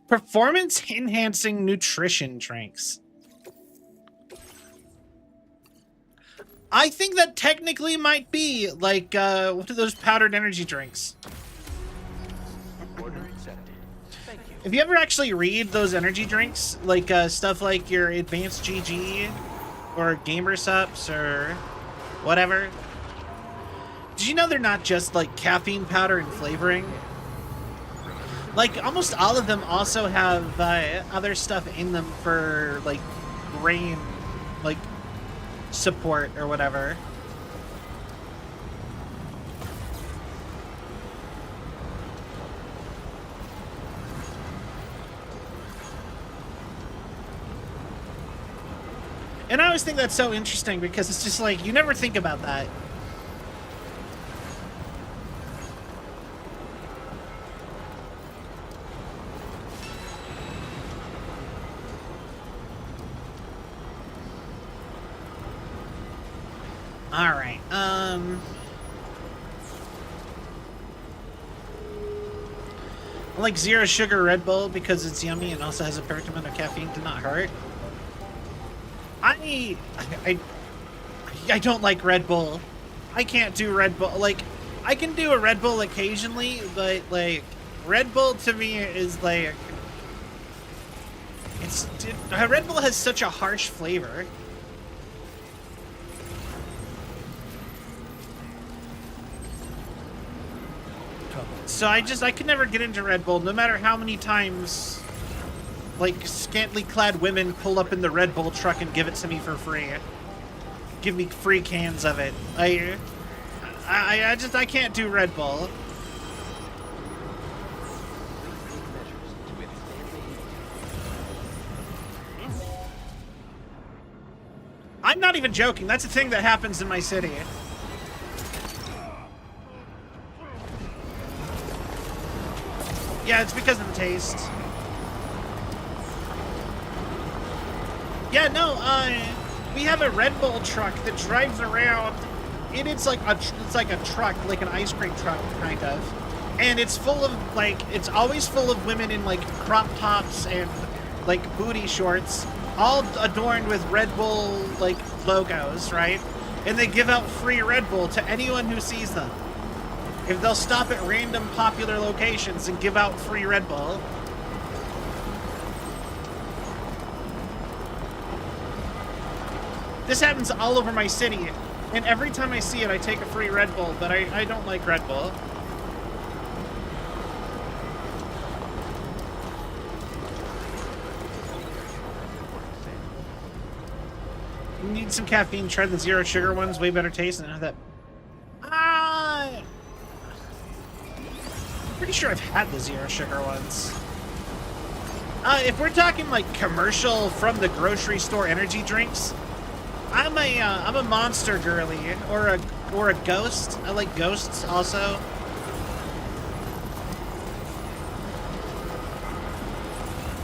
Performance enhancing nutrition drinks. I think that technically might be like what are those powdered energy drinks? If you ever actually read those energy drinks, like stuff like your Advanced GG or Gamer Sups or whatever, did you know they're not just like caffeine powder and flavoring? Like almost all of them also have other stuff in them for like brain, like support or whatever. And I always think that's so interesting because it's just like, you never think about that. All right, I like zero sugar Red Bull because it's yummy and also has a perfect amount of caffeine to not hurt. I don't like Red Bull. I can't do Red Bull. Like, I can do a Red Bull occasionally, but like, Red Bull to me is like, Red Bull has such a harsh flavor. So I could never get into Red Bull, no matter how many times, like, scantily clad women pull up in the Red Bull truck and give it to me for free. Give me free cans of it. I can't do Red Bull. I'm not even joking. That's a thing that happens in my city. Yeah, it's because of the taste. Yeah, no, we have a Red Bull truck that drives around, and it's like a truck, like an ice cream truck, kind of. And it's full of, like, it's always full of women in, like, crop tops and, like, booty shorts, all adorned with Red Bull, like, logos, right? And they give out free Red Bull to anyone who sees them. If they'll stop at random popular locations and give out free Red Bull. This happens all over my city, and every time I see it, I take a free Red Bull, but I don't like Red Bull. You need some caffeine, try the zero sugar ones, way better taste than that. Pretty sure I've had the zero sugar ones. If we're talking like commercial from the grocery store energy drinks, I'm a Monster girly or a Ghost. I like Ghosts also.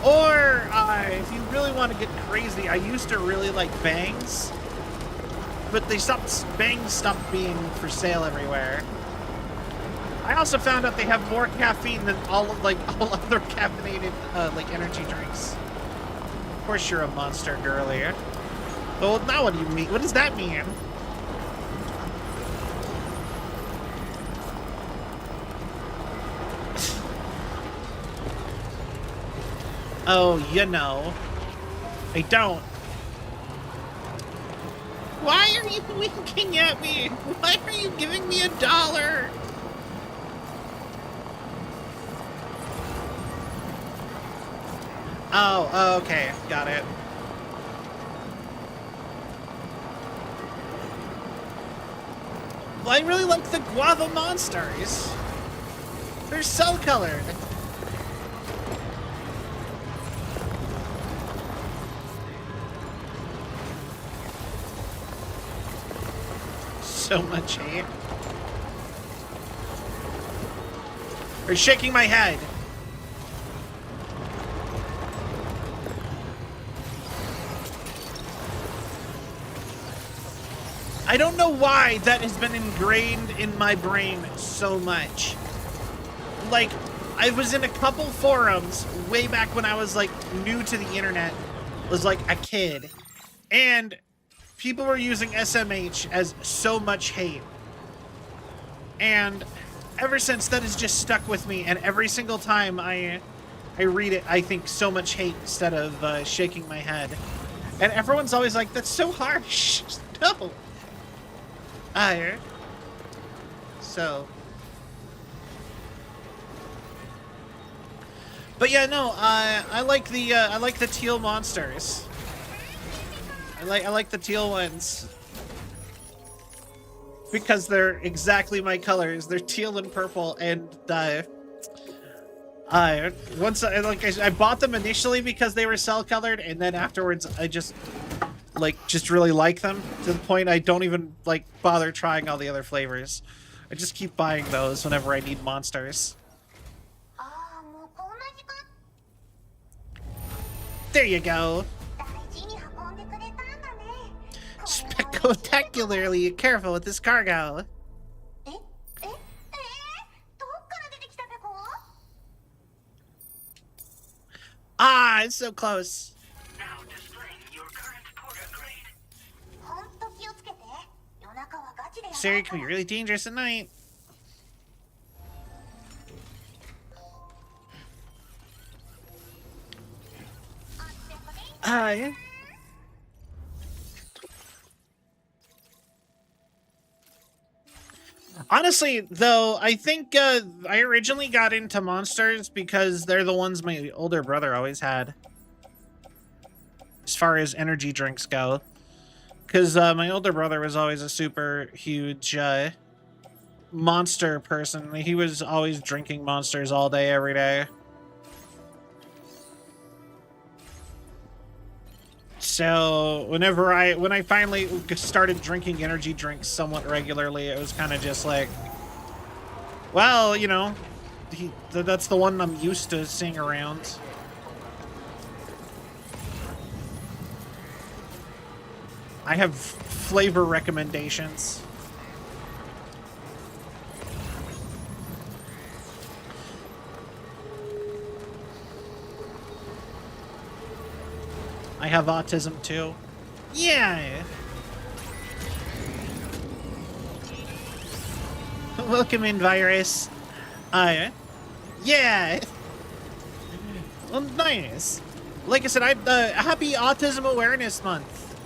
Or if you really want to get crazy, I used to really like Bangs, but Bangs stopped being for sale everywhere. I also found out they have more caffeine than all other caffeinated like energy drinks. Of course, you're a Monster girly. Well, now what do you mean? What does that mean? Oh, you know. I don't. Why are you winking at me? Why are you giving me $1? Oh, okay. Got it. Well, I really like the guava monsters. They're cell-colored. So much hate. They're shaking my head. I don't know why that has been ingrained in my brain so much. Like, I was in a couple forums way back when I was like new to the internet, was like a kid, and people were using SMH as so much hate. And ever since, that has just stuck with me, and every single time I read it, I think so much hate instead of shaking my head. And everyone's always like, that's so harsh. No. So. But yeah, no, I like the teal monsters. I like the teal ones. Because they're exactly my colors. They're teal and purple, and once I bought them initially because they were cell colored, and then afterwards I just really like them to the point I don't even like bother trying all the other flavors. I just keep buying those whenever I need monsters. There you go. Spectacularly careful with this cargo. Ah, it's so close. Now displaying your current porter grade. This area can be really dangerous at night. Yeah. Honestly, though, I think I originally got into monsters because they're the ones my older brother always had. As far as energy drinks go. Because my older brother was always a super huge monster person. He was always drinking monsters all day, every day. So when I finally started drinking energy drinks somewhat regularly, it was kind of just like, well, you know, that's the one I'm used to seeing around. I have flavor recommendations. I have autism too. Yeah. Welcome in, virus. Yeah. Well, nice. Like I said, happy Autism Awareness Month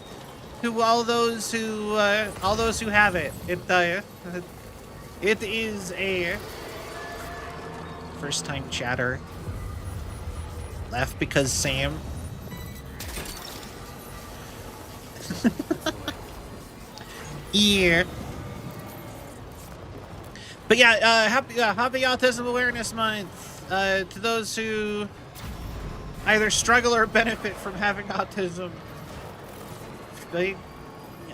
to all those who have it. It is a first time chatter. Left because Sam. Yeah. But yeah, happy Autism Awareness Month to those who either struggle or benefit from having autism.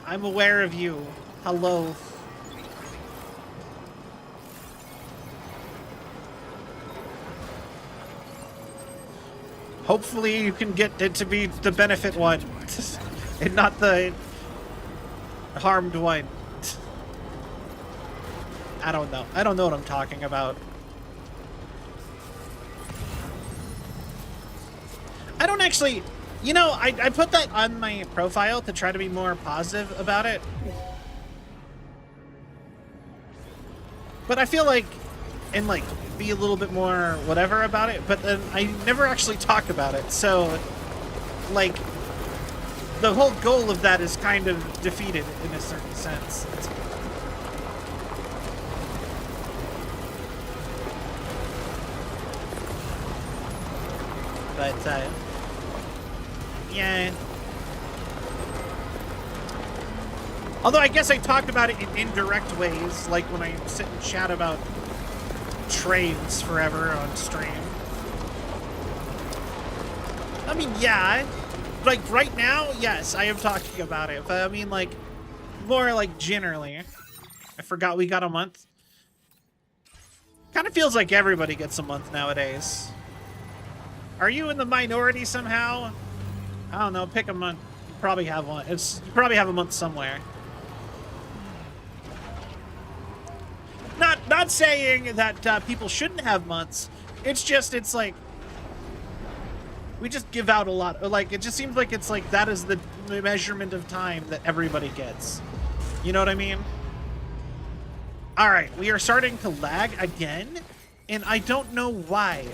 I'm aware of you. Hello. Hopefully you can get it to be the benefit one and not the harmed one. I don't know. I don't know what I'm talking about. I don't actually... You know, I put that on my profile to try to be more positive about it. But I feel like... And, like, be a little bit more whatever about it. But then I never actually talk about it. So, like... The whole goal of that is kind of defeated in a certain sense. But, yeah. Although I guess I talked about it in indirect ways, like when I sit and chat about trains forever on stream. I mean, yeah. Like, right now, yes, I am talking about it. But I mean, like, more like generally. I forgot we got a month. Kind of feels like everybody gets a month nowadays. Are you in the minority somehow? I don't know, pick a month. You probably have one. You probably have a month somewhere. Not saying that people shouldn't have months, It's like, we just give out a lot. Like, it just seems like it's like that is the measurement of time that everybody gets. You know what I mean? All right, we are starting to lag again, and I don't know why.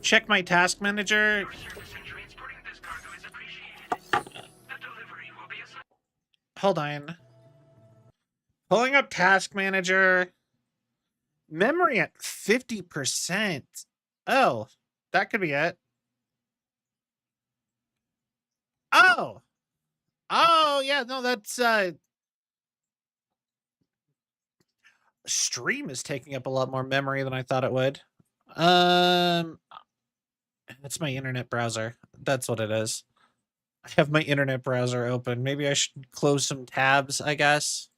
Check my task manager. Your service in transporting this cargo is appreciated. The delivery will be assigned. Hold on. Pulling up task manager. Memory at 50%. Oh, that could be it. Oh. Oh, yeah, no, that's stream is taking up a lot more memory than I thought it would. It's my internet browser. That's what it is. I have my internet browser open. Maybe I should close some tabs, I guess.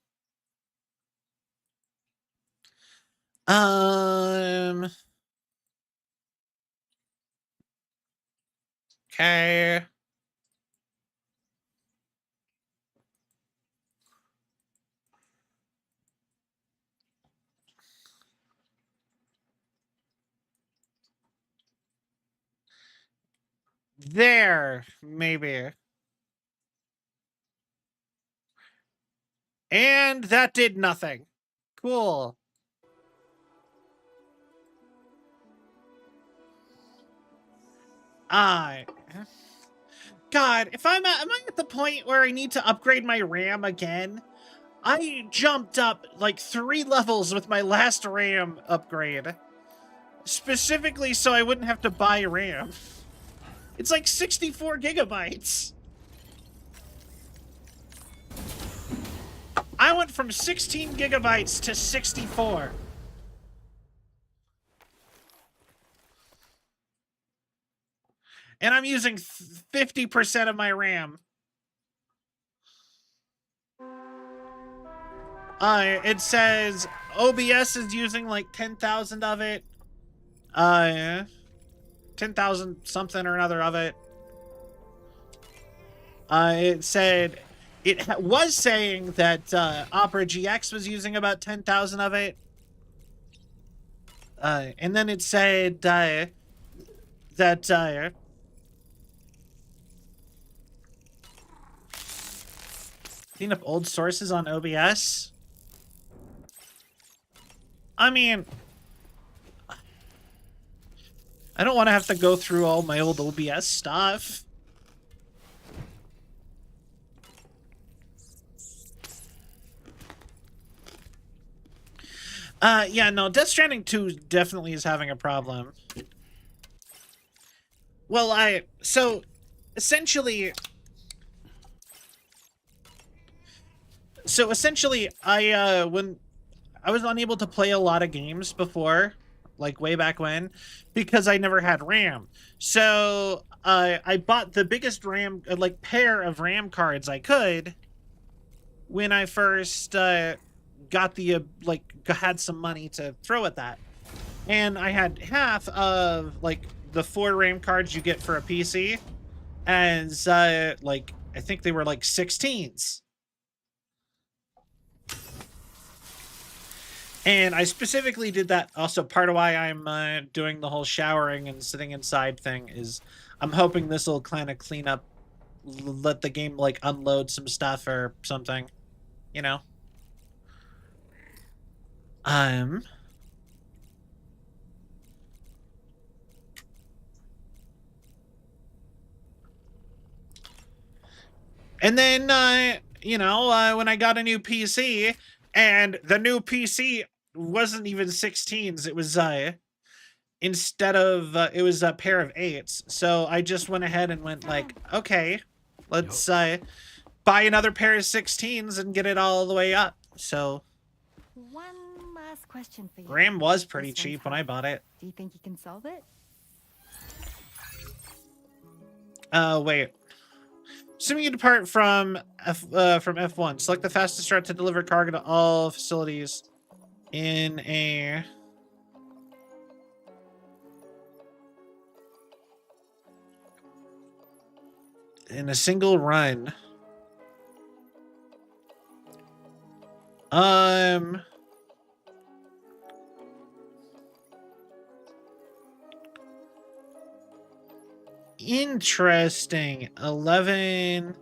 Okay. There, maybe. And that did nothing. Cool. God, if am I at the point where I need to upgrade my RAM again? I jumped up like 3 levels with my last RAM upgrade. Specifically so I wouldn't have to buy RAM. It's like 64 gigabytes. I went from 16 gigabytes to 64. And I'm using 50% of my RAM. It says OBS is using like 10,000 of it. 10,000 something or another of it. It said, it was saying that Opera GX was using about 10,000 of it. And then it said that clean up old sources on OBS. I mean, I don't want to have to go through all my old OBS stuff. Yeah, no, Death Stranding 2 definitely is having a problem. Well, so, essentially, when I was unable to play a lot of games before, like way back when, because I never had RAM. So, I bought the biggest RAM, like, pair of RAM cards I could when I first, got the, had some money to throw at that. And I had half of, like, the 4 RAM cards you get for a PC as, like, I think they were, like, 16s. And I specifically did that. Also, part of why I'm doing the whole showering and sitting inside thing is I'm hoping this will kind of clean up, let the game, like, unload some stuff or something, you know? And then, you know, when I got a new PC, and the new PC wasn't even 16s, it was, instead of, it was a pair of 8s. So I just went ahead and went like, okay, let's, buy another pair of 16s and get it all the way up. So one last question for you. RAM was pretty cheap when I bought it. Do you think you can solve it? Wait. Assuming you depart from F1, select the fastest route to deliver cargo to all facilities in a in a single run. Interesting. 11.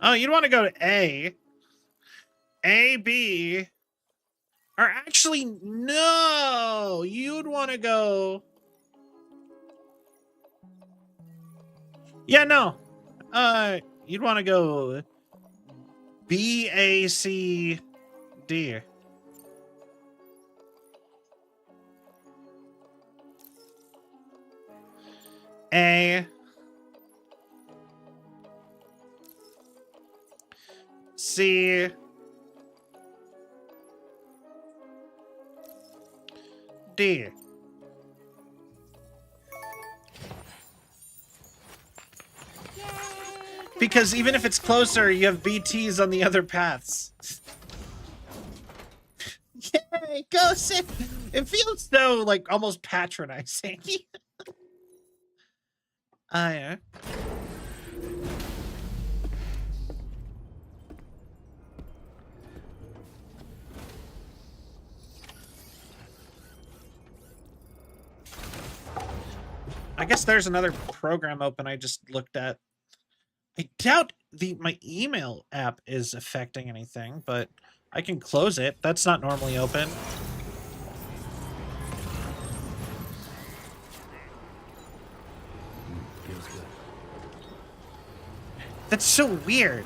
Oh, you'd want to go to A. A, B. Or actually, no. You'd want to go... Yeah, no. You'd want to go B, A, C, D. A. C. D. Because even if it's closer, you have BTs on the other paths. Yay, go sit. It feels so, like, almost patronizing. Yeah. I guess there's another program open I just looked at. I doubt my email app is affecting anything, but I can close it. That's not normally open. Feels good. That's so weird.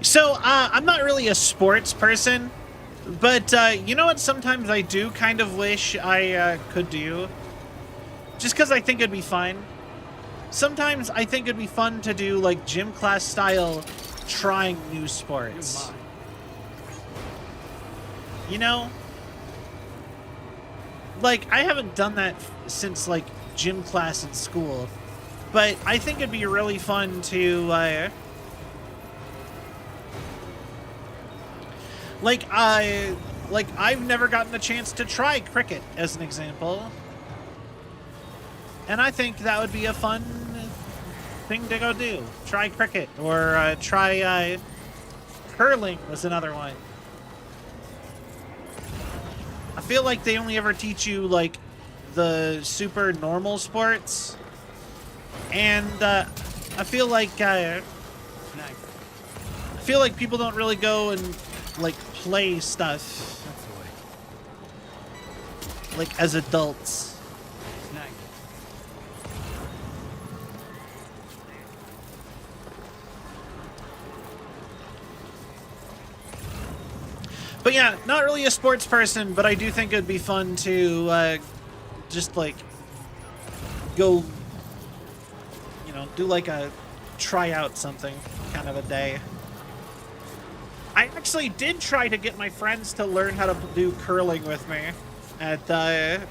So, I'm not really a sports person, but you know what sometimes I do kind of wish I could do? Just because I think it'd be fun. Sometimes I think it'd be fun to do, like, gym class style trying new sports. You know? Like, I haven't done that since, like, gym class in school. But I think it'd be really fun to, I've never gotten a chance to try cricket, as an example. And I think that would be a fun thing to go do. Try cricket, or try curling was another one. I feel like they only ever teach you, like, the super normal sports. And I feel like people don't really go and, like, play stuff like as adults. But yeah, not really a sports person, but I do think it'd be fun to just, like, go, you know, do like a try out something kind of a day. I actually did try to get my friends to learn how to do curling with me at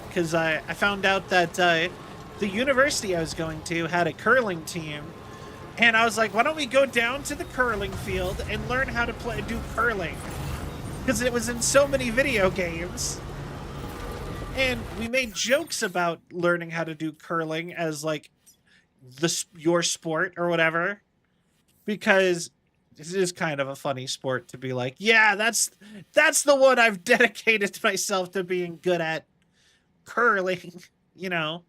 because I found out that the university I was going to had a curling team, and I was like, why don't we go down to the curling field and learn how to do curling? Because it was in so many video games. And we made jokes about learning how to do curling as, like, your sport or whatever. Because this is kind of a funny sport to be like, yeah, that's the one I've dedicated myself to being good at. Curling, you know.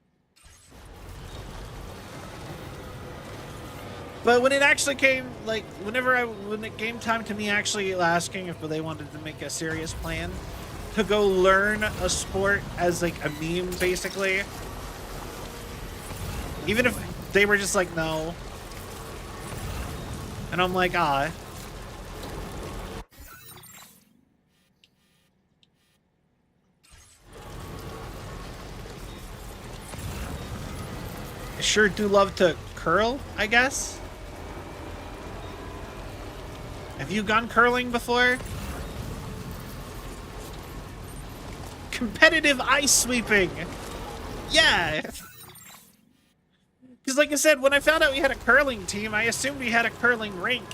But when it actually came, like, when it came time to me actually asking if they wanted to make a serious plan to go learn a sport as, like, a meme, basically, even if they were just like, no. And I'm like, ah. I sure do love to curl, I guess. Have you gone curling before? Competitive ice sweeping. Yeah. Because because like I said, when I found out we had a curling team, I assumed we had a curling rink.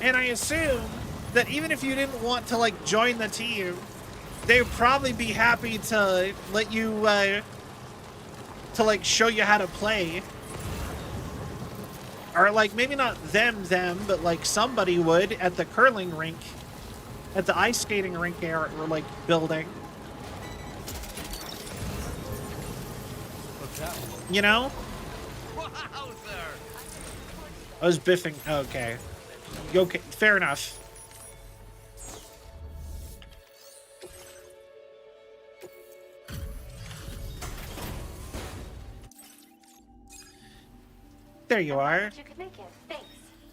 And I assumed that even if you didn't want to, like, join the team, they would probably be happy to let you, to, like, show you how to play. Or, like, maybe not them, but, like, somebody would at the curling rink, at the ice skating rink area, or, like, building. What's that? You know? Wowzer! I was biffing. Okay. Okay, fair enough. There you are. You could make it. Thanks.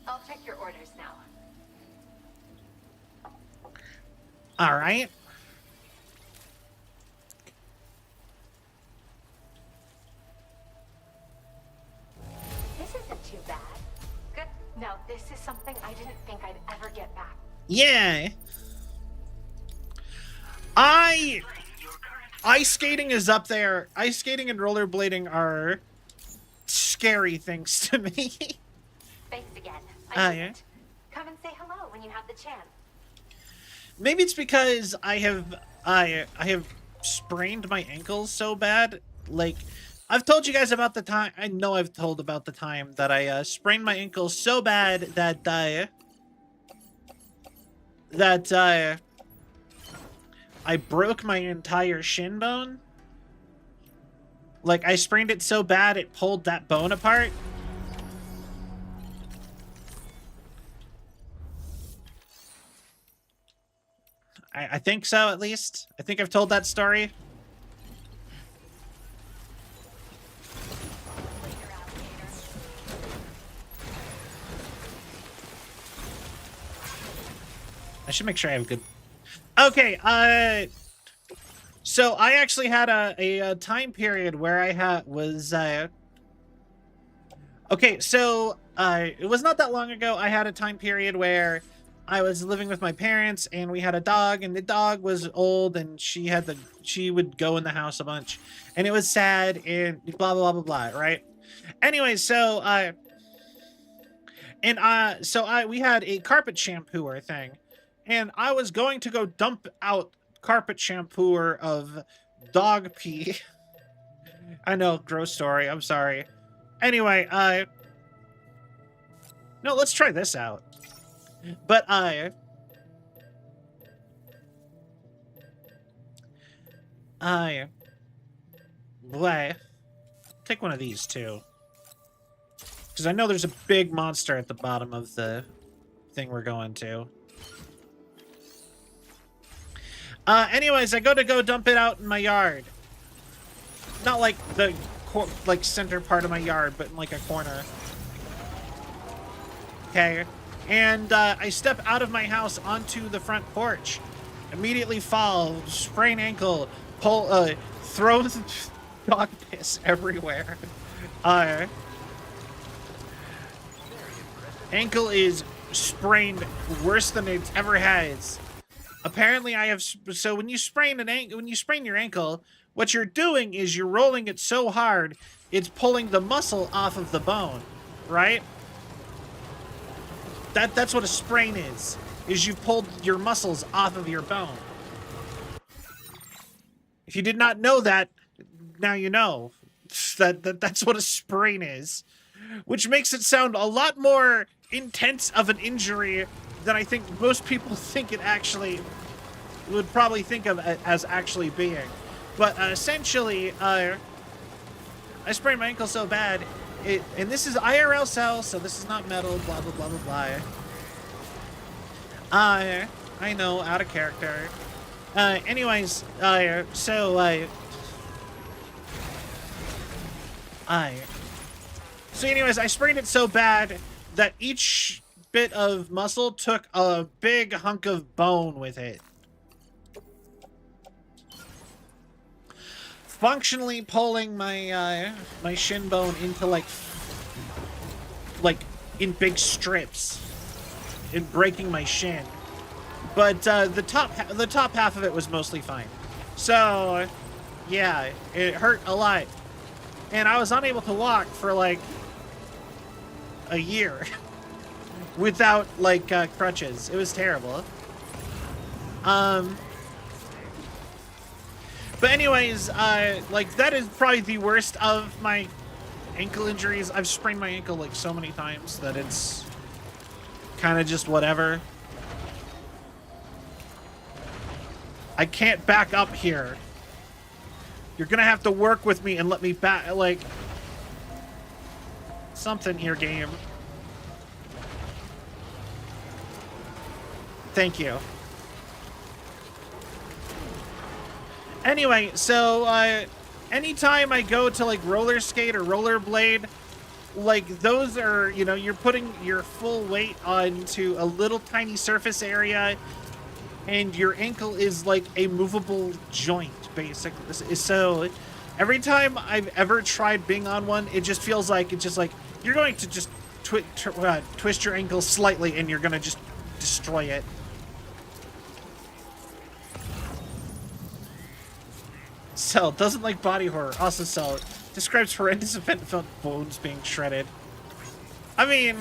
I'll check your orders now. All right. This isn't too bad. Good. Now, this is something I didn't think I'd ever get back. Yeah. Ice skating is up there. Ice skating and rollerblading are scary things to me. Thanks again. Yeah. Come and say hello when you have the chance. Maybe it's because I have sprained my ankles so bad. Like, I've told you guys about the time. I know I've told about the time that I sprained my ankles so bad that I broke my entire shin bone. Like, I sprained it so bad it pulled that bone apart. I think so, at least. I think I've told that story. I should make sure I have good... Okay, so I actually had a time period where I was, okay, so, it was not that long ago. I had a time period where I was living with my parents, and we had a dog, and the dog was old, and she would go in the house a bunch, and it was sad, and blah, blah, blah, blah, blah, right? Anyway, so, we had a carpet shampooer thing, and I was going to go dump out carpet shampooer of dog pee. I know, gross story, I'm sorry. Anyway, no, let's try this out. But bleh. Take one of these too, because I know there's a big monster at the bottom of the thing we're going to. Anyways, I go dump it out in my yard. Not like the center part of my yard, but in like a corner. Okay. And I step out of my house onto the front porch. Immediately fall, sprain ankle, throw dog piss everywhere. Ankle is sprained worse than it ever has. Apparently I have, so when you sprain your ankle, what you're doing is you're rolling it so hard, it's pulling the muscle off of the bone, right? That's what a sprain is you've pulled your muscles off of your bone. If you did not know that, now you know. That's what a sprain is. Which makes it sound a lot more intense of an injury than I think most people think it actually would probably think of it as actually being. But essentially, I sprained my ankle so bad, and this is IRL cell, so this is not metal, blah, blah, blah, blah, blah. I know, out of character. Anyways, so anyways, I sprained it so bad that each bit of muscle took a big hunk of bone with it. Functionally pulling my my shin bone into like in big strips and breaking my shin. But the top half of it was mostly fine. So yeah, it hurt a lot. And I was unable to walk for like a year without like crutches. It was terrible. But anyways, like that is probably the worst of my ankle injuries. I've sprained my ankle like so many times that it's kind of just whatever. I can't back up here. You're gonna have to work with me and let me back, like, something here, game. Thank you. Anyway, so, anytime I go to, like, roller skate or rollerblade, like, those are, you know, you're putting your full weight onto a little tiny surface area, and your ankle is like a movable joint, basically. So every time I've ever tried being on one, it just feels like you're going to just twist your ankle slightly and you're going to just destroy it. Cell doesn't like body horror. Also Cell describes horrendous event felt bones being shredded. I mean,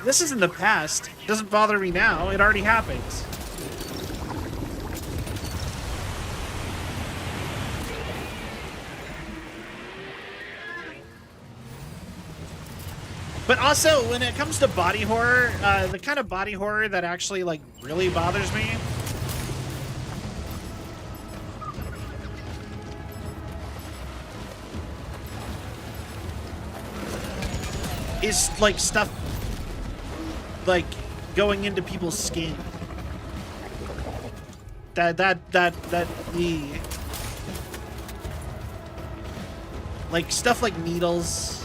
this is in the past. It doesn't bother me now. It already happened. But also, when it comes to body horror, the kind of body horror that actually, like, really bothers me is, like, stuff like going into people's skin. Like stuff like needles.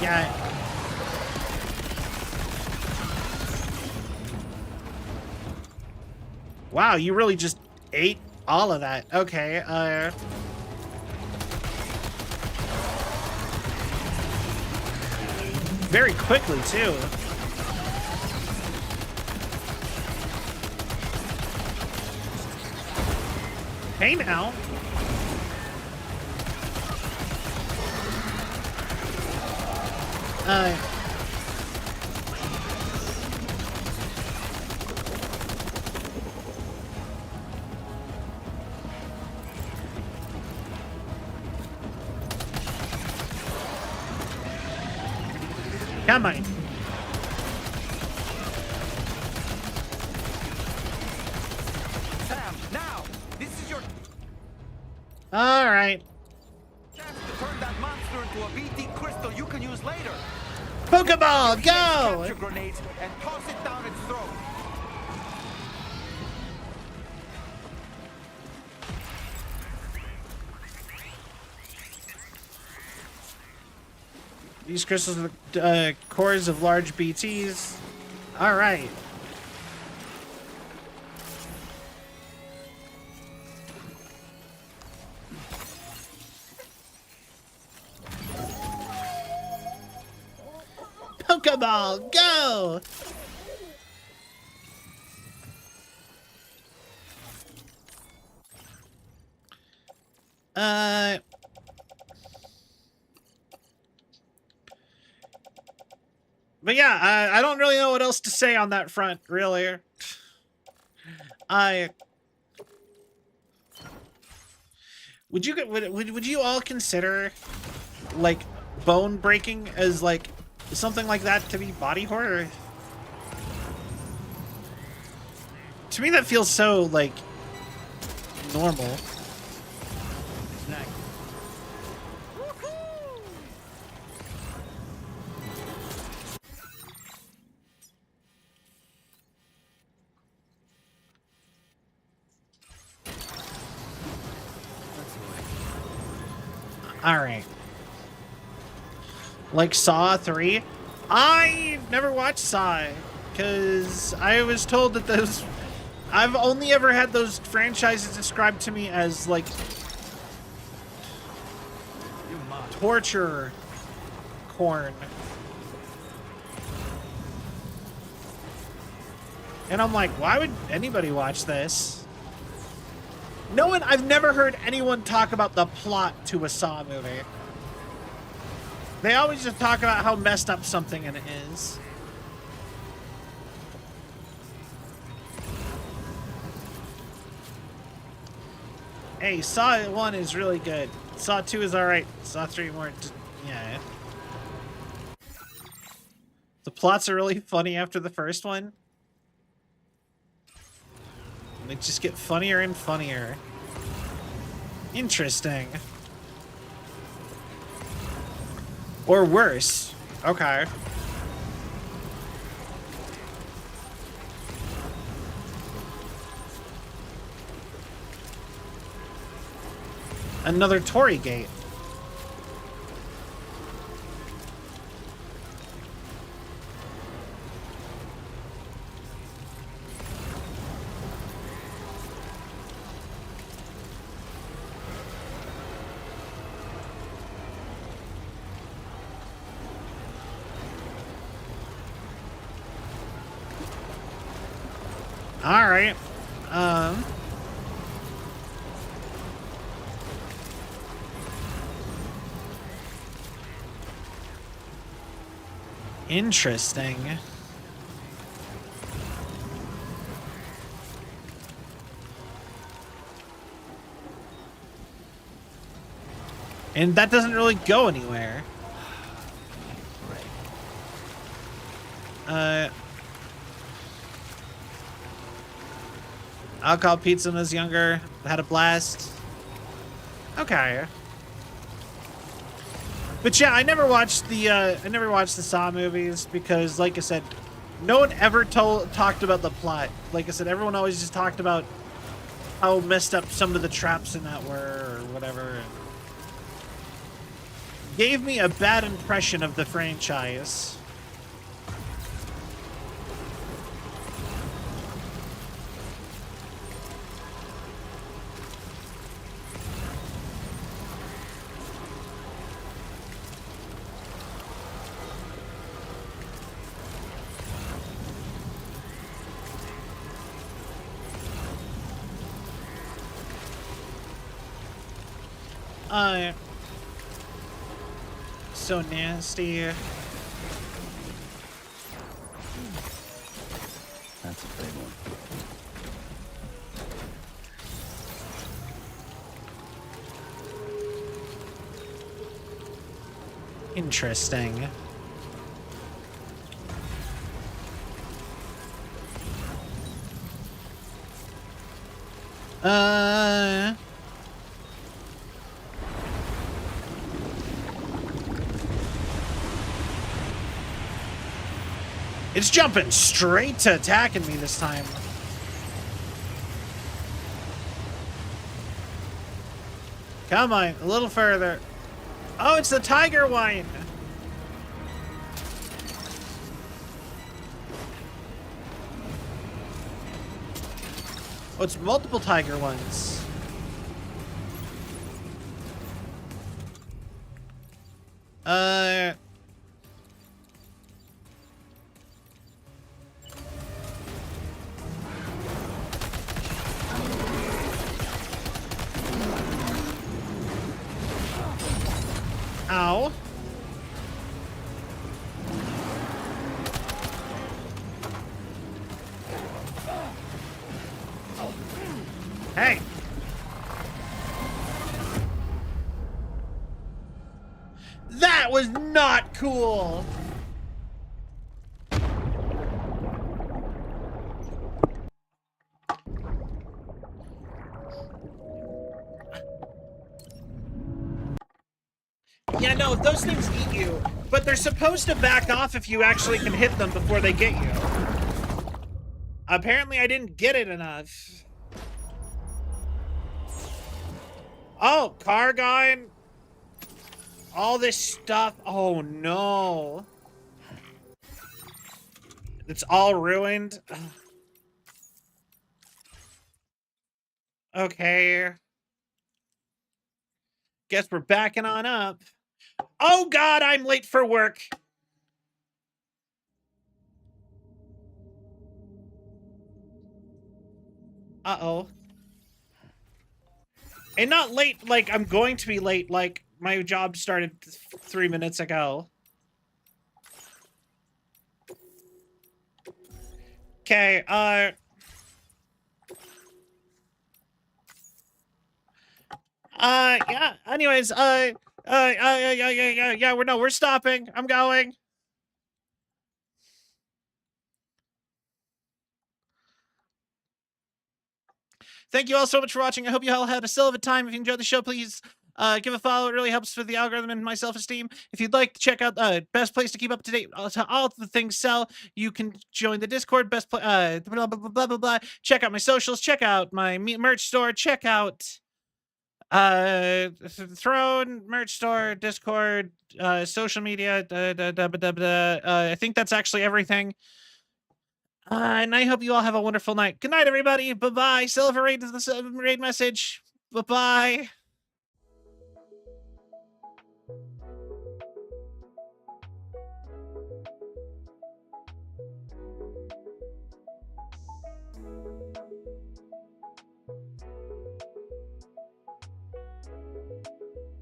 Yeah. Wow, you really just ate all of that. Okay, very quickly, too. Hey, now. Come on. Sam, now! This is your All right. chance to turn that monster into a BT crystal you can use later. Pokeball, Capture go! grenades and toss it down its throat. These crystals are the cores of large BTs. All right. Pokeball, go! But yeah, I don't really know what else to say on that front, really. Would you all consider like bone breaking as like something like that to be body horror? To me, that feels so like normal. All right. Like Saw 3? I never watched Saw because I was told that those... I've only ever had those franchises described to me as like... torture corn. And I'm like, why would anybody watch this? I've never heard anyone talk about the plot to a Saw movie. They always just talk about how messed up something in it is. Hey, Saw 1 is really good. Saw 2 is alright. Saw 3 more, yeah. The plots are really funny after the first one. They just get funnier and funnier. Interesting. Or worse. Okay. Another Tory gate. All right. Interesting. And that doesn't really go anywhere. Alcohol pizza when I was younger. Had a blast. Okay. But yeah, I never watched the Saw movies because, like I said, no one ever talked about the plot. Like I said, everyone always just talked about how messed up some of the traps in that were or whatever. Gave me a bad impression of the franchise. So nasty. That's a big one. Interesting. It's jumping straight to attacking me this time. Come on, a little further. Oh, it's the tiger one. Oh, it's multiple tiger ones. Ow. Hey. That was not cool. Yeah, no, those things eat you, but they're supposed to back off if you actually can hit them before they get you. Apparently, I didn't get it enough. Oh, Cargon. All this stuff. Oh, no. It's all ruined. Okay. Guess we're backing on up. Oh God, I'm late for work. Uh-oh. And not late, like I'm going to be late, like my job started 3 minutes ago. Okay, yeah, anyways, yeah, we're stopping. I'm going. Thank you all so much for watching. I hope you all had a still of a time. If you enjoyed the show, please give a follow. It really helps with the algorithm and my self-esteem. If you'd like to check out best place to keep up to date to all the things Cell, you can join the Discord. Blah blah blah blah blah blah. Check out my socials. Check out my merch store. Check out Throne merch store, Discord, social media. I think that's actually everything. And I hope you all have a wonderful night. Good night, everybody. Bye-bye. Silver raid message. Bye-bye.